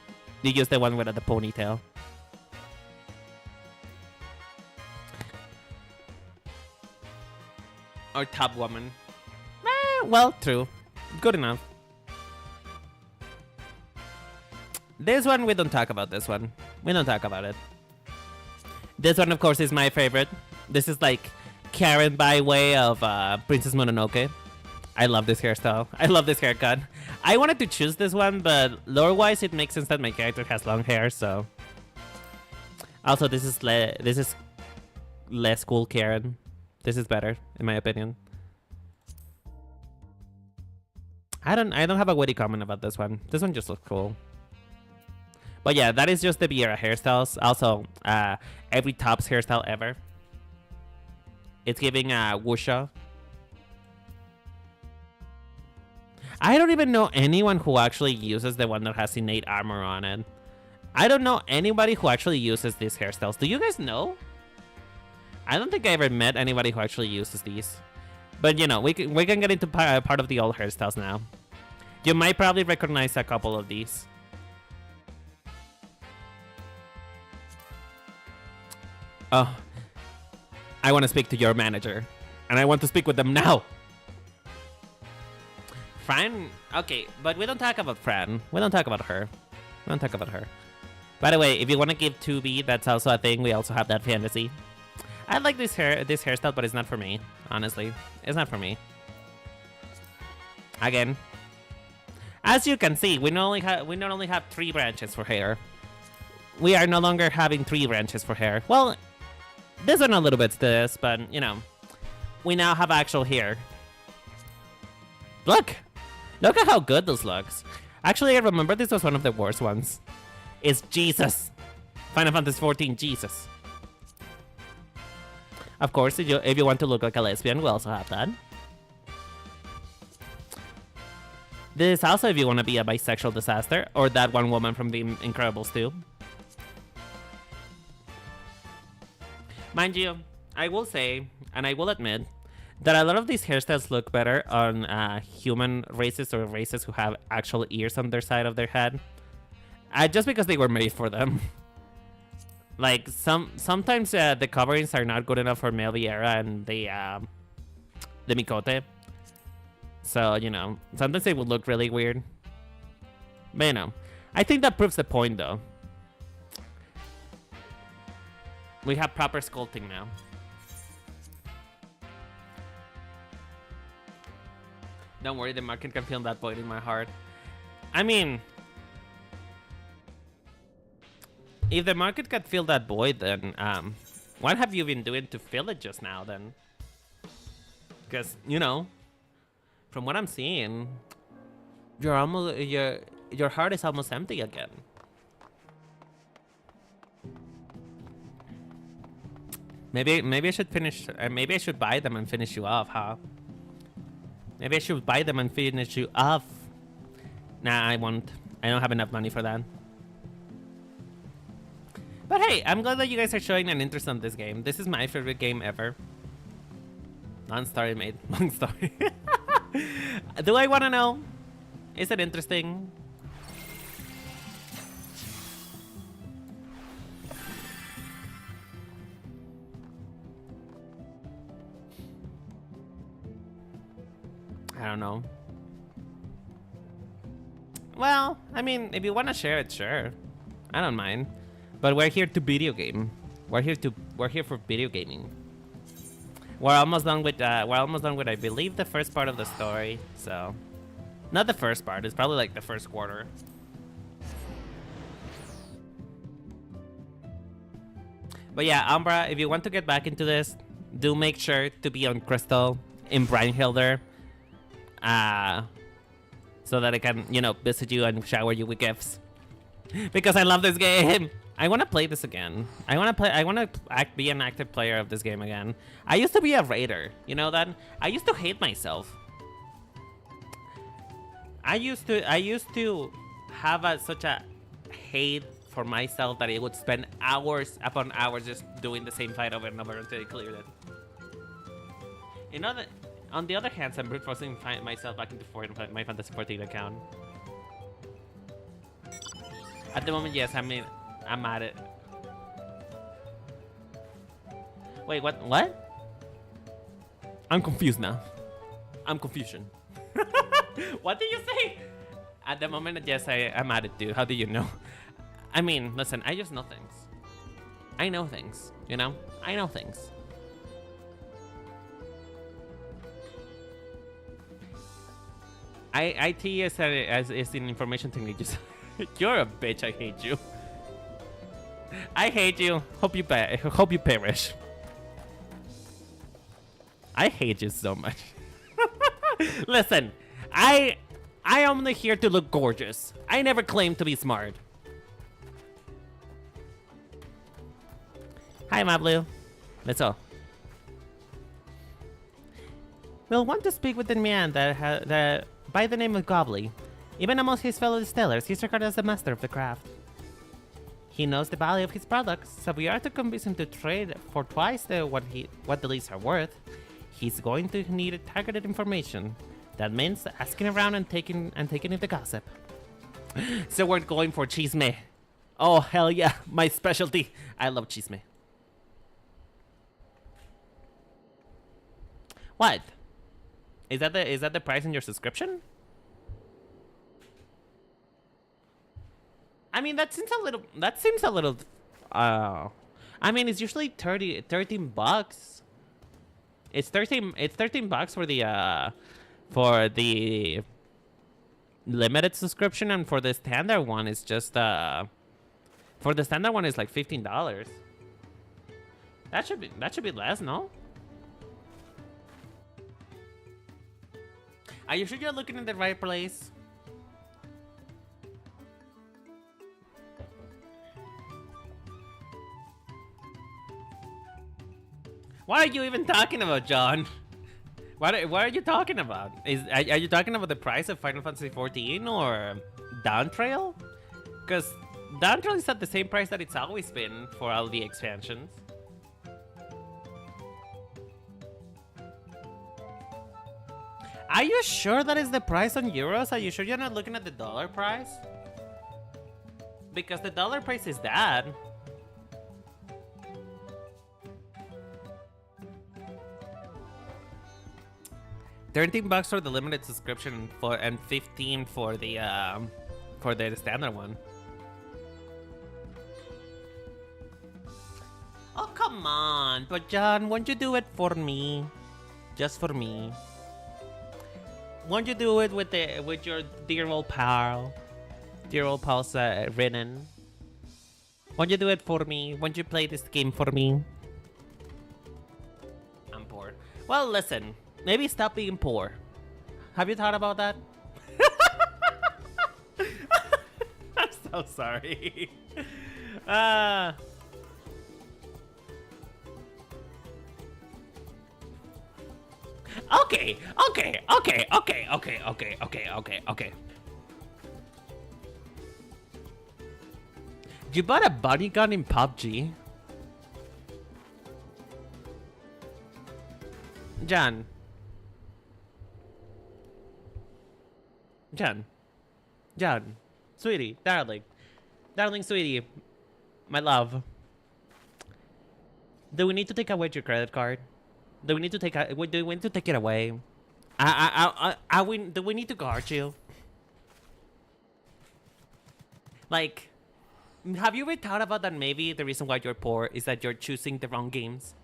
you use the one with the ponytail. Or top woman. Well, true. Good enough. This one, we don't talk about this one. We don't talk about it. This one, of course, is my favorite. This is like Karen by way of Princess Mononoke. I love this hairstyle. I love this haircut. I wanted to choose this one, but lore-wise, it makes sense that my character has long hair, so... Also, this is less cool Karen. This is better, in my opinion. I don't have a witty comment about this one. This one just looks cool. But yeah, that is just the Vieira hairstyles. Also, every top's hairstyle ever. It's giving wuxia. I don't even know anyone who actually uses the one that has innate armor on it. I don't know anybody who actually uses these hairstyles. Do you guys know? I don't think I ever met anybody who actually uses these. But you know, we can get into part of the old hairstyles now. You might probably recognize a couple of these. Oh, I want to speak to your manager, and I want to speak with them now. Fran? Okay, but we don't talk about Fran. We don't talk about her. We don't talk about her. By the way, if you want to give 2B, that's also a thing. We also have that fantasy. I like this hairstyle, but it's not for me. Honestly, it's not for me. Again, as you can see, we not only have 3 branches for hair. We are no longer having 3 branches for hair. Well, this one a little bit to this, but you know, we now have actual hair. Look at how good this looks. Actually, I remember this was one of the worst ones. It's Jesus. Final Fantasy 14, Jesus. Of course, if you want to look like a lesbian, we also have that. This is also if you want to be a bisexual disaster, or that one woman from The Incredibles 2. Mind you, I will say, and I will admit, that a lot of these hairstyles look better on human races or races who have actual ears on their side of their head. Just because they were made for them. Like, sometimes the coverings are not good enough for Mel Vieira and the Mikote. So, you know, sometimes they would look really weird. But, you know, I think that proves the point, though. We have proper sculpting now. Don't worry, the market can feel that void in my heart. I mean, if the market can feel that void, then what have you been doing to fill it just now, then? Because, you know, from what I'm seeing, you're almost your heart is almost empty again. Maybe I should finish. Maybe I should buy them and finish you off, huh? Maybe I should buy them and finish you off. Nah, I won't. I don't have enough money for that. But hey, I'm glad that you guys are showing an interest in this game. This is my favorite game ever. Non-story, mate. Long story. Do I want to know? Is it interesting? I don't know. Well, I mean, if you want to share it, sure. I don't mind. But we're here to video game. We're here for video gaming. We're almost done with I believe the first part of the story. So, not the first part. It's probably like the first quarter. But yeah, Umbra, if you want to get back into this, do make sure to be on Crystal in Brynhilder. So that I can, you know, visit you and shower you with gifts. Because I love this game. I want to play this again. I want to be an active player of this game again. I used to be a raider. You know that? I used to hate myself. I used to have such a hate for myself that I would spend hours upon hours just doing the same fight over and over until I cleared it. You know that. On the other hand, I'm brute forcing myself back into my Fantasy 14 account. At the moment, yes, I'm at it. Wait, what? What? I'm confused now. I'm confusion. What did you say? At the moment, yes, I'm at it too. How do you know? I mean, listen, I just know things. I know things, you know? I know things. IT is an information technology. You're a bitch. I hate you. I hate you. Hope you perish. I hate you so much. Listen, I am only here to look gorgeous. I never claimed to be smart. Hi, Mablu. Let's go. We'll want to speak with the man that by the name of Gobbly. Even amongst his fellow distillers, he's regarded as the master of the craft. He knows the value of his products, so we are to convince him to trade for twice what the leads are worth. He's going to need targeted information. That means asking around and taking in the gossip. So we're going for chisme. Oh hell yeah, my specialty. I love chisme. What? Is that the price in your subscription? I mean, that seems a little. I mean, it's usually 13 bucks. It's 13 bucks for the limited subscription, and for the standard one, it's just for the standard one is like $15. That should be less, no? Are you sure you're looking in the right place? What are you even talking about, John? What are you talking about? Are you talking about the price of Final Fantasy XIV or Dawntrail? Because Dawntrail is at the same price that it's always been for all the expansions. Are you sure that is the price on euros? Are you sure you're not looking at the dollar price? Because the dollar price is that. $13 for the limited subscription and 15 for the standard one. Oh come on, but John, won't you do it for me? Just for me. Won't you do it with your dear old pal? Dear old pal's Renan. Won't you do it for me? Won't you play this game for me? I'm poor. Well, listen. Maybe stop being poor. Have you thought about that? I'm so sorry. Okay. You bought a bunny gun in PUBG? John, sweetie, darling, sweetie, my love. Do we need to take away your credit card? Do we need to take it away? Do we need to guard you? Like, have you ever thought about that maybe the reason why you're poor is that you're choosing the wrong games?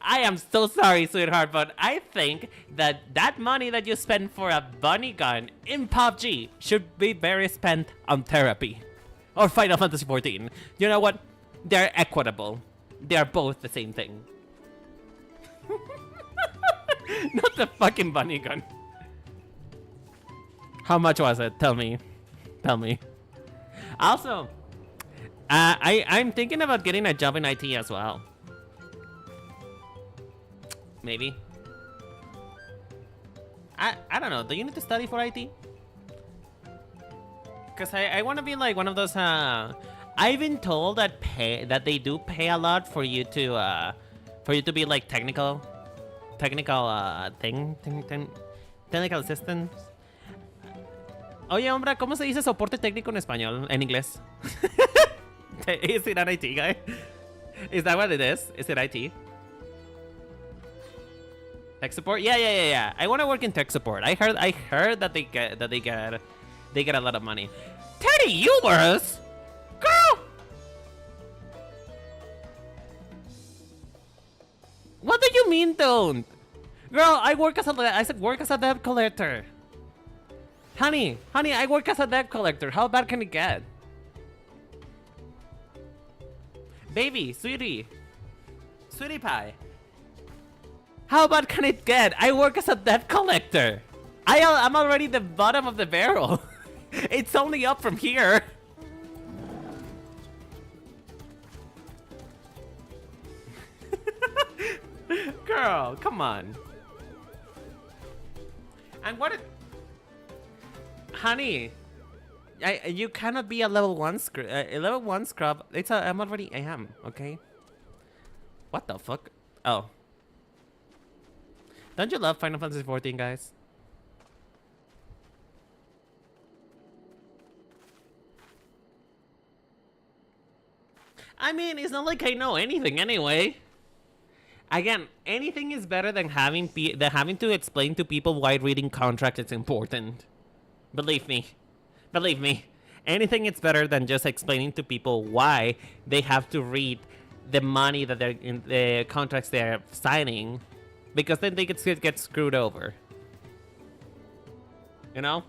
I am so sorry, sweetheart, but I think that money that you spend for a bunny gun in PUBG should be better spent on therapy. Or Final Fantasy XIV. You know what? They're equitable. They are both the same thing. Not the fucking bunny gun. How much was it? Tell me. Also, I'm thinking about getting a job in IT as well. Maybe. I don't know. Do you need to study for IT? Because I want to be like one of those. I've been told that they do pay a lot for you to be like technical assistants. Oye, hombre, ¿cómo se dice soporte técnico en español? En inglés. Is it an IT guy? Is that what it is? Is it IT? Tech support? Yeah. I want to work in tech support. I heard that they get a lot of money. 30 euros? Girl! What do you mean don't? Girl, I said work as a debt collector. Honey, I work as a debt collector. How bad can it get? Baby, sweetie pie. How bad can it get? I work as a debt collector. I'm already the bottom of the barrel. It's only up from here. Girl, come on. And what? Honey, you cannot be a level 1 scrub. A level 1 scrub. I am. Okay. What the fuck? Oh. Don't you love Final Fantasy XIV, guys? I mean, it's not like I know anything anyway. Again, anything is better than having to explain to people why reading contracts is important. Believe me. Anything is better than just explaining to people why they have to read the money that they're in the contracts they're signing, because then they get screwed over. You know?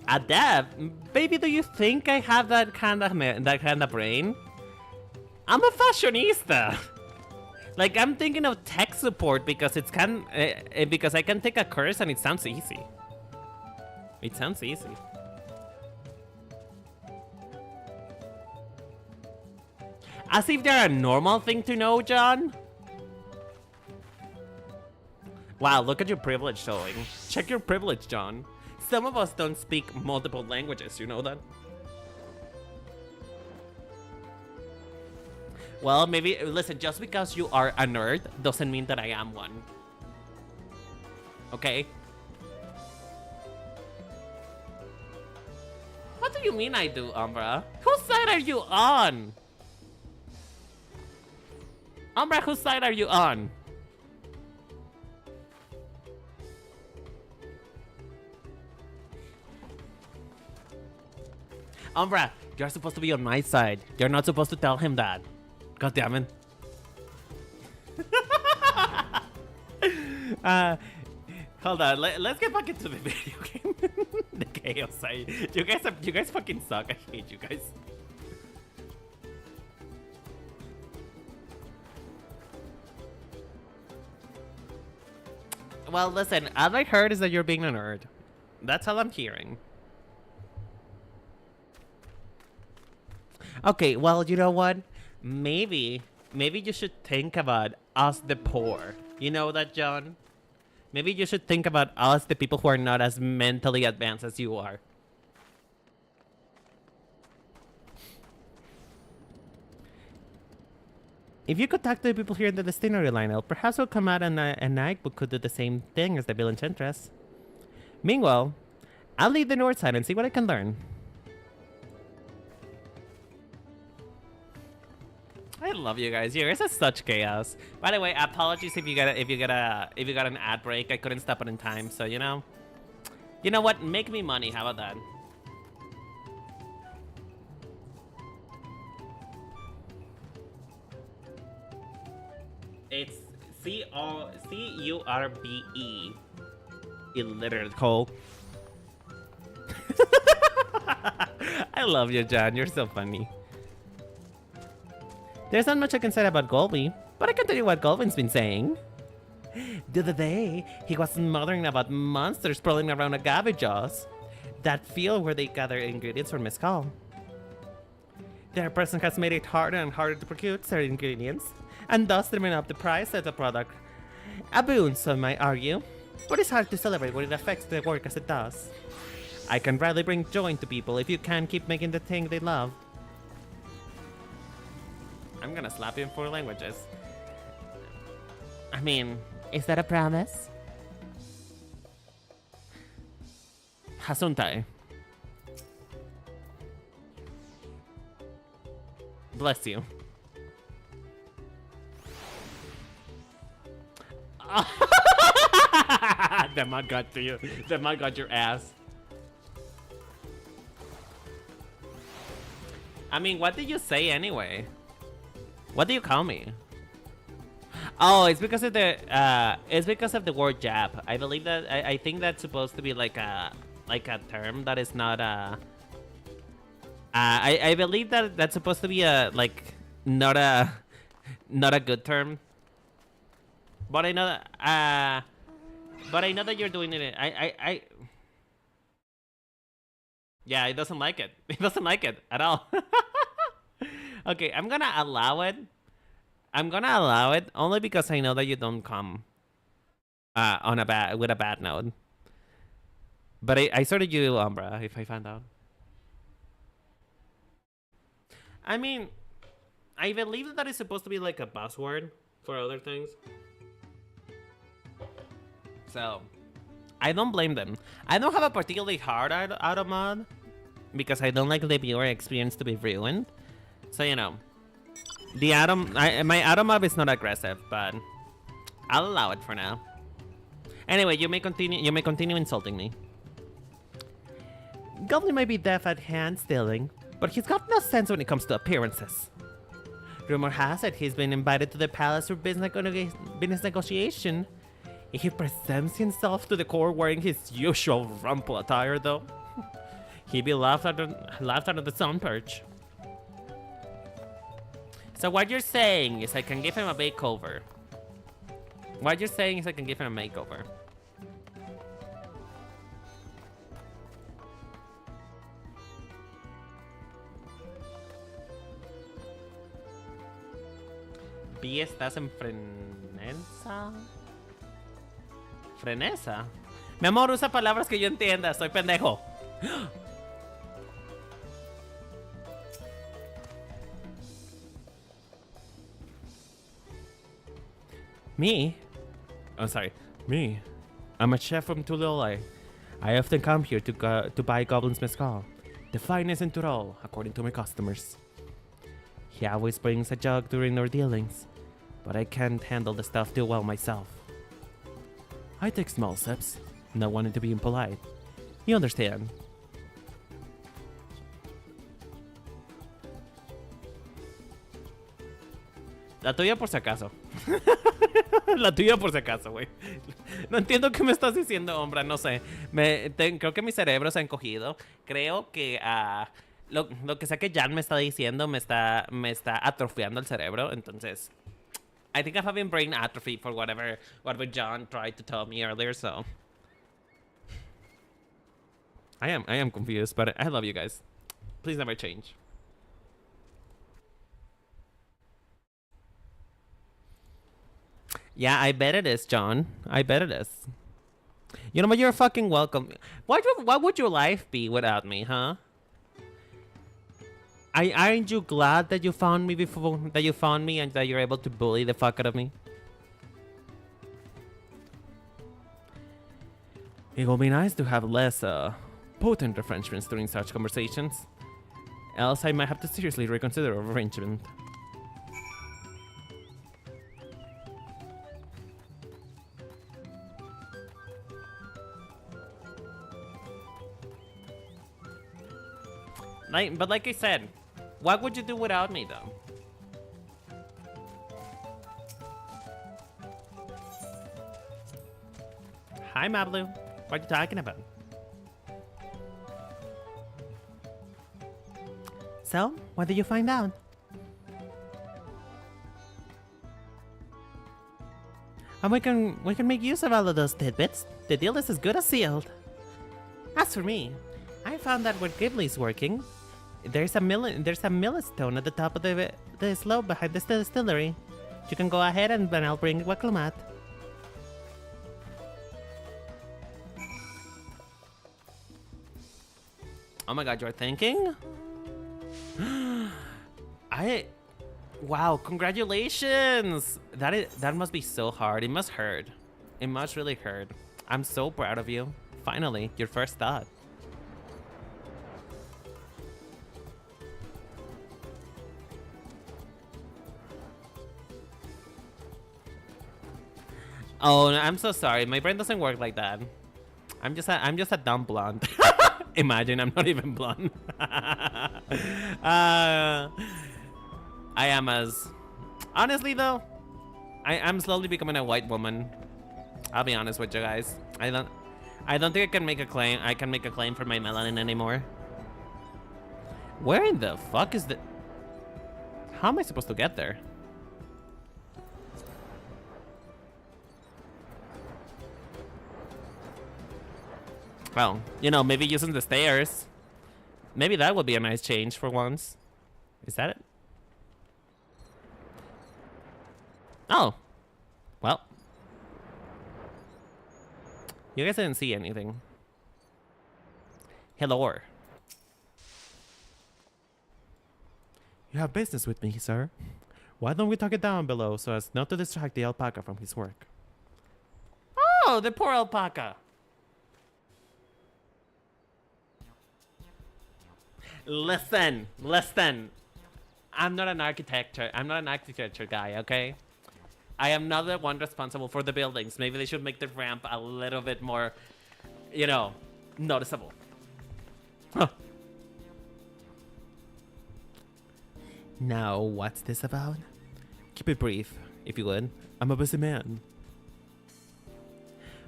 A dev? Baby, do you think I have that kind of brain? I'm a fashionista. Like, I'm thinking of tech support because because I can take a course and it sounds easy. It sounds easy. As if they're a normal thing to know, John. Wow, look at your privilege showing. Check your privilege, John. Some of us don't speak multiple languages, you know that? Well, maybe, listen, just because you are a nerd doesn't mean that I am one. Okay? What do you mean I do, Umbra? Whose side are you on? Umbra, whose side are you on? Umbra, you're supposed to be on my side. You're not supposed to tell him that. God damn it. Hold on, let's get back into the video game. The chaos side. You guys fucking suck. I hate you guys. Well, listen, all I heard is that you're being a nerd. That's all I'm hearing. Okay, well, you know what? Maybe you should think about us, the poor. You know that, John? Maybe you should think about us, the people who are not as mentally advanced as you are. If you could talk to the people here in the destinary lineup, perhaps we'll come out and night we could do the same thing as the Bill Enchantress. Meanwhile, I'll leave the north side and see what I can learn. I love you guys. You guys are such chaos. By the way, apologies if you got an ad break. I couldn't stop it in time, so you know what? Make me money. How about that? It's C-U-R-B-E. Illiterate Cole. I love you, John. You're so funny. There's not much I can say about Golby, but I can tell you what Golvin's been saying. The other day, he was muttering about monsters crawling around agave jaws. That field where they gather ingredients for mezcal. Their person has made it harder and harder to procure certain ingredients, and thus driven up the price of the product. A boon, some might argue, but it's hard to celebrate when it affects their work as it does. I can rarely bring joy to people if you can't keep making the thing they love. I'm gonna slap you in 4 languages. I mean, is that a promise? Hasuntai. Bless you. The mud got to you. The mud got your ass. I mean, what did you say anyway? What do you call me? Oh, it's because of the word Jap. I believe that I think that's supposed to be like a term that is not I believe that that's supposed to be a not a good term. But I know that you're doing it. Yeah, it doesn't like it. It doesn't like it at all. Okay, I'm gonna allow it. I'm gonna allow it only because I know that you don't come with a bad note. But I sort of you, Umbra, if I find out. I mean, I believe that is supposed to be like a buzzword for other things. So, I don't blame them. I don't have a particularly hard auto mod because I don't like the viewer experience to be ruined. So, you know, my auto mob is not aggressive, but I'll allow it for now. Anyway, you may continue insulting me. Goblin may be deaf at hand stealing, but he's got no sense when it comes to appearances. Rumor has it he's been invited to the palace for business negotiation. He presents himself to the court wearing his usual rumple attire, though. He'd be laughed at on the sun perch. So what you're saying is I can give him a makeover. What you're saying is I can give him a makeover. ¿Vi estás en frenesa? ¿Frenesa? Mi amor, usa palabras que yo entienda, soy pendejo. Me? Oh, sorry. Me? I'm a chef from Tulole. I often come here to buy Goblin's Mezcal, the finest in Tyrol, according to my customers. He always brings a jug during our dealings, but I can't handle the stuff too well myself. I take small sips, not wanting to be impolite. You understand? La tuya por si acaso. La tuya por si acaso, güey. No entiendo qué me estás diciendo, hombre. No sé. Creo que mi cerebro se ha encogido. Creo que lo que sea que Jan me está diciendo me está atrofiando el cerebro. Entonces, I think I'm having brain atrophy for whatever John tried to tell me earlier. So, I am confused, but I love you guys. Please never change. Yeah, I bet it is, John. I bet it is. You know what? You're fucking welcome. What would your life be without me, huh? Aren't you glad that you found me before, that you found me and that you're able to bully the fuck out of me? It will be nice to have less potent retrenchments during such conversations. Else I might have to seriously reconsider our arrangement. But like I said, what would you do without me, though? Hi, Mablu. What are you talking about? So, what did you find out? And we can make use of all of those tidbits. The deal is as good as sealed. As for me, I found that where Ghibli's working, there's a millstone at the top of the slope behind the distillery. You can go ahead and then I'll bring Waklamat. Oh my god, you're thinking? Wow, congratulations! That must be so hard. It must hurt. It must really hurt. I'm so proud of you. Finally, your first thought. Oh, I'm so sorry. My brain doesn't work like that. I'm just a dumb blonde. Imagine I'm not even blonde. I am as... Honestly though, I'm slowly becoming a white woman. I'll be honest with you guys. I don't think I can make a claim. I can make a claim for my melanin anymore. Where in the fuck is the... How am I supposed to get there? Well, you know, maybe using the stairs. Maybe that would be a nice change for once. Is that it? Oh. Well. You guys didn't see anything. Hello. You have business with me, sir. Why don't we talk it down below so as not to distract the alpaca from his work? Oh, the poor alpaca. Listen. I'm not an architecture guy, okay? I am not the one responsible for the buildings. Maybe they should make the ramp a little bit more, you know, noticeable. Huh. Now, what's this about? Keep it brief, if you would. I'm a busy man.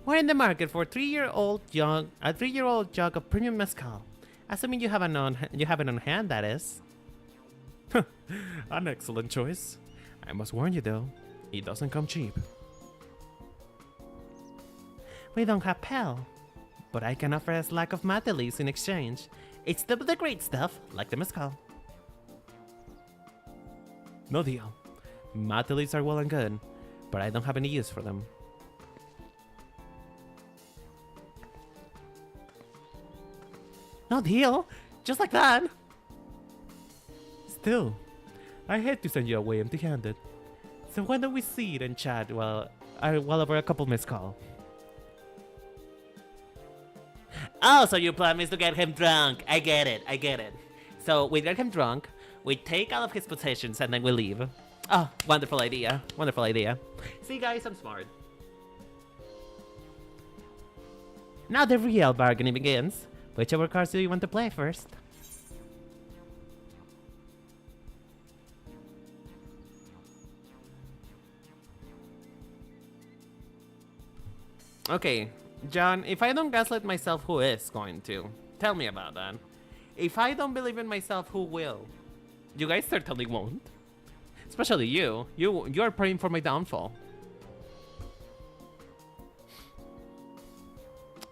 We're in the market for a 3-year-old jug of premium mezcal. Assuming you have it on hand, that is. An excellent choice. I must warn you though, it doesn't come cheap. We don't have Pell, but I can offer a slack of Matalis in exchange. It's the great stuff, like the mezcal. No deal. Matalis are well and good, but I don't have any use for them. No deal, just like that. Still, I hate to send you away empty-handed. So why don't we sit and chat while over a couple mezcal? Oh, so your plan is to get him drunk. I get it. So we get him drunk, we take all of his possessions, and then we leave. Oh, wonderful idea. See guys, I'm smart. Now the real bargaining begins. Whichever cards do you want to play first? Okay, John, if I don't gaslight myself, who is going to? Tell me about that. If I don't believe in myself, who will? You guys certainly won't. Especially you. You're praying for my downfall.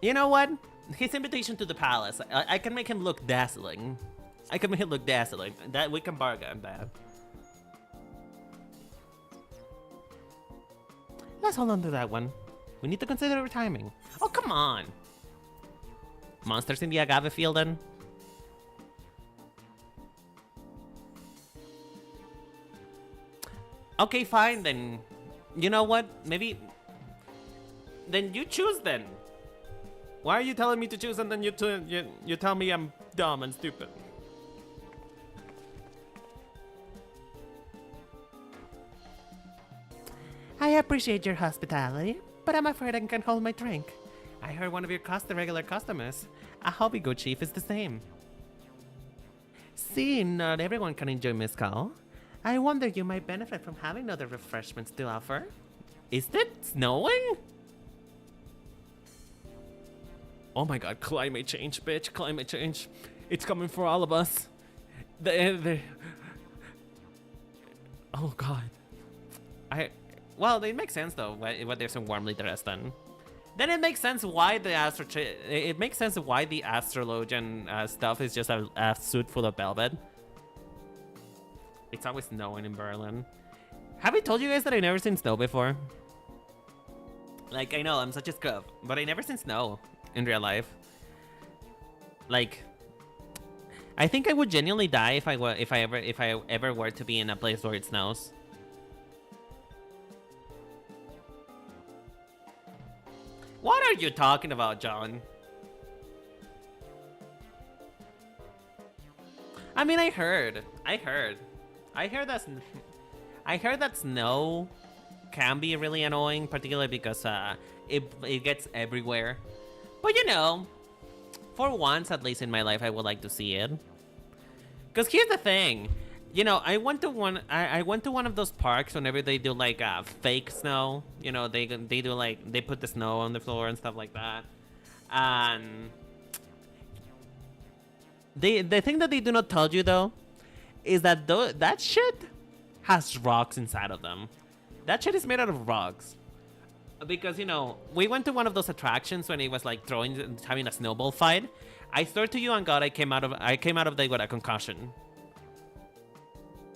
You know what? His invitation to the palace, I can make him look dazzling. That we can bargain that. Let's hold on to that one. We need to consider our timing. Oh, come on. Monsters in the agave field, then? Okay, fine, then. You know what? Maybe... Then you choose, then. Why are you telling me to choose and then you tell me I'm dumb and stupid? I appreciate your hospitality, but I'm afraid I can't hold my drink. I heard one of your regular customers. I hope your good chief is the same. Seeing not everyone can enjoy mezcal, I wonder you might benefit from having other refreshments to offer. Is it snowing? Oh my god, climate change, bitch. Climate change. It's coming for all of us. Oh god. Well, it makes sense though, what they're so warmly dressed in. Then it makes sense why the astrologian stuff is just a suit full of velvet. It's always snowing in Berlin. Have I told you guys that I've never seen snow before? Like, I know, I'm such a scrub, but I never seen snow in real life. Like, I think I would genuinely die if I ever were to be in a place where it snows. What are you talking about, John? I mean, I heard that snow can be really annoying, particularly because it gets everywhere. But you know, for once at least in my life, I would like to see it. Cause here's the thing, you know, I went to one of those parks whenever they do like fake snow. You know, they do like they put the snow on the floor and stuff like that. And the thing that they do not tell you though is that that shit has rocks inside of them. That shit is made out of rocks. Because, you know, we went to one of those attractions when it was like having a snowball fight. I swear to you on God, I came out of there with a concussion.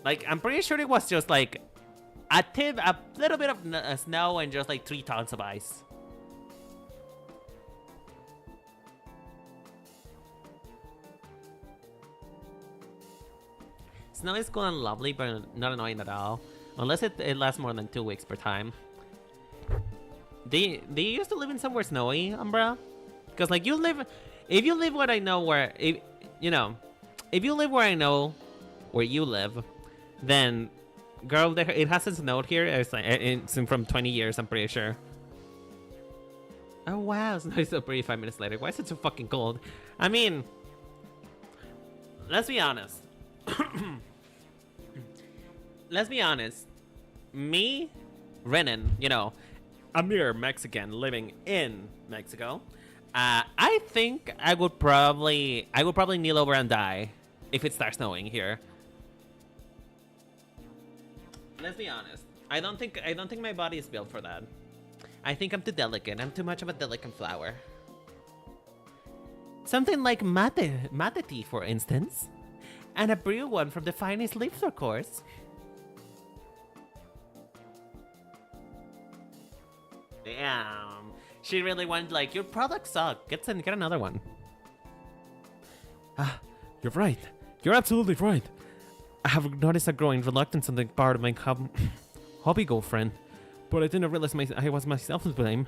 Like, I'm pretty sure it was just like a little bit of snow and just like 3 tons of ice. Snow is cool and lovely, but not annoying at all. Unless it lasts more than 2 weeks per time. Do you used to live in somewhere snowy, Umbra? Because like if you live where I know where, if you live where I know where you live, then girl, it hasn't snowed here. It's from 20 years, I'm pretty sure. Oh wow, snow is so pretty 5 minutes later. Why is it so fucking cold? I mean, let's be honest. Let's be honest. Me, Renan, you know, a mere Mexican living in Mexico, I think I would probably kneel over and die if it starts snowing here. Let's be honest. I don't think my body is built for that. I think I'm too delicate. I'm too much of a delicate flower. Something like mate tea, for instance. And a brew one from the finest leaves, of course. Damn. She really went like, your products suck. Get another one. Ah, you're right. You're absolutely right. I have noticed a growing reluctance on the part of my hobby girlfriend, but I didn't realize I was myself to blame.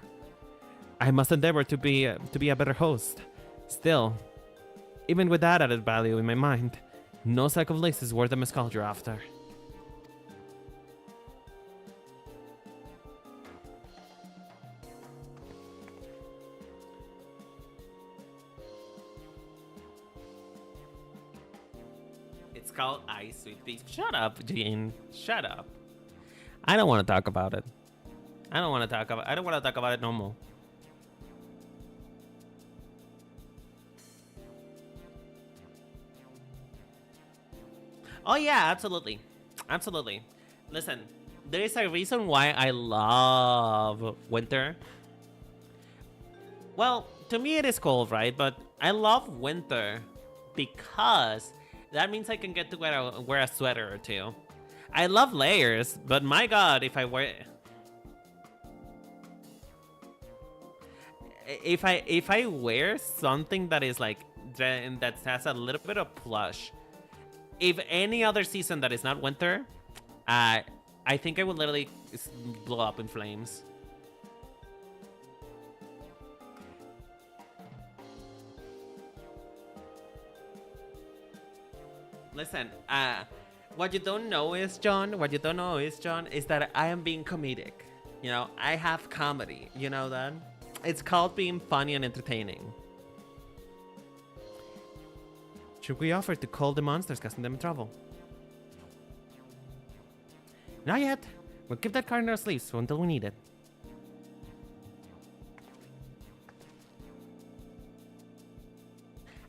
I must endeavor to be a better host. Still, even with that added value in my mind, no sack of lace is worth the mezcal you're after. It's called Ice Sweet Peas. Shut up, Jean. Shut up. I don't want to talk about it. I don't want to talk about it no more. Oh yeah, absolutely. Absolutely. Listen, there is a reason why I love winter. Well, to me it is cold, right? But I love winter because that means I can get to wear a sweater or two. I love layers, but my god, if I wear something that is like that has a little bit of plush, if any other season that is not winter, I think I would literally blow up in flames. Listen, what you don't know is, John, is that I am being comedic. You know, I have comedy. You know that? It's called being funny and entertaining. Should we offer to call the monsters, causing them trouble? Not yet. We'll keep that card in our sleeves until we need it.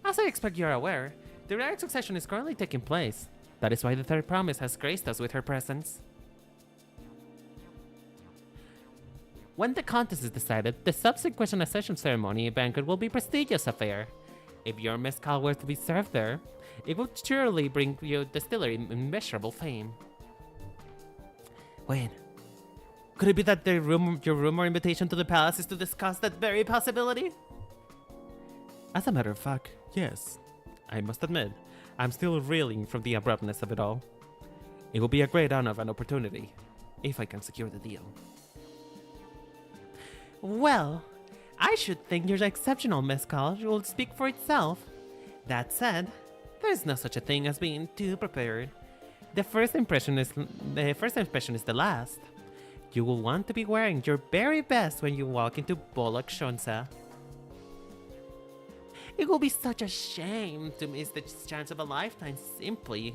As I expect you're aware, the direct succession is currently taking place. That is why the third promise has graced us with her presence. When the contest is decided, the subsequent accession ceremony banquet will be a prestigious affair. If your mezcal were to be served there, it would surely bring your distillery immeasurable fame. Wait, could it be that your rumor invitation to the palace is to discuss that very possibility? As a matter of fact, yes. I must admit, I'm still reeling from the abruptness of it all. It will be a great honor and opportunity, if I can secure the deal. Well, I should think your exceptional mezcal will speak for itself. That said, there's no such a thing as being too prepared. The first impression is the last. You will want to be wearing your very best when you walk into Bolak Shonsa. It will be such a shame to miss the chance of a lifetime simply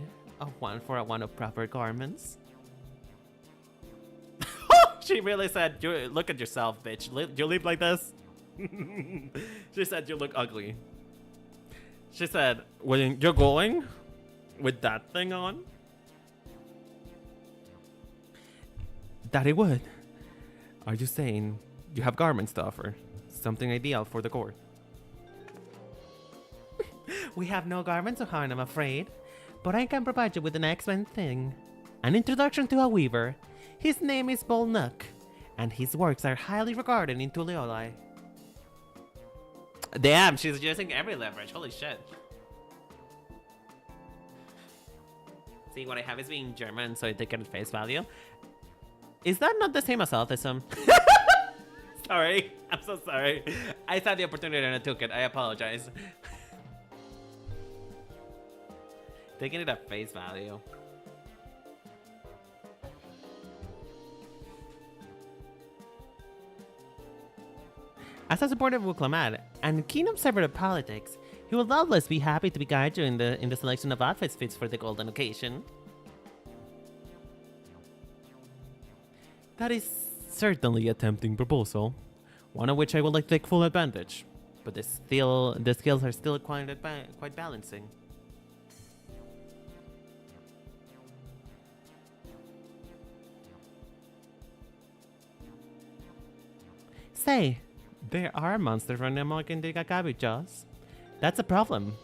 one of proper garments. She really said, look at yourself, bitch. You live like this? She said you look ugly. She said, when you're going with that thing on? That it would. Are you saying you have garments to offer? Something ideal for the court? We have no garments of harm, I'm afraid, but I can provide you with an excellent thing. An introduction to a weaver. His name is Bolnook, and his works are highly regarded in Tuliolai. Damn, she's using every leverage, holy shit. See, what I have is being German, so I take it at face value. Is that not the same as autism? Sorry, I'm so sorry. I saw the opportunity and I took it, I apologize. Taking it at face value. As a supporter of Wuklamat and keen observer of politics, he will doubtless be happy to be guide you in the selection of outfits fits for the golden occasion. That is certainly a tempting proposal, one of which I would like to take full advantage, but the skills are still quite balancing. Say, there are monsters running amok in the garbage jaws. That's a problem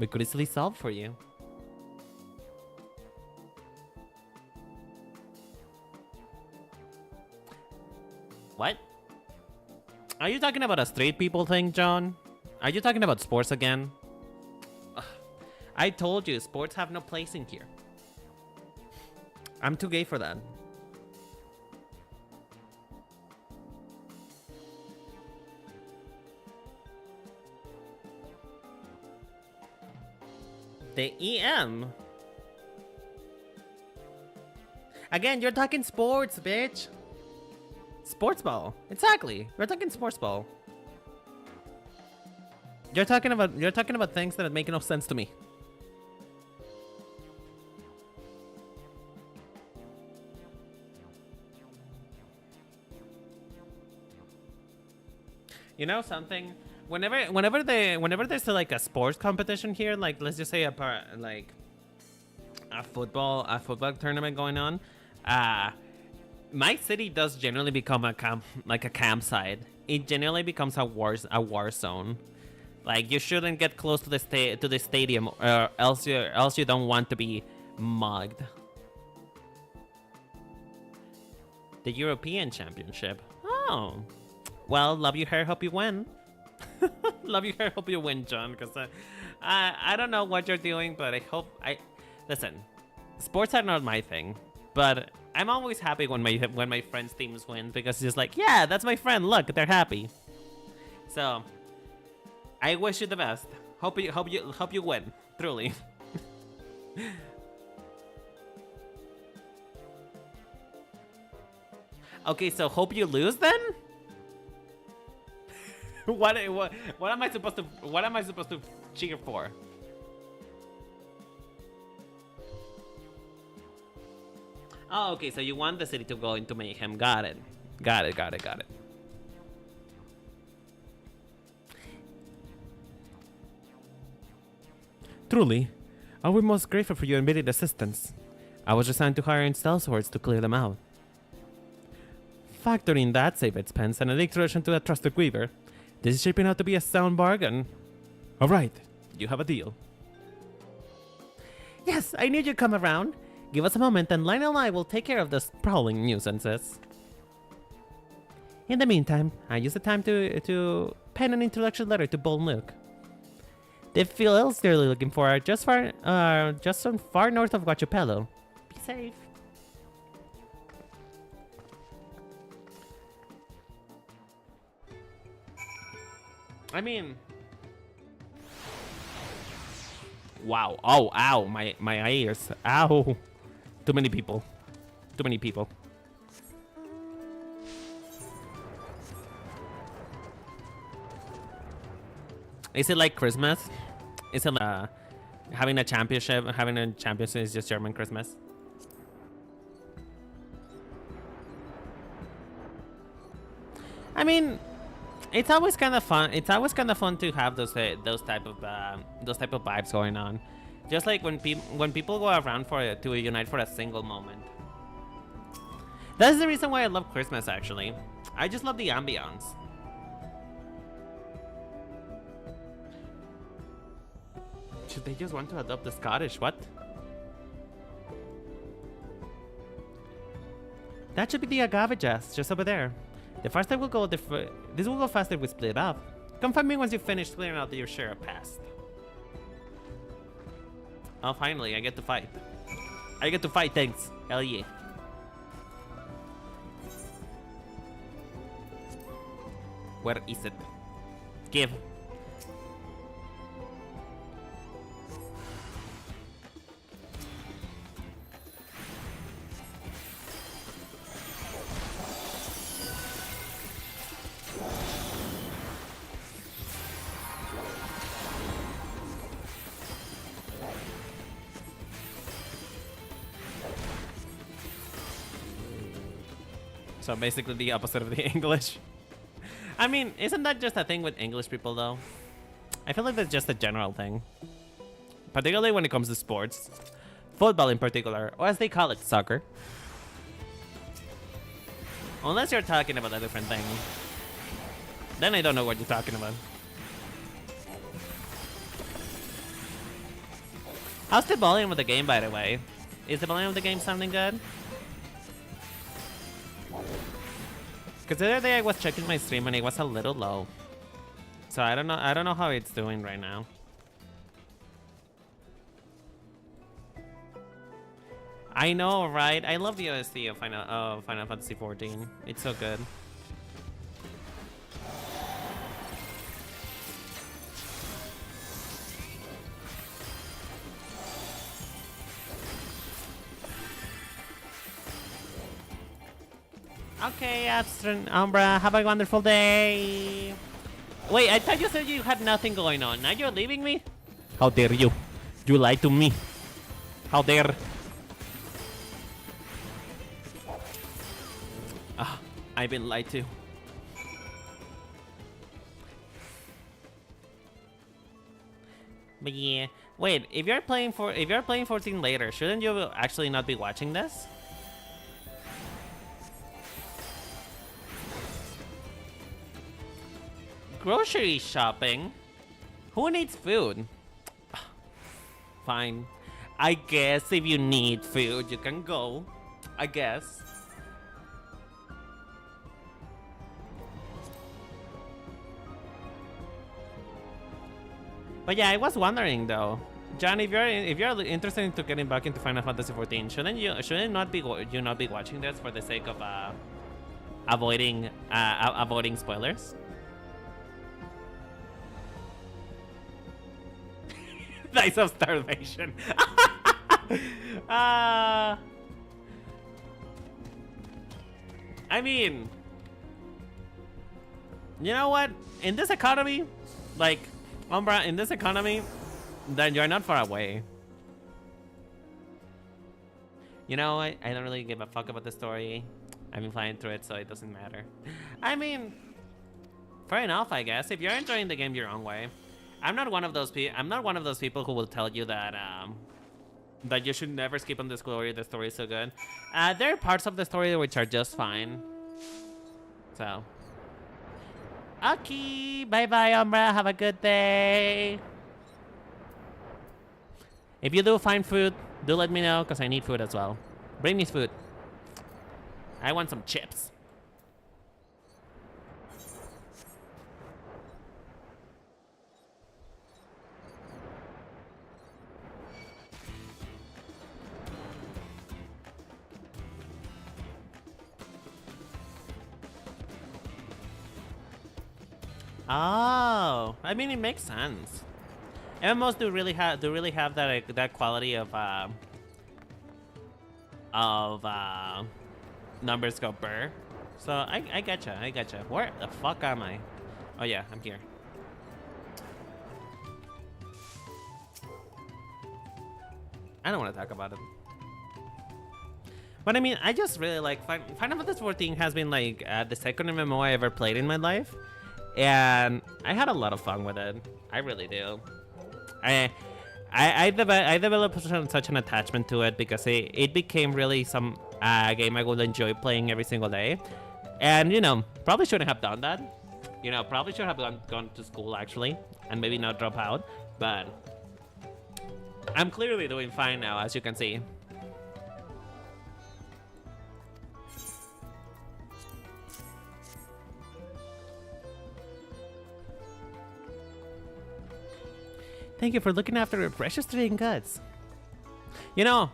we could easily solve for you. What? Are you talking about a straight people thing, John? Are you talking about sports again? Ugh. I told you, sports have no place in here. I'm too gay for that. The EM? Again, you're talking sports, bitch. Sports ball. Exactly. We're talking sports ball. You're talking about things that make no sense to me. You know something? Whenever there's like a sports competition here, like let's just say a football tournament going on, my city does generally become a campsite. It generally becomes a war zone. Like you shouldn't get close to the stadium, or else you don't want to be mugged. The European Championship. Oh, well, love you here, hope you win. Love you here, hope you win, John. Because I don't know what you're doing, but listen. Sports are not my thing, but I'm always happy when my friends' teams win because it's just like, yeah, that's my friend. Look, they're happy. So I wish you the best. Hope you win, truly. Okay, so hope you lose then. What am I supposed to cheer for? Oh, okay, so you want the city to go into mayhem. Got it. Truly, I will be most grateful for your immediate assistance. I was assigned to hire in swords to clear them out. Factoring that save expense and an introduction to a trusted weaver, this is shaping out to be a sound bargain. Alright, you have a deal. Yes, I knew you'd come around. Give us a moment and Lionel and I will take care of those prowling nuisances. In the meantime, I use the time to pen an introduction letter to Bold Luke. The fields they're looking for are just far north of Guachupelo. Be safe. I mean, wow. Oh, ow, my ears. Ow. Too many people. Is it like Christmas? Is it having a championship? Having a championship is just German Christmas. I mean, it's always kind of fun. It's always kind of fun to have those type of vibes going on. Just like when people go around to unite for a single moment. That's the reason why I love Christmas. Actually, I just love the ambiance. Should they just want to adopt the Scottish? What? That should be the agave jazz, just over there. The faster we'll go, this will go faster if we split up. Come find me once you've finished clearing out your share of past. Oh, finally, I get to fight. Thanks. Hell yeah. Where is it? Give. So basically the opposite of the English. I mean, isn't that just a thing with English people though? I feel like that's just a general thing. Particularly when it comes to sports. Football in particular, or as they call it, soccer. Unless you're talking about a different thing. Then I don't know what you're talking about. How's the volume of the game, by the way? Is the volume of the game sounding good? Because the other day I was checking my stream and it was a little low. So I don't know how it's doing right now. I know, right? I love the OST of Final Fantasy XIV. It's so good. Okay, Abstract Umbra, have a wonderful day. Wait, I thought you said you had nothing going on. Now you're leaving me? How dare you? You lied to me. How dare? Ah, I've been lied to. But yeah, wait. If you're playing 14 later, shouldn't you actually not be watching this? Grocery shopping? Who needs food? Fine. I guess if you need food, you can go. I guess. But yeah, I was wondering though, John, if you're interested into getting back into Final Fantasy XIV, shouldn't you not be watching this for the sake of avoiding spoilers? Dice of starvation. I mean, you know what? In this economy, like, Umbra, in this economy, then you're not far away. You know, I don't really give a fuck about the story. I've been flying through it, so it doesn't matter. I mean, fair enough, I guess. If you're enjoying the game your own way. I'm not one of those people who will tell you that that you should never skip on the story. The story is so good. There are parts of the story which are just fine. So, okay, bye bye, Umbra. Have a good day. If you do find food, do let me know because I need food as well. Bring me food. I want some chips. Oh, I mean it makes sense. MMOs do really have that quality of numbers go burr. So I getcha. Where the fuck am I? Oh yeah, I'm here. I don't want to talk about it. But I mean, I just really like Final Fantasy XIV has been like the second MMO I ever played in my life. And I had a lot of fun with it. I really do. I developed such an attachment to it because it became really some game I would enjoy playing every single day. And, you know, probably shouldn't have done that. You know, probably should have gone to school, actually. And maybe not drop out. But I'm clearly doing fine now, as you can see. Thank you for looking after your precious trading goods. You know,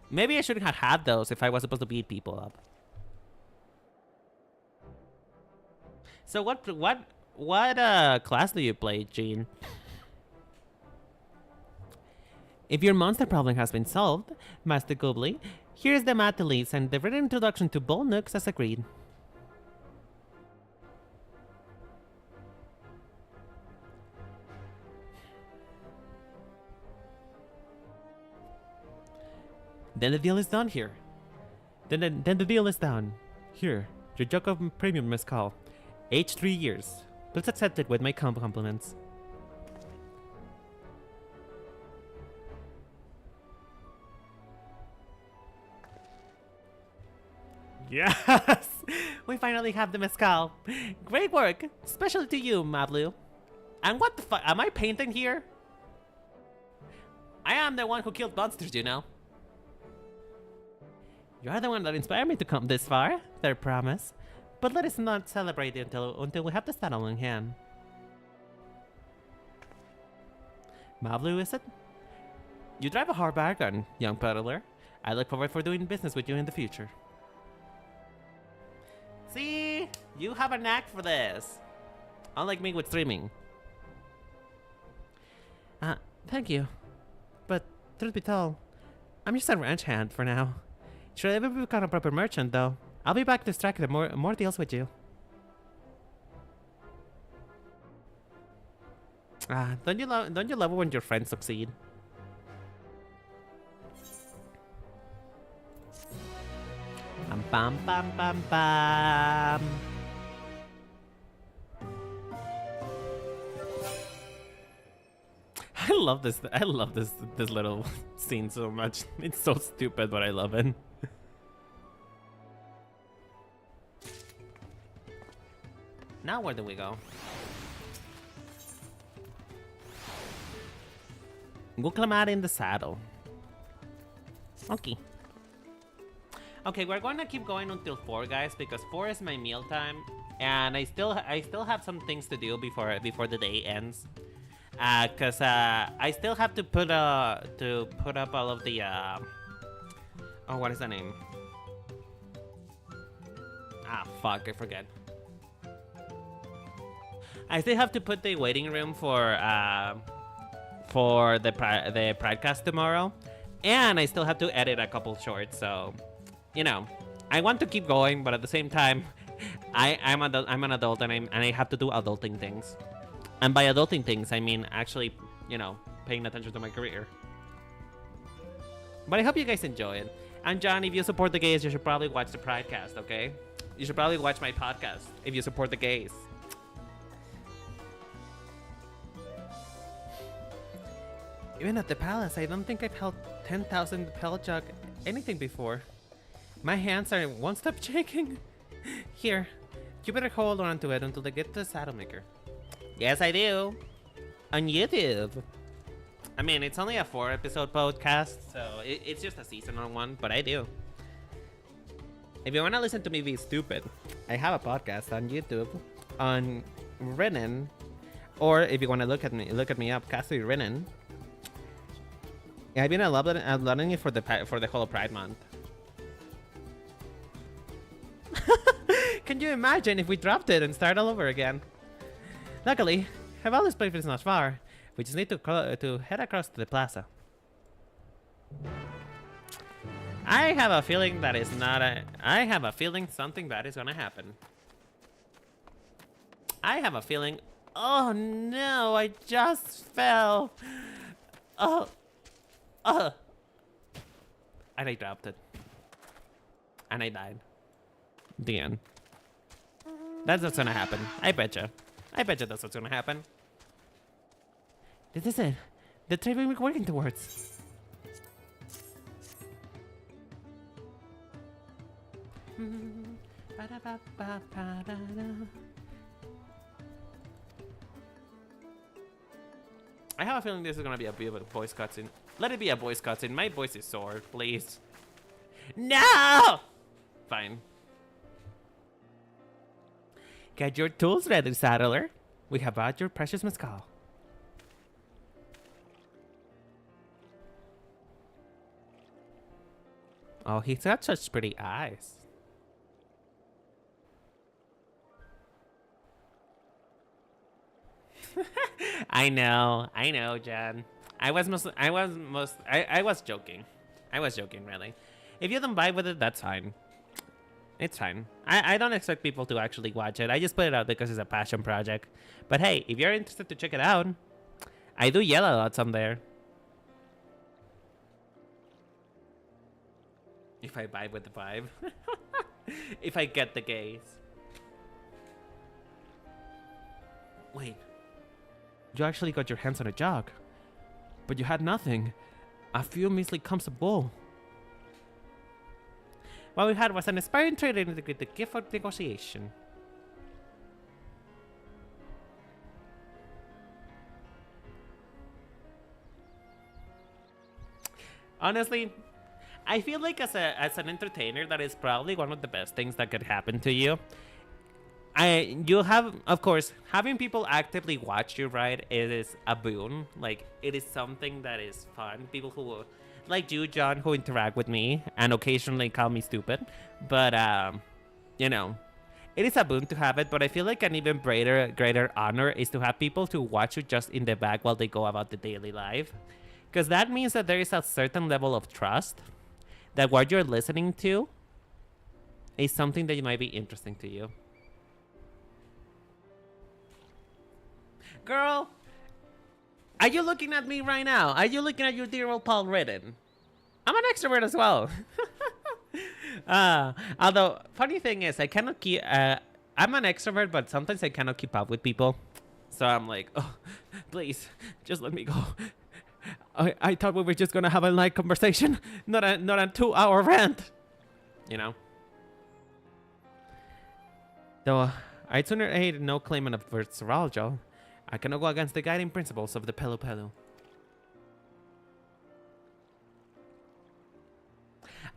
maybe I shouldn't have had those if I was supposed to beat people up. So what class do you play, Jean? If your monster problem has been solved, Master Goobly, here's the map leads and the written introduction to Bull Nooks as agreed. Then the deal is done here. Then the deal is done. Here, your jug of premium mezcal. Aged 3 years. Please accept it with my compliments. Yes! We finally have the mezcal. Great work, especially to you, Mablu. And what the fuck? Am I painting here? I am the one who killed monsters, you know. You are the one that inspired me to come this far, their promise. But let us not celebrate until we have the saddle in hand. Mablu, is it? You drive a hard bargain, young peddler. I look forward for doing business with you in the future. See? You have a knack for this. Unlike me with streaming. Thank you. But, truth be told, I'm just a ranch hand for now. Should I ever become a proper merchant, though, I'll be back to strike more deals with you. Don't you love it when your friends succeed? Bam bam bam bam. I love this little scene so much. It's so stupid, but I love it. Now where do we go? Guacamole in the saddle. Okay. Okay, we're going to keep going until 4, guys, because 4 is my meal time, and I still have some things to do before the day ends. Cause I still have to put up all of the oh, what is the name? Fuck, I forget. I still have to put the waiting room for the Pridecast tomorrow, and I still have to edit a couple shorts. So, you know, I want to keep going, but at the same time, I'm an adult, and I have to do adulting things. And by adulting things, I mean actually, you know, paying attention to my career. But I hope you guys enjoy it. And John, if you support the gays, you should probably watch the Pridecast, okay? You should probably watch my podcast if you support the gays. Even at the palace, I don't think I've held 10,000 pellet jug anything before. My hands won't stop shaking. Here, you better hold on to it until they get to the saddle maker. Yes, I do. On YouTube. I mean, it's only a 4-episode podcast, so it's just a seasonal one, but I do. If you want to listen to me be stupid, I have a podcast on YouTube on Renan, or if you want to look at me up, Cassie Renan. I've been uploading it for the whole Pride Month. Can you imagine if we dropped it and start all over again? Luckily, Havala's place is not far. We just need to head across to the plaza. I have a feeling that is not a... I have a feeling something bad is gonna happen. I have a feeling... Oh no, I just fell. And I dropped it. And I died. The end. That's what's gonna happen. I betcha. I betcha that's what's gonna happen. This is it. The trade we're working towards. I have a feeling this is gonna be a bit of a voice cutscene. Let it be a voice cutscene. My voice is sore, please. No! Fine. Get your tools ready, saddler. We have brought your precious mezcal. Oh, he's got such pretty eyes. I know, Jen. I was joking. I was joking, really. If you don't vibe with it, that's fine. It's fine. I don't expect people to actually watch it. I just put it out because it's a passion project. But hey, if you're interested to check it out, I do yell a lot on there. If I vibe with the vibe. If I get the gaze. Wait. You actually got your hands on a jug. But you had nothing. A few measly cups of bull. What we had was an inspiring trade in the gift of negotiation. Honestly, I feel like as an entertainer, that is probably one of the best things that could happen to you. You have, of course, having people actively watch you ride, it is a boon. Like, it is something that is fun. People who, like you, John, who interact with me and occasionally call me stupid. But, you know, it is a boon to have it. But I feel like an even greater honor is to have people to watch you just in the back while they go about the daily life. Because that means that there is a certain level of trust that what you're listening to is something that might be interesting to you. Girl, are you looking at me right now? Are you looking at your dear old Paul Ridden? I'm an extrovert as well. Although, funny thing is, I cannot keep... I'm an extrovert, but sometimes I cannot keep up with people. So I'm like, oh, please, just let me go. I thought we were just gonna have a light conversation, not a 2-hour rant. You know? Though, I'd sooner aid no claimant of Verseraljo. I cannot go against the guiding principles of the Pelu Pelu.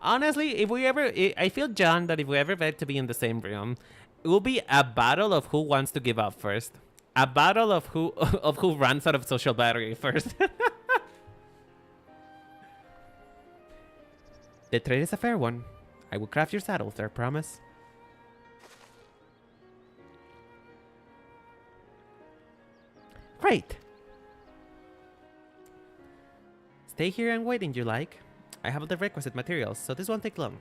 Honestly, if we ever... I feel, John, that if we ever get to be in the same room, it will be a battle of who wants to give up first. A battle of who runs out of social battery first. The trade is a fair one. I will craft your saddle, sir, promise. Great. Stay here and wait if you like. I have the requisite materials, so this won't take long.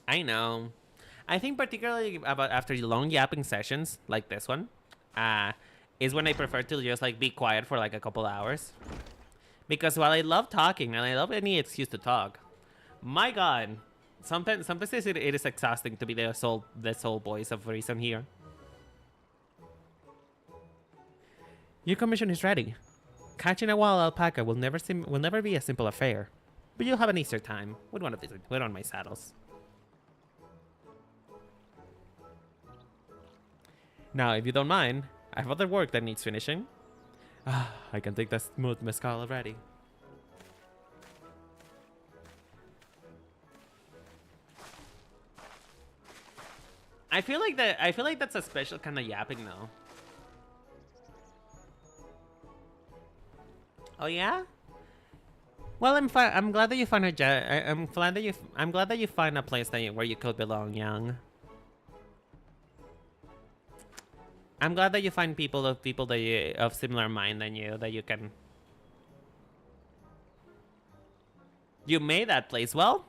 I know. I think particularly about after long yapping sessions like this one, is when I prefer to just like be quiet for like a couple hours. Because while I love talking and I love any excuse to talk, my God, sometimes it is exhausting to be the sole voice of reason here. Your commission is ready. Catching a wild alpaca will never be a simple affair, but you'll have an easier time with one of my saddles. Now, if you don't mind, I have other work that needs finishing. I can take that smooth mezcal already. I feel like that's a special kind of yapping though. Oh yeah? Well, I'm glad that you find I'm glad that you find a place where you could belong, young. I'm glad that you find people of similar mind than you that you can. You made that place. Well,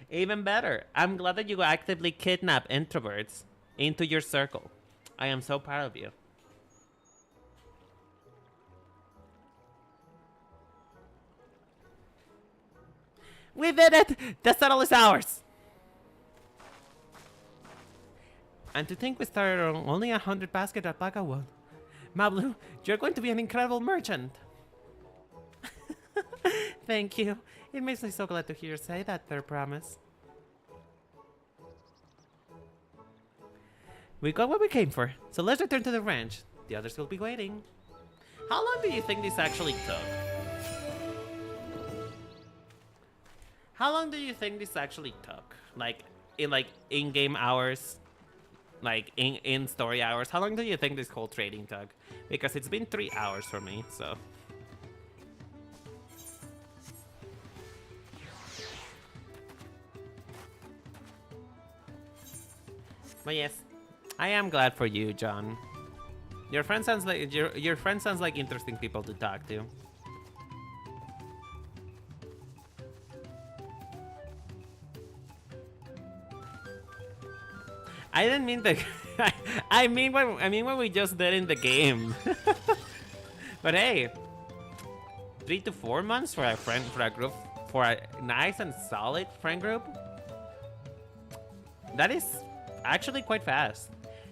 even better. I'm glad that you actively kidnap introverts into your circle. I am so proud of you. We did it! The saddle is ours! And to think we started on only 100 basket alpaca wool. Mablu, you're going to be an incredible merchant. Thank you. It makes me so glad to hear you say that, their promise. We got what we came for, so let's return to the ranch. The others will be waiting. How long do you think this actually took? How long do you think this actually took? Like in-game hours? Like in story hours? How long do you think this whole trading took? Because it's been 3 hours for me, so. But yes, I am glad for you, John. Your friend sounds like your friend sounds like interesting people to talk to. I didn't mean the. I mean what we just did in the game. But hey, 3 to 4 months for a nice and solid friend group. That is actually quite fast.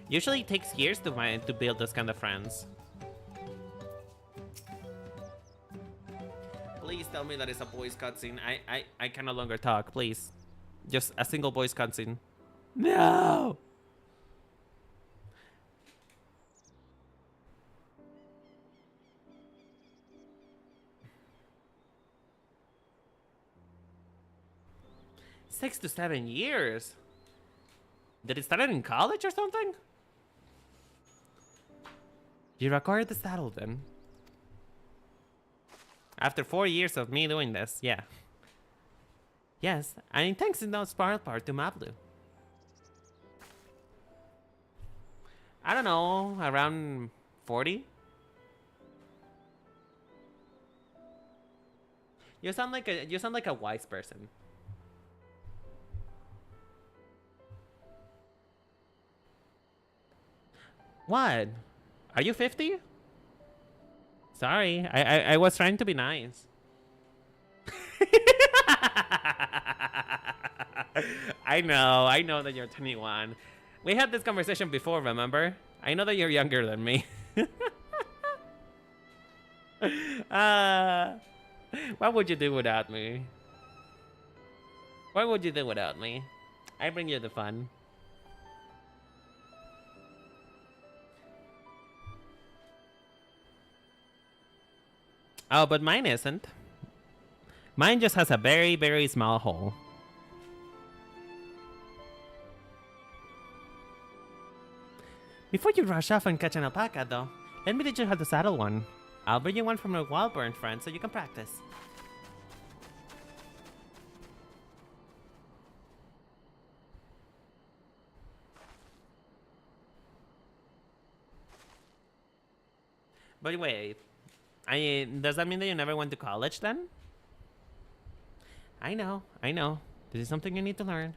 Usually it takes years to build those kind of friends. Please, tell me that it's a voice cutscene. I can no longer talk, please. Just a single voice cutscene. No! Six to 7 years? Did it start in college or something? You acquired the saddle then? After 4 years of me doing this, yeah. Yes, and thanks in no small part to Mablu. I don't know, around 40? You sound like a wise person. What? Are you 50? Sorry, I was trying to be nice. I know that you're 21. We had this conversation before, remember? I know that you're younger than me. What would you do without me? What would you do without me? I bring you the fun. Oh, but mine isn't. Mine just has a very, very small hole. Before you rush off and catch an alpaca, though, let me teach you how to saddle one. I'll bring you one from a wild-born friend so you can practice. But wait, does that mean that you never went to college then? I know. This is something you need to learn.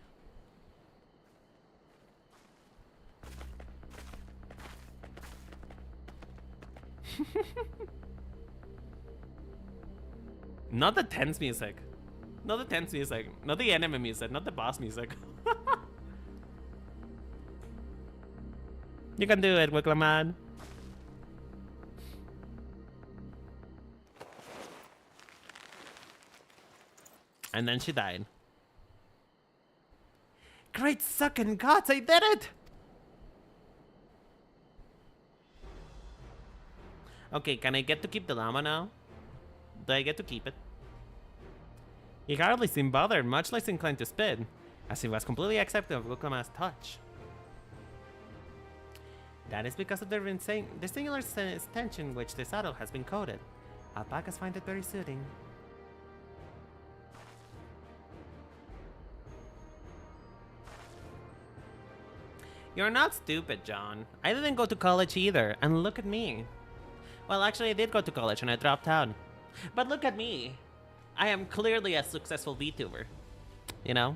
Not the tense music. Not the tense music. Not the enemy music. Not the boss music. You can do it, Wiklaman. And then she died. Great sucking gods, I did it! Okay, can I get to keep the llama now? Do I get to keep it? He hardly seemed bothered, much less inclined to spit, as he was completely accepting of Guklama's touch. That is because of the singular tension which the saddle has been coated. Alpacas find it very soothing. You're not stupid, John. I didn't go to college either, and look at me. Well, actually, I did go to college and I dropped out. But look at me. I am clearly a successful VTuber. You know?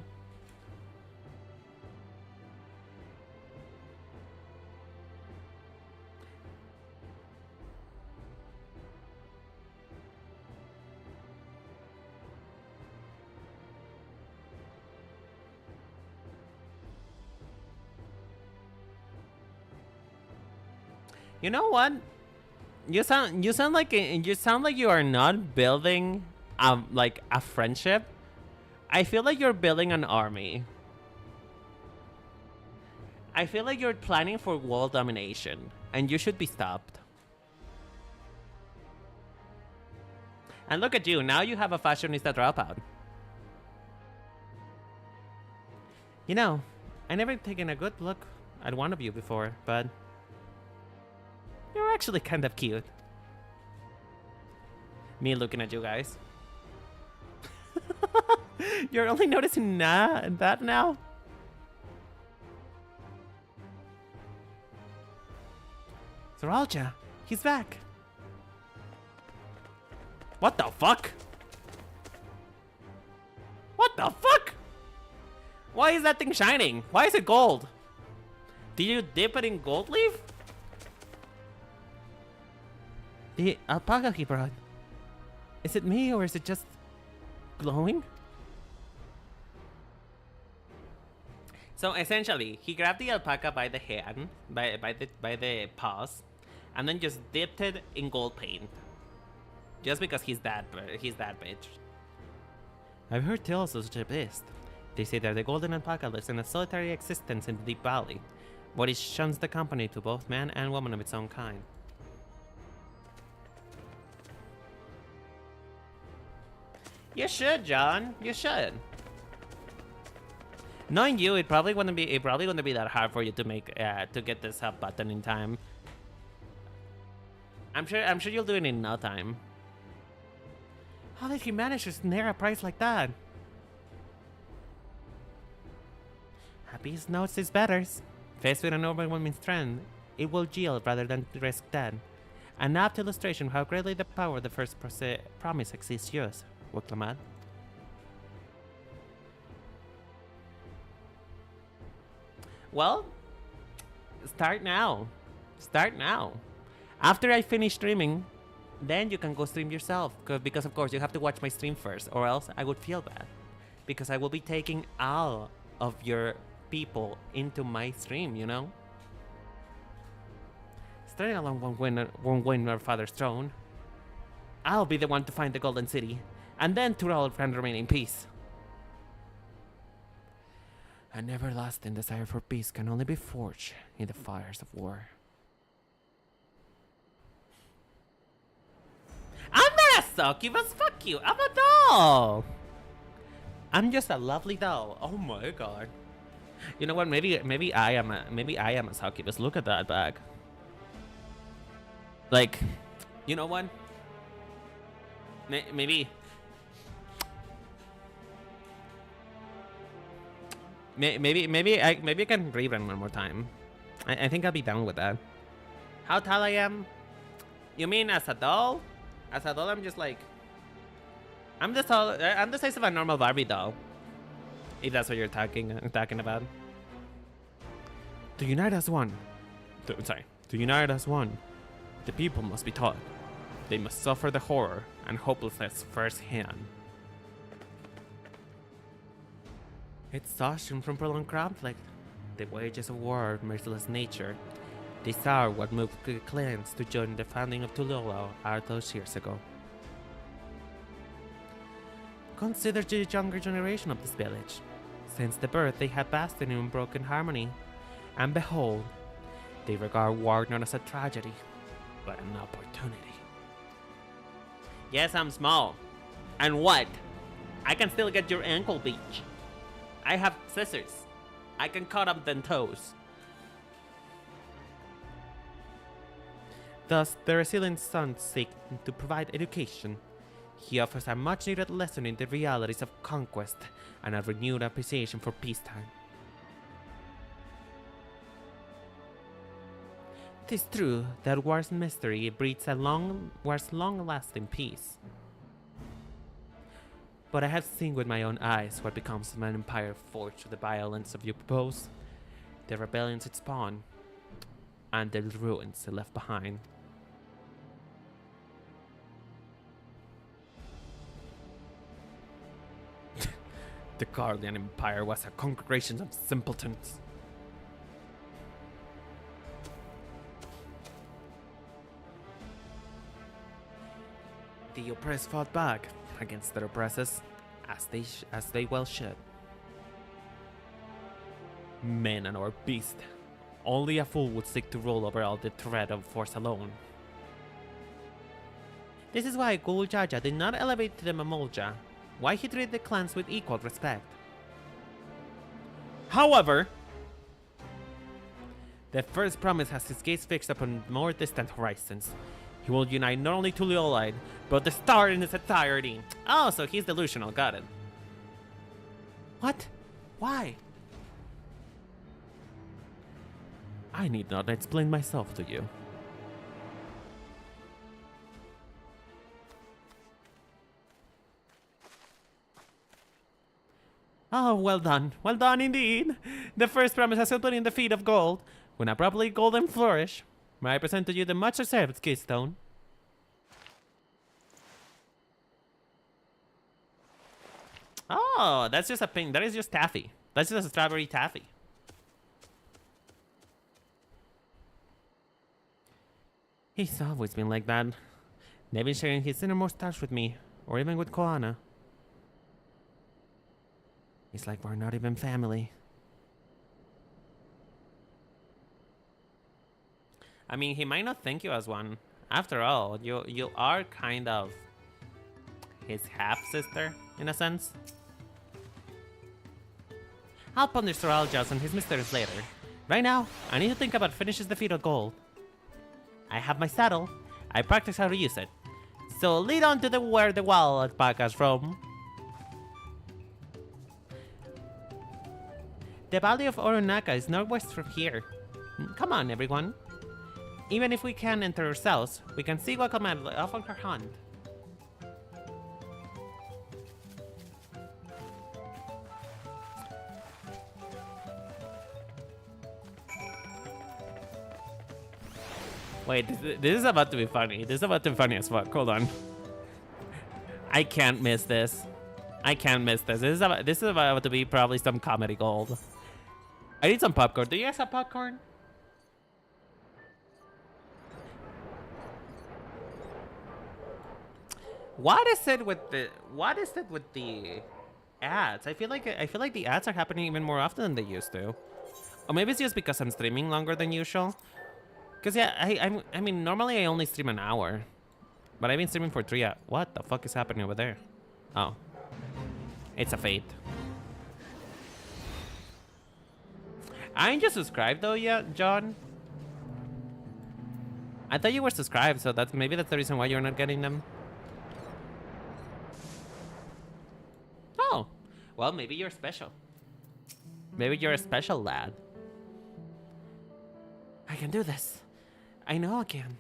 You know what? You sound like you are not building like a friendship. I feel like you're building an army. I feel like you're planning for world domination, and you should be stopped. And look at you, now you have a fashionista dropout. You know, I never taken a good look at one of you before, but you're actually kind of cute. Me looking at you guys. You're only noticing that now? Saralja, he's back. What the fuck? What the fuck? Why is that thing shining? Why is it gold? Did you dip it in gold leaf? The alpaca he brought. Is it me or is it just glowing? So essentially, he grabbed the alpaca by the hand, by the paws, and then just dipped it in gold paint. Just because he's that bitch. I've heard tales of such a beast. They say that the golden alpaca lives in a solitary existence in the deep valley, but it shuns the company to both man and woman of its own kind. You should, John. You should. Knowing you, it probably wouldn't be that hard for you to make to get this up button in time. I'm sure you'll do it in no time. How did he manage to snare a price like that? Happy's notes his betters. Faced with an overwhelming trend, it will yield rather than risk death. An apt illustration of how greatly the power of the first promise exceeds yours, Wicklamat. Well, start now. Start now. After I finish streaming, then you can go stream yourself. Because of course you have to watch my stream first, or else I would feel bad. Because I will be taking all of your people into my stream, you know? Starting along won't win our father's throne. I'll be the one to find the Golden City, and then to all and remain in peace. An everlasting desire for peace can only be forged in the fires of war. I'm not a succubus, fuck you, I'm a doll! I'm just a lovely doll. Oh my god. You know what, maybe I am a succubus. Look at that bag. Like, you know what? Maybe I can rerun one more time. I think I'll be down with that. How tall I am? You mean as a doll? As a doll, I'm just like, I'm the size of a normal Barbie doll. If that's what you're talking about. To unite as one. To unite as one. The people must be taught. They must suffer the horror and hopelessness firsthand. Exhaustion from prolonged conflict. The wages of war of merciless nature. These are what moved the clans to join the founding of Tulola all those years ago. Consider the younger generation of this village. Since the birth, they have basked in unbroken harmony. And behold, they regard war not as a tragedy, but an opportunity. Yes, I'm small. And what? I can still get your ankle beach. I have scissors. I can cut up them toes. Thus, the resilient son seeks to provide education. He offers a much-needed lesson in the realities of conquest and a renewed appreciation for peacetime. It is true that war's mystery breeds war's long-lasting peace. But I have seen with my own eyes what becomes of an empire forged through the violence of you propose, the rebellions it spawned, and the ruins it left behind. The Guardian Empire was a congregation of simpletons. The oppressed fought back against their oppressors, as they well should. Men and or beast, only a fool would seek to rule over all the threat of force alone. This is why Gul Jaja did not elevate to the Mamolja, why he treated the clans with equal respect. However, the first promise has his gaze fixed upon more distant horizons. He will unite not only Tuliolide, but the star in its entirety. Oh, so he's delusional, got it. What? Why? I need not explain myself to you. Oh, well done indeed. The first promise has put in the feet of gold. When a properly golden flourish, may I present to you the much deserved keystone? Oh, that's just a pink. That is just taffy. That's just a strawberry taffy. He's always been like that. Maybe sharing his innermost thoughts with me, or even with Koana. It's like we're not even family. I mean, he might not think you as one. After all, you are kind of his half-sister, in a sense. I'll punish Sir Aljas and his misters later. Right now, I need to think about Finish's defeat of gold. I have my saddle. I practice how to use it. So lead on to where the wild alpacas roam. The Valley of Orunaka is northwest from here. Come on, everyone. Even if we can't enter ourselves, we can see Guacamole off on her hunt. Wait, this is about to be funny. This is about to be funny as fuck. Hold on. I can't miss this. I can't miss this. This is about to be probably some comedy gold. I need some popcorn. Do you guys have popcorn? What is it with the ads? I feel like the ads are happening even more often than they used to. Or maybe it's just because I'm streaming longer than usual. Cause yeah, I mean normally I only stream an hour, but I've been streaming for 3 hours. What the fuck is happening over there? Oh, it's a fate. I ain't just subscribed though yet, John. I thought you were subscribed, so maybe that's the reason why you're not getting them. Oh, well maybe you're special. Maybe you're a special lad. I can do this. I know I can.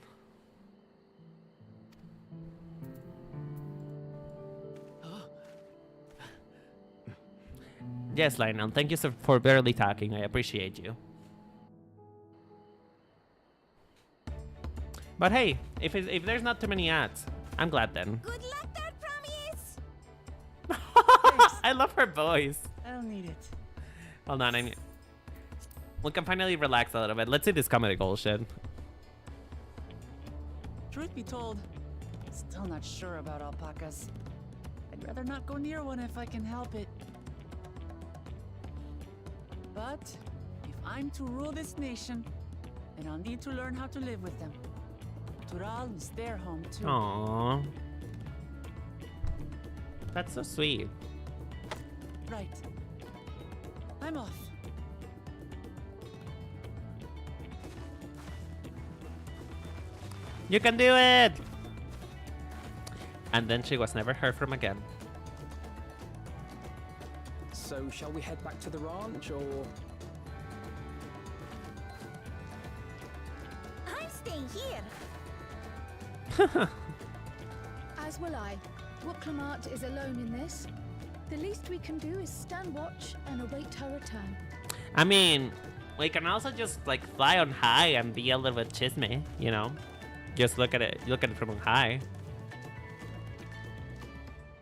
Yes, Lionel. Thank you for barely talking. I appreciate you. But hey, if there's not too many ads, I'm glad then. Good luck there, promise. I love her voice. I don't need it. Hold on, we can finally relax a little bit. Let's see this comedy bullshit. Truth be told, still not sure about alpacas. I'd rather not go near one if I can help it. But if I'm to rule this nation, then I'll need to learn how to live with them. Tural is their home too. Aww. That's so sweet. Right. I'm off. You can do it! And then she was never heard from again. So, shall we head back to the ranch, or...? I'm staying here. As will I. Wooklamart is alone in this. The least we can do is stand watch and await her return. I mean, we can also just like fly on high and be a little bit chisme, you know? Just look at it from high.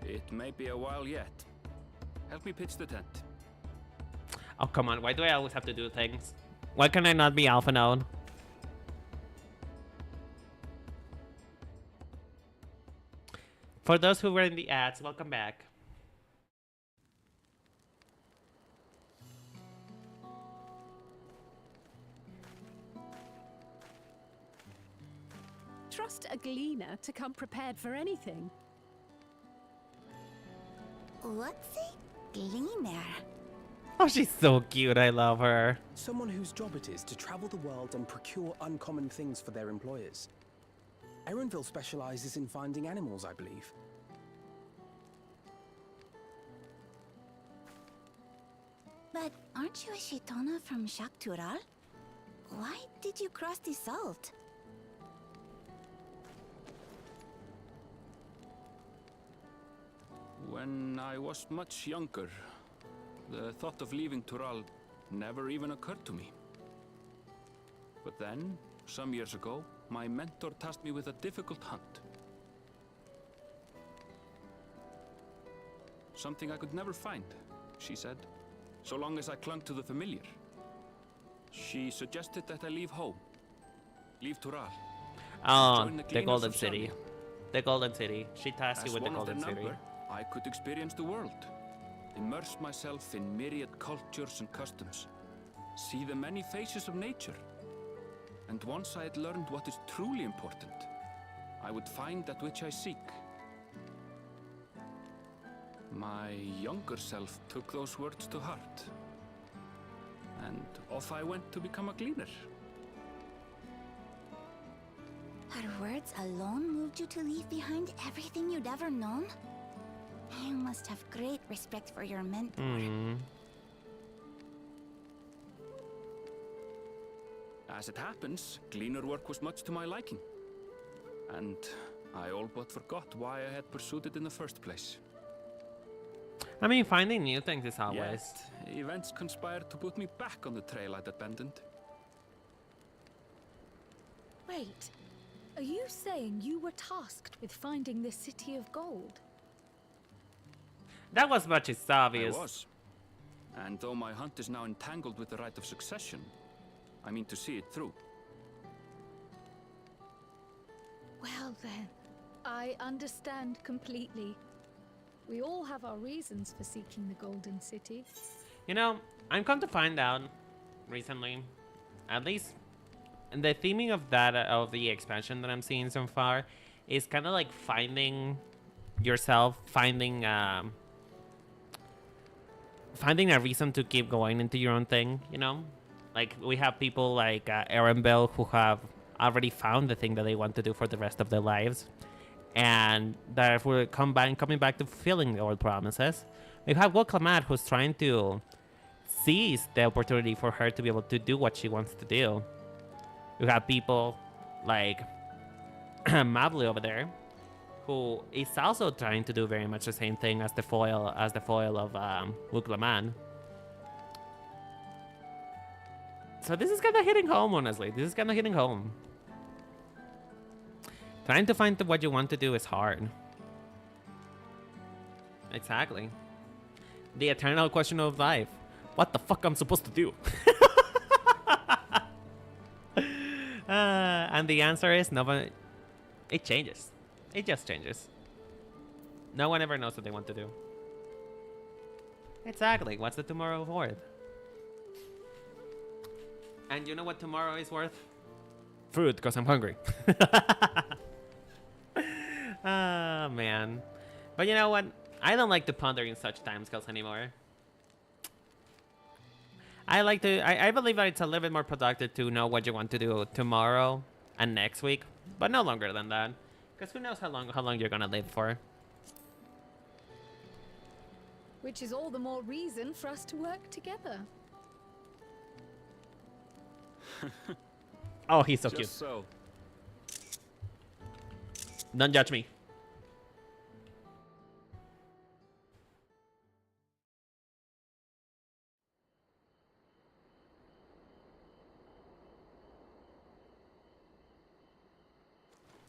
It may be a while yet. Help me pitch the tent. Oh, come on. Why do I always have to do things? Why can I not be alpha node? For those who were in the ads, welcome back. Trust a gleaner to come prepared for anything. What's a gleaner? Oh, she's so cute. I love her. Someone whose job it is to travel the world and procure uncommon things for their employers. Erenville specializes in finding animals, I believe. But aren't you a Shitona from Shaktural? Why did you cross the salt? When I was much younger, the thought of leaving Tural never even occurred to me. But then, some years ago, my mentor tasked me with a difficult hunt. Something I could never find, she said, so long as I clung to the familiar. She suggested that I leave home, leave Tural. Oh, Join the the Gleaners Golden of City. Sharmia. The Golden City. She tasked you As with the one of their Golden City. number, I could experience the world, immerse myself in myriad cultures and customs, see the many faces of nature. And once I had learned what is truly important, I would find that which I seek. My younger self took those words to heart, and off I went to become a gleaner. Her words alone moved you to leave behind everything you'd ever known? You must have great respect for your mentor. As it happens, gleaner work was much to my liking, and I all but forgot why I had pursued it in the first place. I mean, finding new things is always. Yet, events conspired to put me back on the trail I'd abandoned. Wait, are you saying you were tasked with finding the City of Gold? That was much as obvious. I was. And though my hunt is now entangled with the right of succession, I mean to see it through. Well then, I understand completely. We all have our reasons for seeking the Golden City. You know, I'm come to find out recently, at least the theming of that of the expansion that I'm seeing so far is kind of like finding yourself, finding a reason to keep going into your own thing, you know? Like, we have people like Erenville who have already found the thing that they want to do for the rest of their lives. And that we're coming back to fulfilling the old promises. We have Woklamat who's trying to seize the opportunity for her to be able to do what she wants to do. We have people like Mablu over there, who is also trying to do very much the same thing as the foil of Woklamat. So this is kind of hitting home, honestly. This is kind of hitting home. Trying to find what you want to do is hard. Exactly. The eternal question of life. What the fuck I'm supposed to do? And the answer is no one. It changes. It just changes. No one ever knows what they want to do. Exactly. What's the tomorrow worth? And you know what tomorrow is worth? Food, because I'm hungry. Ah, man. But you know what? I don't like to ponder in such timescales anymore. I believe that it's a little bit more productive to know what you want to do tomorrow and next week, but no longer than that. Because who knows how long you're gonna live for. Which is all the more reason for us to work together. Oh, he's so Just cute. so. Don't judge me.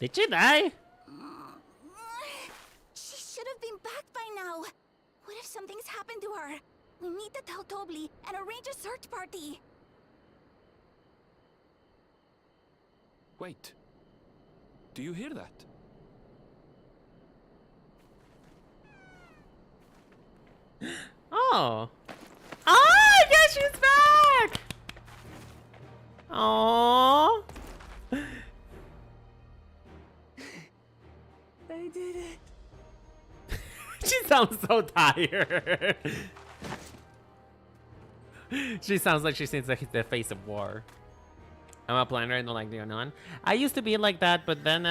Did she die? She should have been back by now. What if something's happened to her? We need to tell Tobli and arrange a search party. Wait. Do you hear that? Oh. Oh, yeah, she's back! Aww. I did it. She sounds so tired. She sounds like she sees the face of war. I'm a planner and don't like the unknown. I used to be like that, but then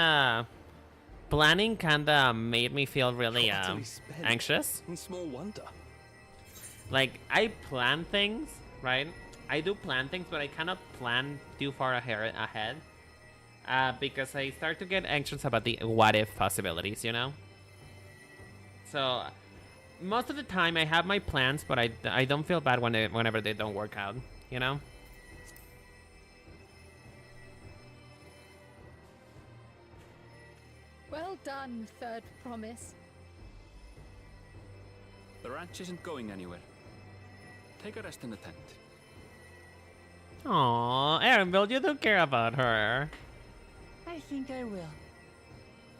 planning kinda made me feel really anxious. And small wonder. Like, I plan things, right? I do plan things, but I cannot plan too far ahead. Because I start to get anxious about the what-if possibilities, you know? So, most of the time I have my plans, but I don't feel bad whenever they don't work out, you know? Well done, third promise. The ranch isn't going anywhere. Take a rest in the tent. Aww, Erenville, you do care about her. I think I will.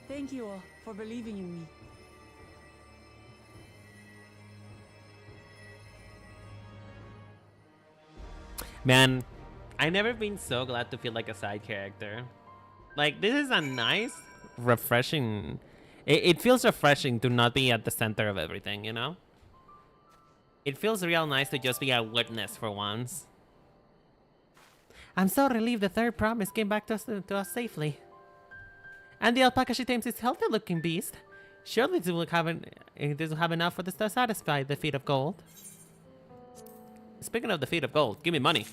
Thank you all for believing in me. Man, I never been so glad to feel like a side character. Like, this is a nice, refreshing... It feels refreshing to not be at the center of everything, you know? It feels real nice to just be a witness for once. I'm so relieved the third promise came back to us safely. And the alpaca she tames is healthy-looking beast. Surely this will have enough for this to satisfy the feet of gold. Speaking of the feet of gold, give me money.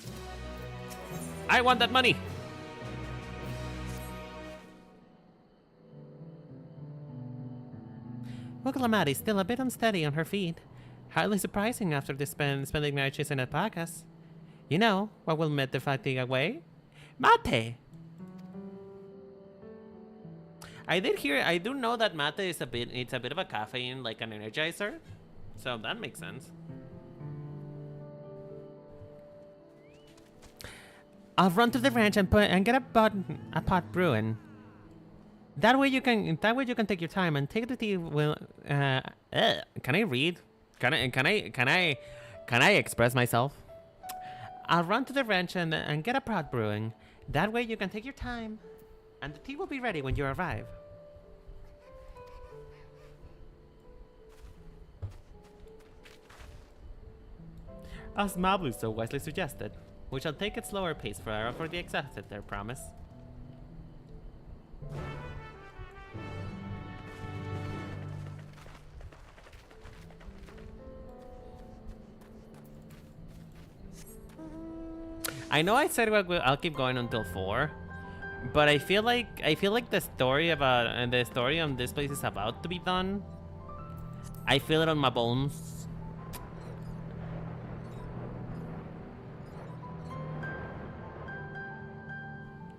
I want that money. Wuglamati is still a bit unsteady on her feet. Hardly surprising after this spending night chasing alpacas. You know what will make the fatigue away? Mate! I do know that mate is it's a bit of a caffeine, like an energizer. So that makes sense. I'll run to the ranch and get a pot brewing. That way you can take your time and take the tea. Can I read? Can I express myself? I'll run to the ranch and get a pot brewing. That way you can take your time, and the tea will be ready when you arrive. As Mablu so wisely suggested, we shall take it slower pace for the accepted their promise. I know I said I'll keep going until 4, but I feel like the story on this place is about to be done. I feel it on my bones.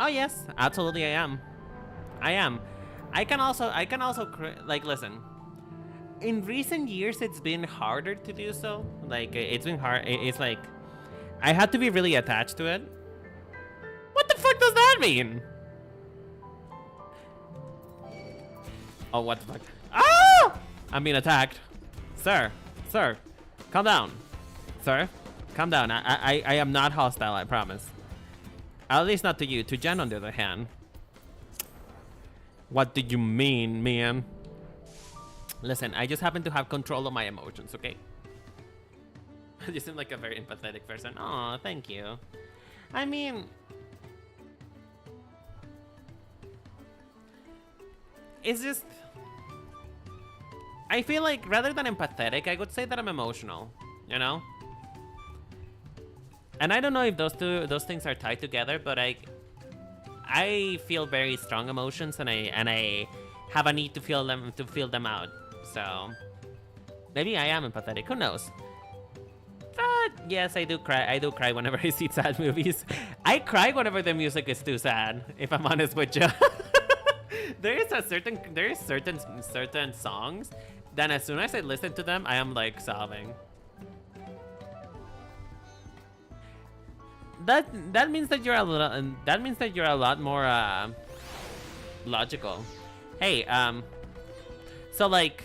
Oh yes, absolutely I am. I can also like listen. In recent years, it's been harder to do so. Like it's been hard. It's like I had to be really attached to it. What the fuck does that mean? Oh, what the fuck? Ah! I'm being attacked. Sir, calm down. Sir, calm down. I am not hostile, I promise. At least not to you. To Jen, on the other hand. What do you mean, man? Listen, I just happen to have control of my emotions, okay? You seem like a very empathetic person. Aw, thank you. I mean... It's just... I feel like rather than empathetic, I would say that I'm emotional, you know? And I don't know if those things are tied together, but I feel very strong emotions, and I have a need to feel them out. So maybe I am empathetic. Who knows? But yes, I do cry. I do cry whenever I see sad movies. I cry whenever the music is too sad. If I'm honest with you, there is certain songs that as soon as I listen to them, I am like sobbing. That means that you're a little. That means that you're a lot more logical. Hey, so like,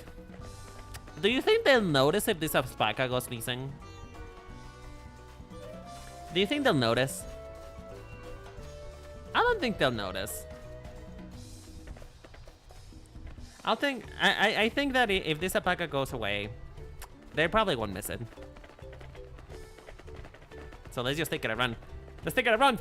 do you think they'll notice if this alpaca goes missing? Do you think they'll notice? I don't think they'll notice. I think that if this alpaca goes away, they probably won't miss it. So let's just take it a run. Let's take it a run.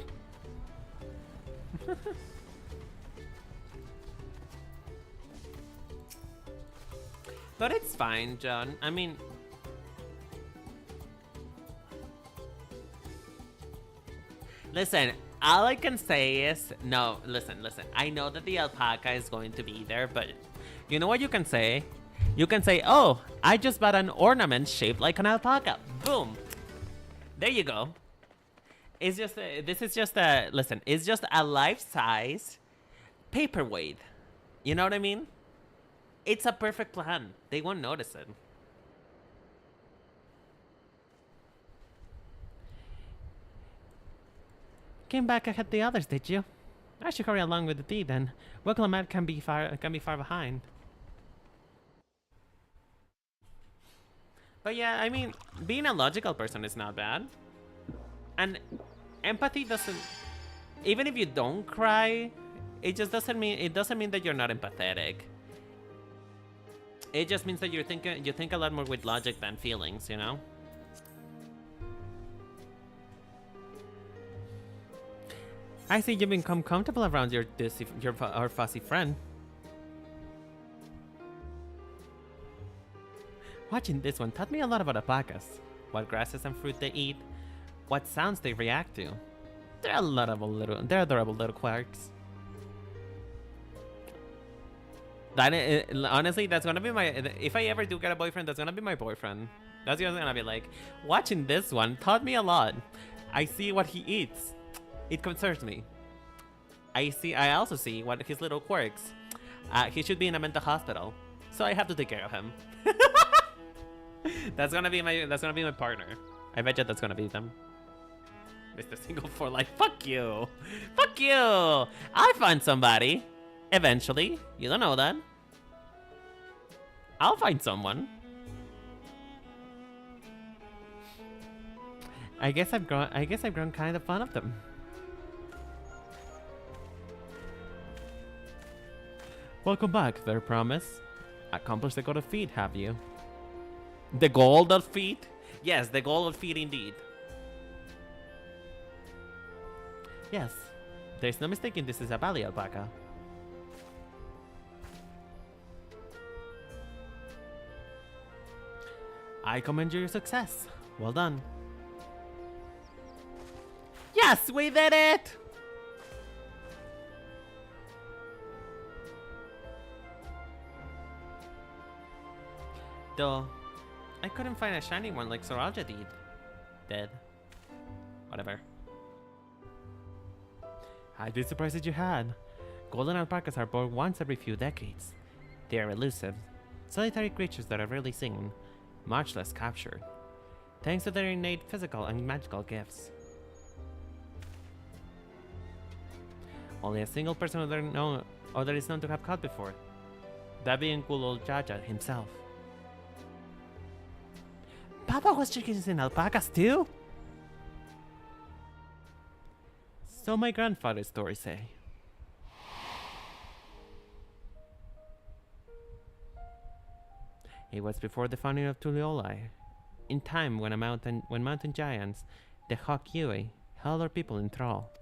But it's fine, John. I mean... Listen, all I can say is... No, listen. I know that the alpaca is going to be there, but... You know what you can say? You can say, oh, I just bought an ornament shaped like an alpaca. Boom. There you go. It's just... this is just a... Listen, it's just a life-size paperweight. You know what I mean? It's a perfect plan. They won't notice it. Came back ahead the others, did you? I should hurry along with the tea then. Willamette can be far behind. But yeah, I mean, being a logical person is not bad. And empathy doesn't, even if you don't cry, it doesn't mean that you're not empathetic. It just means that you think a lot more with logic than feelings, you know? I see you've become comfortable around your fussy friend. Watching this one taught me a lot about alpacas. What grasses and fruit they eat, what sounds they react to. They're adorable little quirks. Honestly, that's gonna be my. If I ever do get a boyfriend, that's gonna be my boyfriend. That's just gonna be like, watching this one taught me a lot. I see what he eats. It concerns me. I also see what his little quirks. He should be in a mental hospital, so I have to take care of him. That's gonna be my partner. I bet you that's gonna be them. Mr. Single for life. Fuck you. Fuck you. I'll find somebody. Eventually. You don't know that. I'll find someone. I guess I've grown kind of fond of them. Welcome back, their promise. Accomplished the goal of feet, have you? The goal of feet? Yes, the goal of feet indeed. Yes, there's no mistaking this is a valley alpaca. I commend your success. Well done. Yes, we did it! Though, I couldn't find a shiny one like Soralja did. Dead. Whatever. I'd be surprised if you had. Golden alpacas are born once every few decades. They are elusive, solitary creatures that are rarely seen, much less captured, thanks to their innate physical and magical gifts. Only a single person that is known to have caught before, that being cool old Jaja himself. Papa was chasing alpacas too? So my grandfather's stories say. It was before the founding of Tuliolai, in time when mountain giants, the Hawk Yui, held our people in thrall.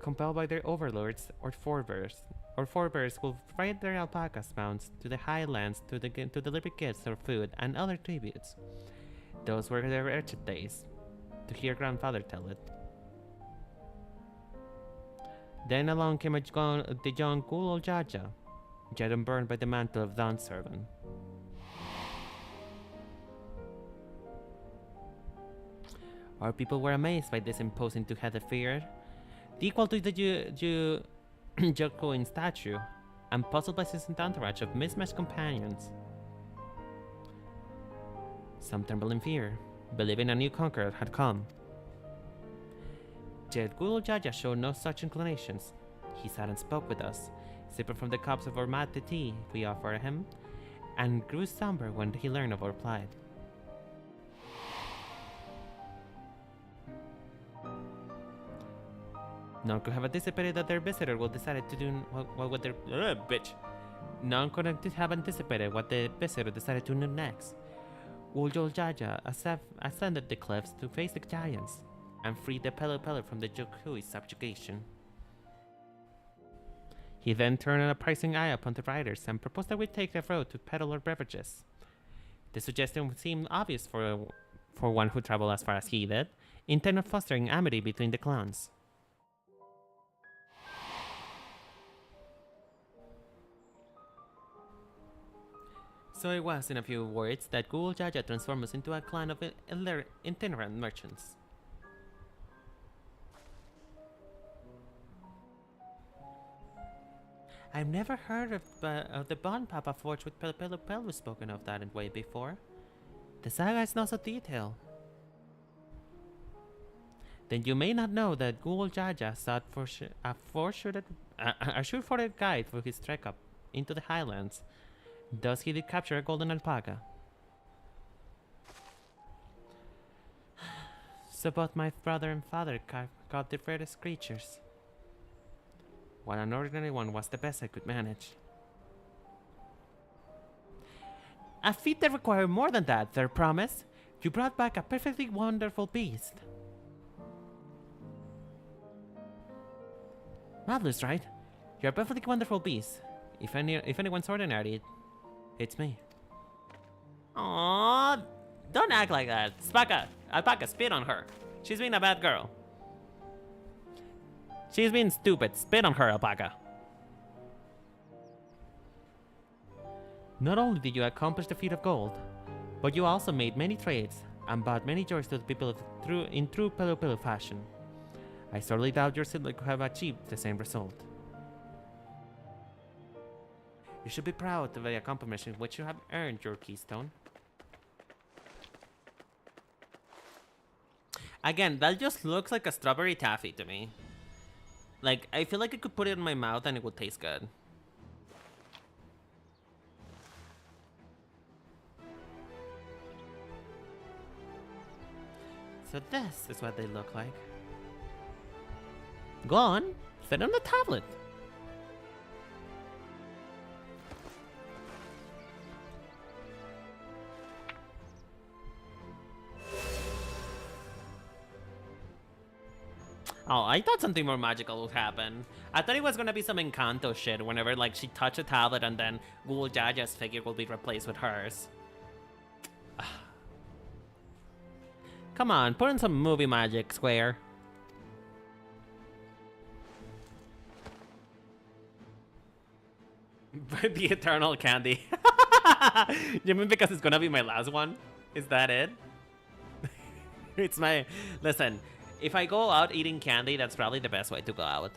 Compelled by their overlords or forebears who ride their alpacas mounts to the highlands to deliver gifts or food and other tributes. Those were their wretched days, to hear grandfather tell it. Then along came the young cool old Jaja, yet unburned by the mantle of Dawn's servant. Our people were amazed by this imposing two-headed figure, equal to the Jokuin statue, and puzzled by his entourage of mismatched companions. Some trembled in fear, believing a new conqueror had come. Yet Guru Jaja showed no such inclinations. He sat and spoke with us, sipping from the cups of our mate tea we offered him, and grew somber when he learned of our plight. None could have anticipated that their visitor would decide to do what their bitch. None could have anticipated what the visitor decided to do next. Uljol Jaja ascended the cliffs to face the giants and freed the Pelu Pelu from the Jokui's subjugation. He then turned an apprising eye upon the riders and proposed that we take the road to peddle our beverages. The suggestion seemed obvious for one who traveled as far as he did, intent of fostering amity between the clans. So it was, in a few words, that Ghoul Jaja transformed us into a clan of itinerant merchants. I've never heard of the bond Papa forged with Pelu was spoken of that way before. The saga is not so detailed. then you may not know that Ghoul Jaja sought for a sure-footed guide for his trek up into the highlands. Thus he did capture a golden alpaca. So both my brother and father caught the rarest creatures, while an ordinary one was the best I could manage. A feat that required more than that, their promise. You brought back a perfectly wonderful beast. Marvelous, right? You're a perfectly wonderful beast. If anyone's ordinary, it's me. Aww, don't act like that. Alpaca, spit on her. She's being a bad girl. She's being stupid. Spit on her, Alpaca. Not only did you accomplish the feat of gold, but you also made many trades and brought many joys to the people in true Pelu fashion. I sorely doubt your sibling could have achieved the same result. You should be proud of the accomplishment which you have earned your keystone. Again, that just looks like a strawberry taffy to me. Like, I feel like I could put it in my mouth and it would taste good. So this is what they look like. Go on, sit on the tablet. Oh, I thought something more magical would happen. I thought it was gonna be some Encanto shit whenever like she touched a tablet and then Ghoul Jaja's figure will be replaced with hers. Come on, put in some movie magic, Square. The eternal candy. You mean because it's gonna be my last one? Is that it? It's my... Listen, if I go out eating candy, that's probably the best way to go out.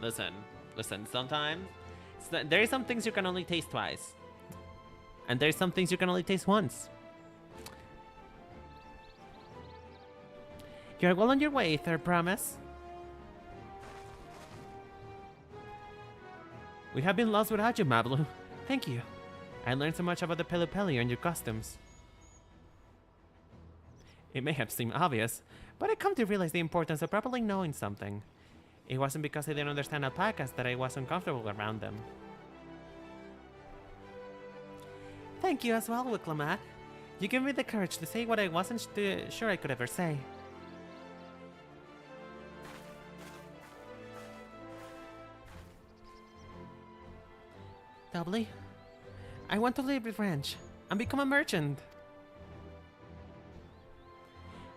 Listen, sometimes... There are some things you can only taste twice. And there's some things you can only taste once. You're well on your way, third promise. We have been lost without you, Mablu. Thank you. I learned so much about the Pelupeli and your customs. It may have seemed obvious, but I come to realize the importance of properly knowing something. It wasn't because I didn't understand alpacas that I was uncomfortable around them. Thank you as well, Wicklamat. You gave me the courage to say what I wasn't sure I could ever say. Doubly, I want to leave the ranch and become a merchant.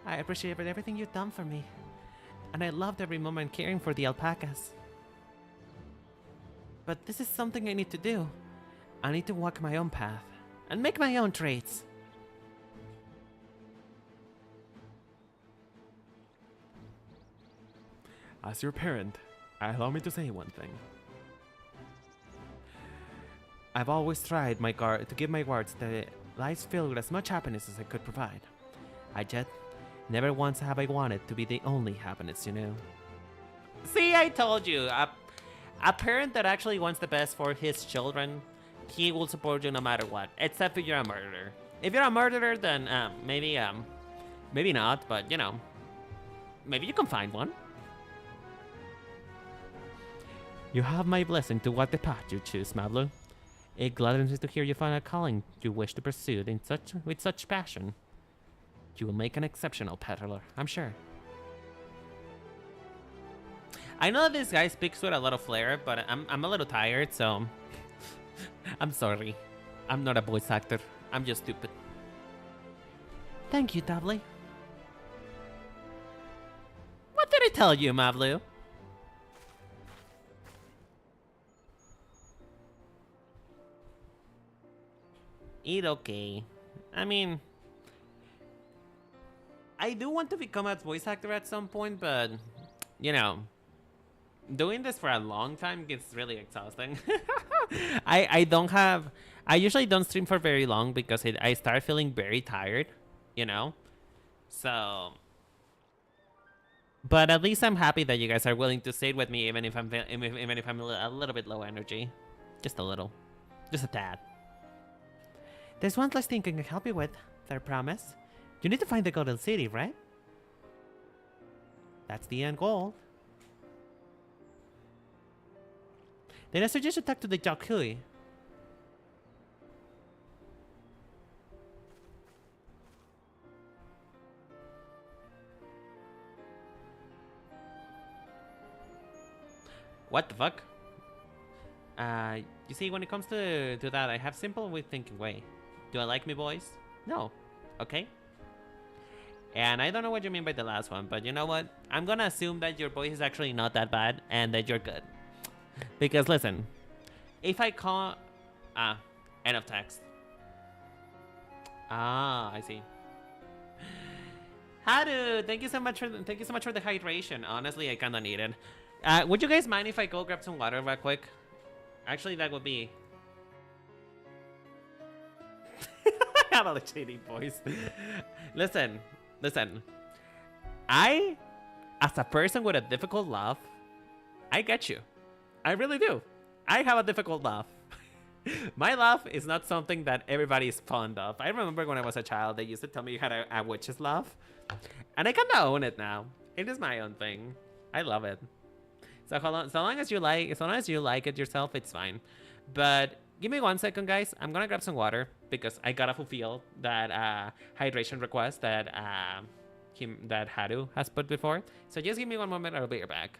I appreciate everything you've done for me, and I loved every moment caring for the alpacas. But this is something I need to do. I need to walk my own path and make my own trades. As your parent, allow me to say one thing. I've always tried to give my guards the lives filled with as much happiness as I could provide. Yet, never once have I wanted to be the only happiness, you know. See, I told you, a parent that actually wants the best for his children, he will support you no matter what, except if you're a murderer. If you're a murderer, then maybe not, but you know, maybe you can find one. You have my blessing to walk the path you choose, Mablu. It gladdens me to hear you find a calling you wish to pursue with such passion. You will make an exceptional peddler, I'm sure. I know that this guy speaks with a lot of flair, but I'm a little tired, so... I'm sorry. I'm not a voice actor. I'm just stupid. Thank you, Doubly. What did I tell you, Mablu? Eat okay. I mean... I do want to become a voice actor at some point, but... You know... Doing this for a long time gets really exhausting. I usually don't stream for very long because I start feeling very tired, you know? So, but at least I'm happy that you guys are willing to stay with me, even if I'm a little bit low energy, just a little, just a tad. There's one last thing I can help you with. I promise. You need to find the Golden City, right? That's the end goal. Then I suggest you talk to the Jockey. What the fuck? You see, when it comes to that, I have simple with thinking way. Do I like me, boys? No. Okay. And I don't know what you mean by the last one, but you know what? I'm gonna assume that your voice is actually not that bad and that you're good. Because listen, if I call... end of text. I see. Haru, thank you so much for the hydration. Honestly, I kinda need it. Would you guys mind if I go grab some water real quick? Actually, that would be... I have a shady voice. Listen. I, as a person with a difficult laugh, I get you. I really do. I have a difficult laugh. My laugh is not something that everybody is fond of. I remember when I was a child, they used to tell me you had a witch's laugh. And I kind of own it now. It is my own thing. I love it. So long as you like it yourself, it's fine. But give me 1 second, guys. I'm gonna grab some water because I gotta fulfill that hydration request that Haru has put before. So just give me 1 moment. I'll be right back.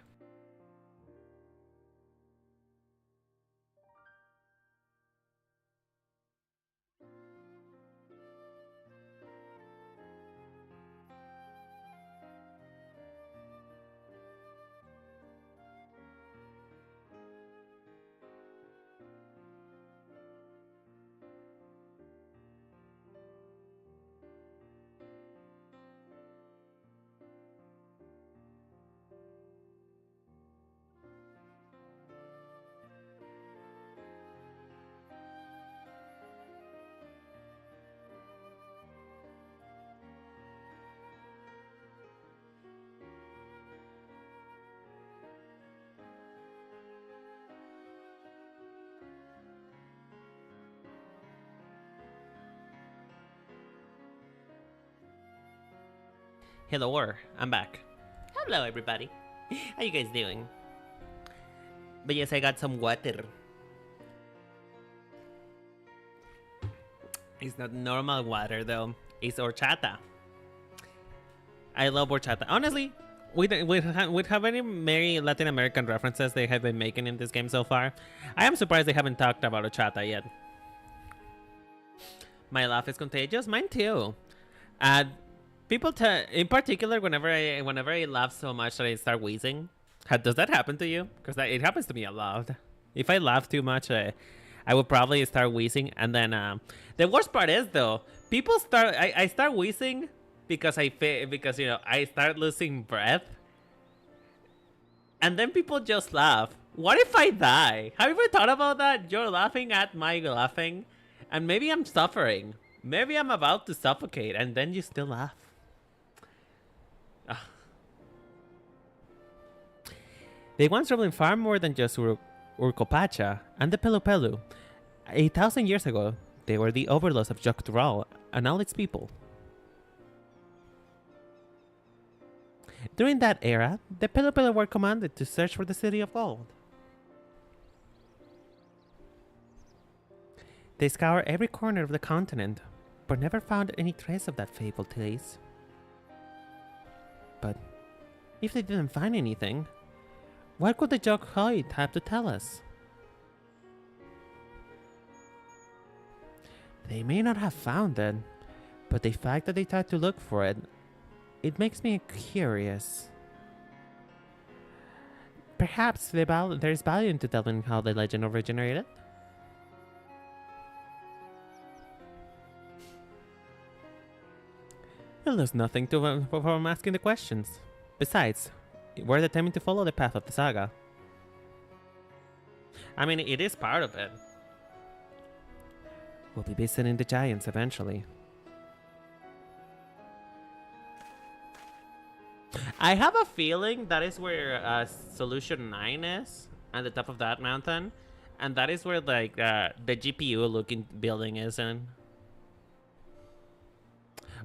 Hello, I'm back. Hello, everybody. How you guys doing? But yes, I got some water. It's not normal water, though. It's horchata. I love horchata. Honestly, with how many Latin American references they have been making in this game so far, I am surprised they haven't talked about horchata yet. My laugh is contagious. Mine too. People in particular, whenever I laugh so much that I start wheezing. Does that happen to you? Because it happens to me a lot. If I laugh too much, I would probably start wheezing. And then the worst part is though, people start. I start wheezing because I start losing breath. And then people just laugh. What if I die? Have you ever thought about that? You're laughing at my laughing, and maybe I'm suffering. Maybe I'm about to suffocate, and then you still laugh. They once traveled far more than just Urcopacha and the Pelu Pelu. 8,000 years ago, they were the overlords of Dawntrail and all its people. During that era, the Pelu Pelu were commanded to search for the City of Gold. They scoured every corner of the continent, but never found any trace of that fabled place. But if they didn't find anything, what could the Jockey have to tell us? They may not have found it, but the fact that they tried to look for it, it makes me curious. Perhaps there's value in telling how the legend originated? Well, there's nothing from asking the questions. Besides, we're determined to follow the path of the saga. I mean, it is part of it. We'll be visiting the giants eventually. I have a feeling that is where Solution 9 is, at the top of that mountain. And that is where, like, the GPU-looking building is in.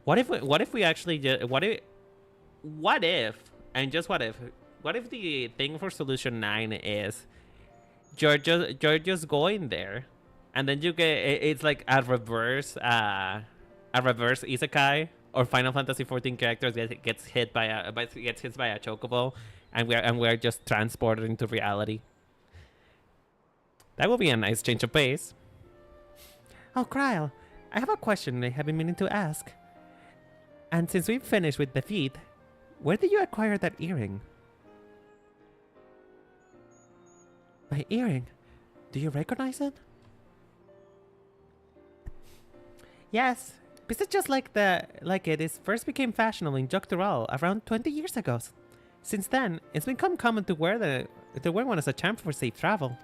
What if we actually just... What if, and just what if the thing for Solution 9 is you're just going there, and then you get... It's like a reverse isekai, or Final Fantasy 14 characters gets hit by a chocobo, and we're just transported into reality. That would be a nice change of pace. Oh, Kryle, I have a question I have been meaning to ask. And since we've finished with the feat, where did you acquire that earring? My earring? Do you recognize it? Yes. This is just like it first became fashionable in Dawntrail around 20 years ago. Since then, it's become common to wear one as a charm for safe travel.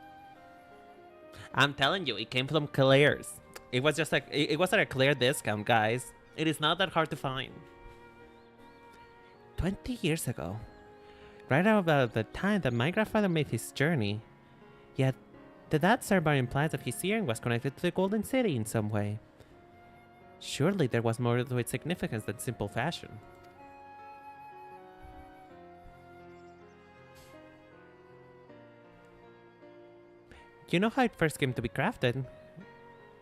I'm telling you, it came from Claire's. It was just like it was at a Claire discount, guys. It is not that hard to find. 20 years ago, right about the time that my grandfather made his journey. Yet, that survey implies that his earring was connected to the Golden City in some way. Surely there was more to its significance than simple fashion. You know how it first came to be crafted?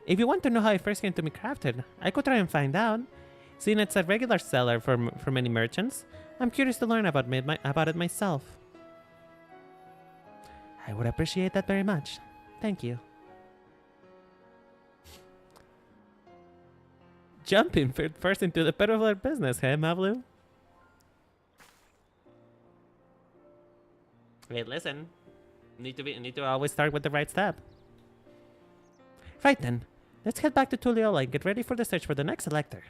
If you want to know how it first came to be crafted, I could try and find out. Seeing it's a regular seller for many merchants, I'm curious to learn about it myself. I would appreciate that very much. Thank you. Jumping first into the peddler business, hey, Mavlu? Wait, listen. Need to always start with the right step. Right then, let's head back to Tulliola and get ready for the search for the next elector.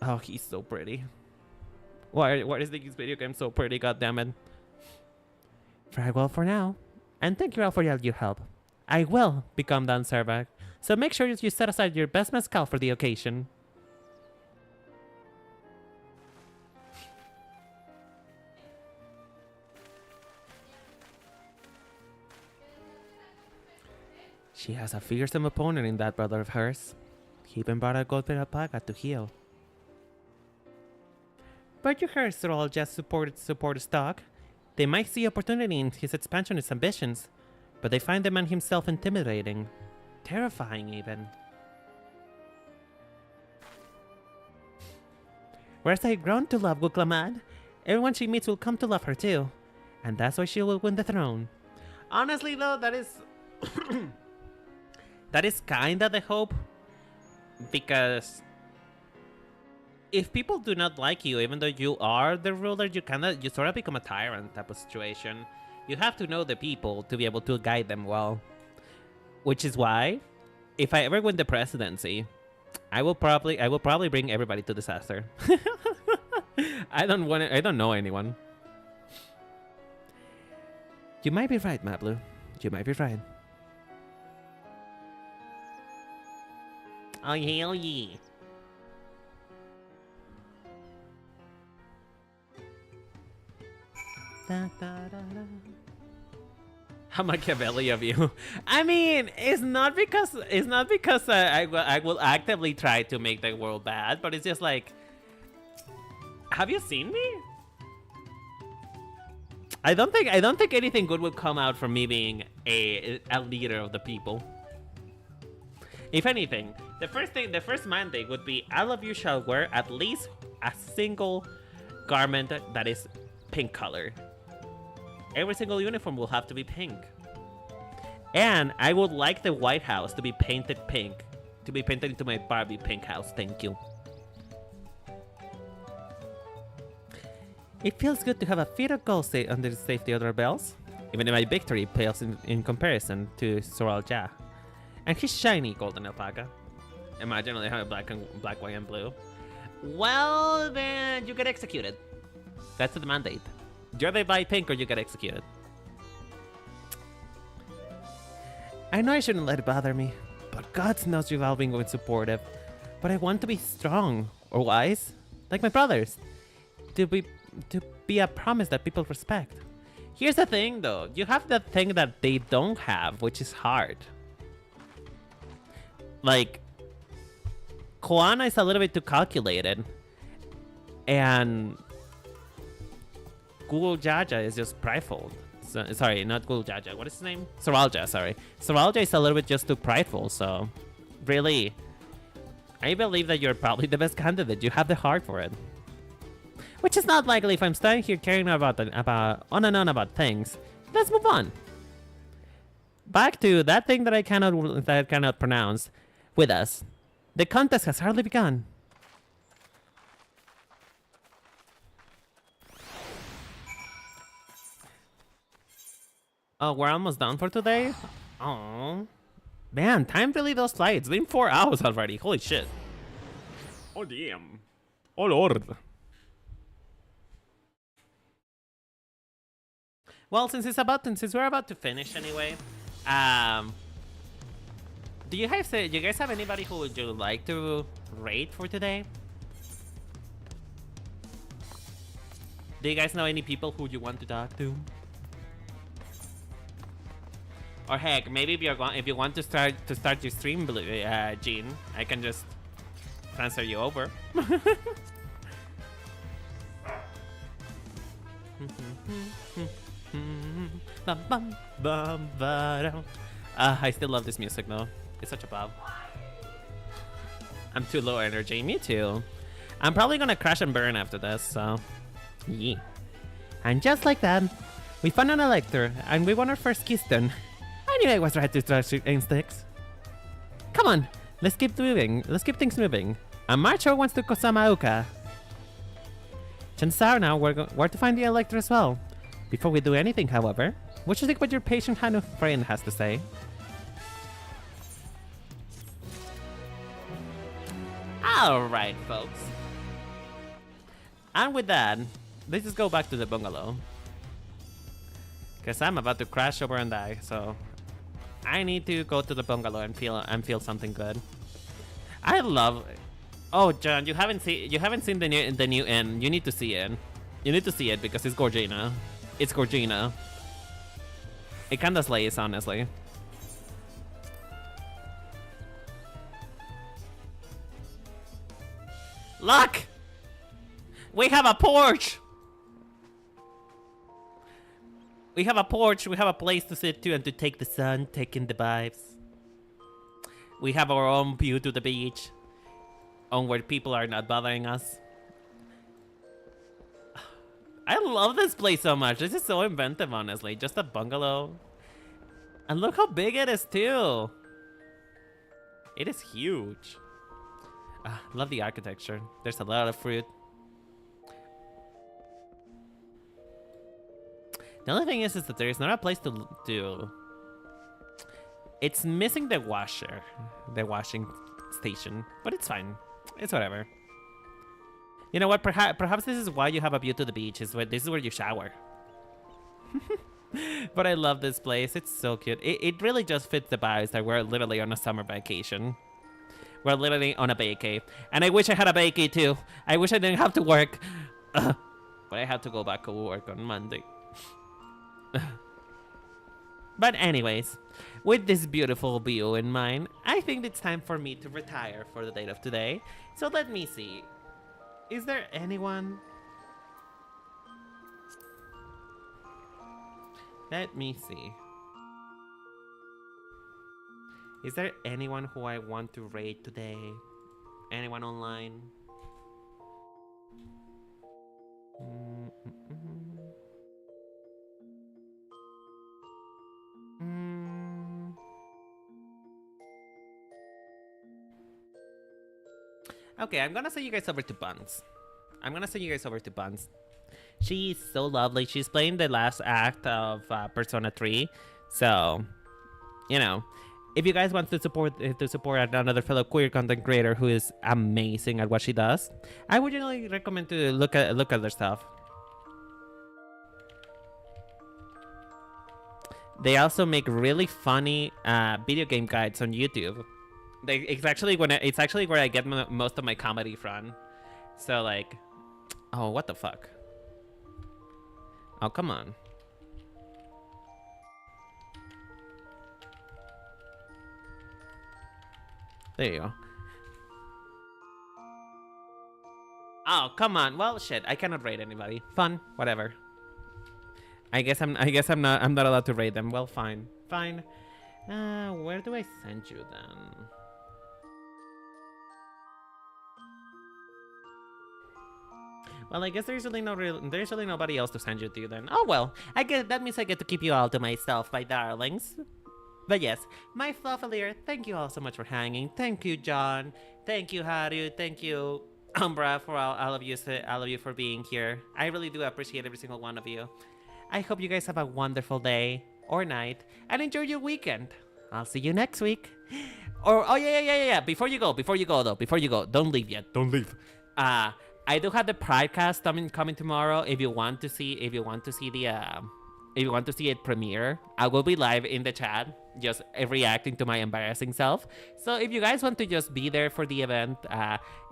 Oh, he's so pretty. Why is this video game so pretty, goddammit? Very well for now. And thank you all for your help. I will become Dan Servak, so make sure you set aside your best mezcal for the occasion. She has a fearsome opponent in that brother of hers. He even brought a gold-fed alpaca to heal. But you heard Sorrel just support stock. They might see opportunity in his expansionist ambitions, but they find the man himself intimidating. Terrifying, even. Whereas I've grown to love Guklamad, everyone she meets will come to love her too. And that's why she will win the throne. Honestly though, that is... that is kinda the hope. Because... if people do not like you, even though you are the ruler, you sort of become a tyrant type of situation. You have to know the people to be able to guide them well. Which is why, if I ever win the presidency, I will probably bring everybody to disaster. I don't know anyone. You might be right, Mablu. You might be right. Oh yeah, oh yeah. Da, da, da, da. How Machiavelli of you. I mean, it's not because I will actively try to make the world bad, but it's just like, have you seen me? I don't think anything good will come out from me being a leader of the people. If anything, the first mandate would be all of you shall wear at least a single garment that is pink color. Every single uniform will have to be pink. And I would like the White House to be painted pink. To be painted into my Barbie pink house. Thank you. It feels good to have a feat of gold under the safety of our bells. Even if my victory pales in comparison to Sorrel Ja. And his shiny golden alpaca. Imagine they have black, white, and blue. Well, then you get executed. That's the mandate. You either buy pink or you get executed. I know I shouldn't let it bother me, but God knows you've all been going supportive. But I want to be strong. or wise, like my brothers, to be a promise that people respect. Here's the thing, though. You have the thing that they don't have, which is hard. Like, Koana is a little bit too calculated, and Google Jaja is just prideful. So, sorry, not Google Jaja. What is his name? Soralja, sorry. Soralja is a little bit just too prideful, so really, I believe that you're probably the best candidate. You have the heart for it. Which is not likely if I'm standing here caring about on and on about things. Let's move on. Back to that thing that I cannot pronounce with us. The contest has hardly begun. Oh, we're almost done for today? Oh, man, time really does fly. It's been 4 hours already. Holy shit. Oh, damn. Oh, Lord. Well, since we're about to finish anyway, do you guys have anybody who would you like to rate for today? Do you guys know any people who you want to talk to? Or heck, maybe if you want to start your stream, Jean, I can just transfer you over. I still love this music though. It's such a bop. I'm too low energy. Me too. I'm probably gonna crash and burn after this, so yeah. And just like that, we found an elector and we won our first keystone. I knew I was right to trust your instincts. Come on, let's keep moving. Let's keep things moving. And Marcho wants to Kosamauka. Chances are now we're to find the elector as well. Before we do anything, however, what should you think what your patient friend has to say? Alright, folks. And with that, let's just go back to the bungalow. Because I'm about to crash over and die, so I need to go to the bungalow and feel something good. I love... Oh, John, you haven't seen the new inn. You need to see it. You need to see it because it's Gorgina. It's Gorgina. It kinda slays, honestly. Look! We have a porch! We have a porch, we have a place to sit to and to take the sun, take in the vibes. We have our own view to the beach. On where people are not bothering us. I love this place so much. This is so inventive, honestly. Just a bungalow. And look how big it is, too. It is huge. Love the architecture. There's a lot of fruit. The only thing is that there is not a place to do. It's missing the washer. The washing station. But it's fine. It's whatever. You know what? Perhaps this is why you have a view to the beach. This is where you shower. But I love this place. It's so cute. It really just fits the vibes that we're literally on a summer vacation. We're literally on a vacay. And I wish I had a vacay too. I wish I didn't have to work. But I have to go back to work on Monday. But anyways, with this beautiful view in mind, I think it's time for me to retire for the date of today. So let me see. Is there anyone? Let me see. Is there anyone who I want to raid today? Anyone online? Okay, I'm gonna send you guys over to Buns. She's so lovely. She's playing the last act of Persona 3. So, you know, if you guys want to support another fellow queer content creator who is amazing at what she does, I would generally recommend to look at their stuff. They also make really funny video game guides on YouTube. It's actually where I get most of my comedy from. So like, oh, what the fuck? Oh, come on. There you go. Oh, come on. Well, shit. I cannot raid anybody. Fun. Whatever. I guess I'm not allowed to raid them. Well, fine. Fine. Where do I send you then? Well, I guess there's really nobody else to send you to then. Oh well. I guess that means I get to keep you all to myself, my darlings. But yes, my Fluffalier, thank you all so much for hanging. Thank you, John. Thank you, Haru. Thank you, Umbra, for all of you for being here. I really do appreciate every single one of you. I hope you guys have a wonderful day or night and enjoy your weekend. I'll see you next week. Or oh yeah. Before you go, don't leave yet. Don't leave. I do have the Pridecast coming tomorrow. If you want to see it premiere, I will be live in the chat, just reacting to my embarrassing self. So if you guys want to just be there for the event,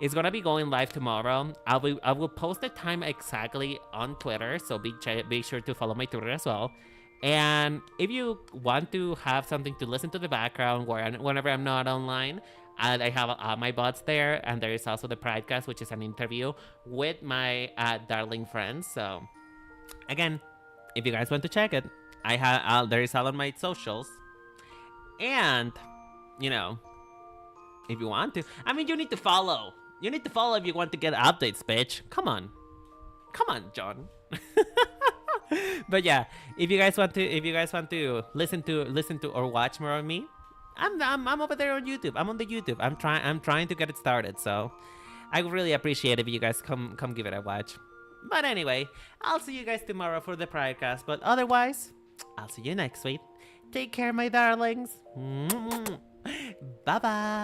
it's gonna be going live tomorrow. I will post the time exactly on Twitter, so be sure to follow my Twitter as well. And if you want to have something to listen to the background whenever I'm not online, I have my bots there, and there is also the Pridecast, which is an interview with my darling friends. So again, if you guys want to check it, there is all on my socials. And you know, if you want to, I mean, you need to follow. You need to follow if you want to get updates, bitch. Come on, John. But yeah, if you guys want to listen to or watch more of me, I'm over there on YouTube. I'm on the YouTube. I'm trying to get it started. So I would really appreciate it if you guys come give it a watch. But anyway, I'll see you guys tomorrow for the Pridecast. But otherwise, I'll see you next week. Take care, my darlings. Bye bye.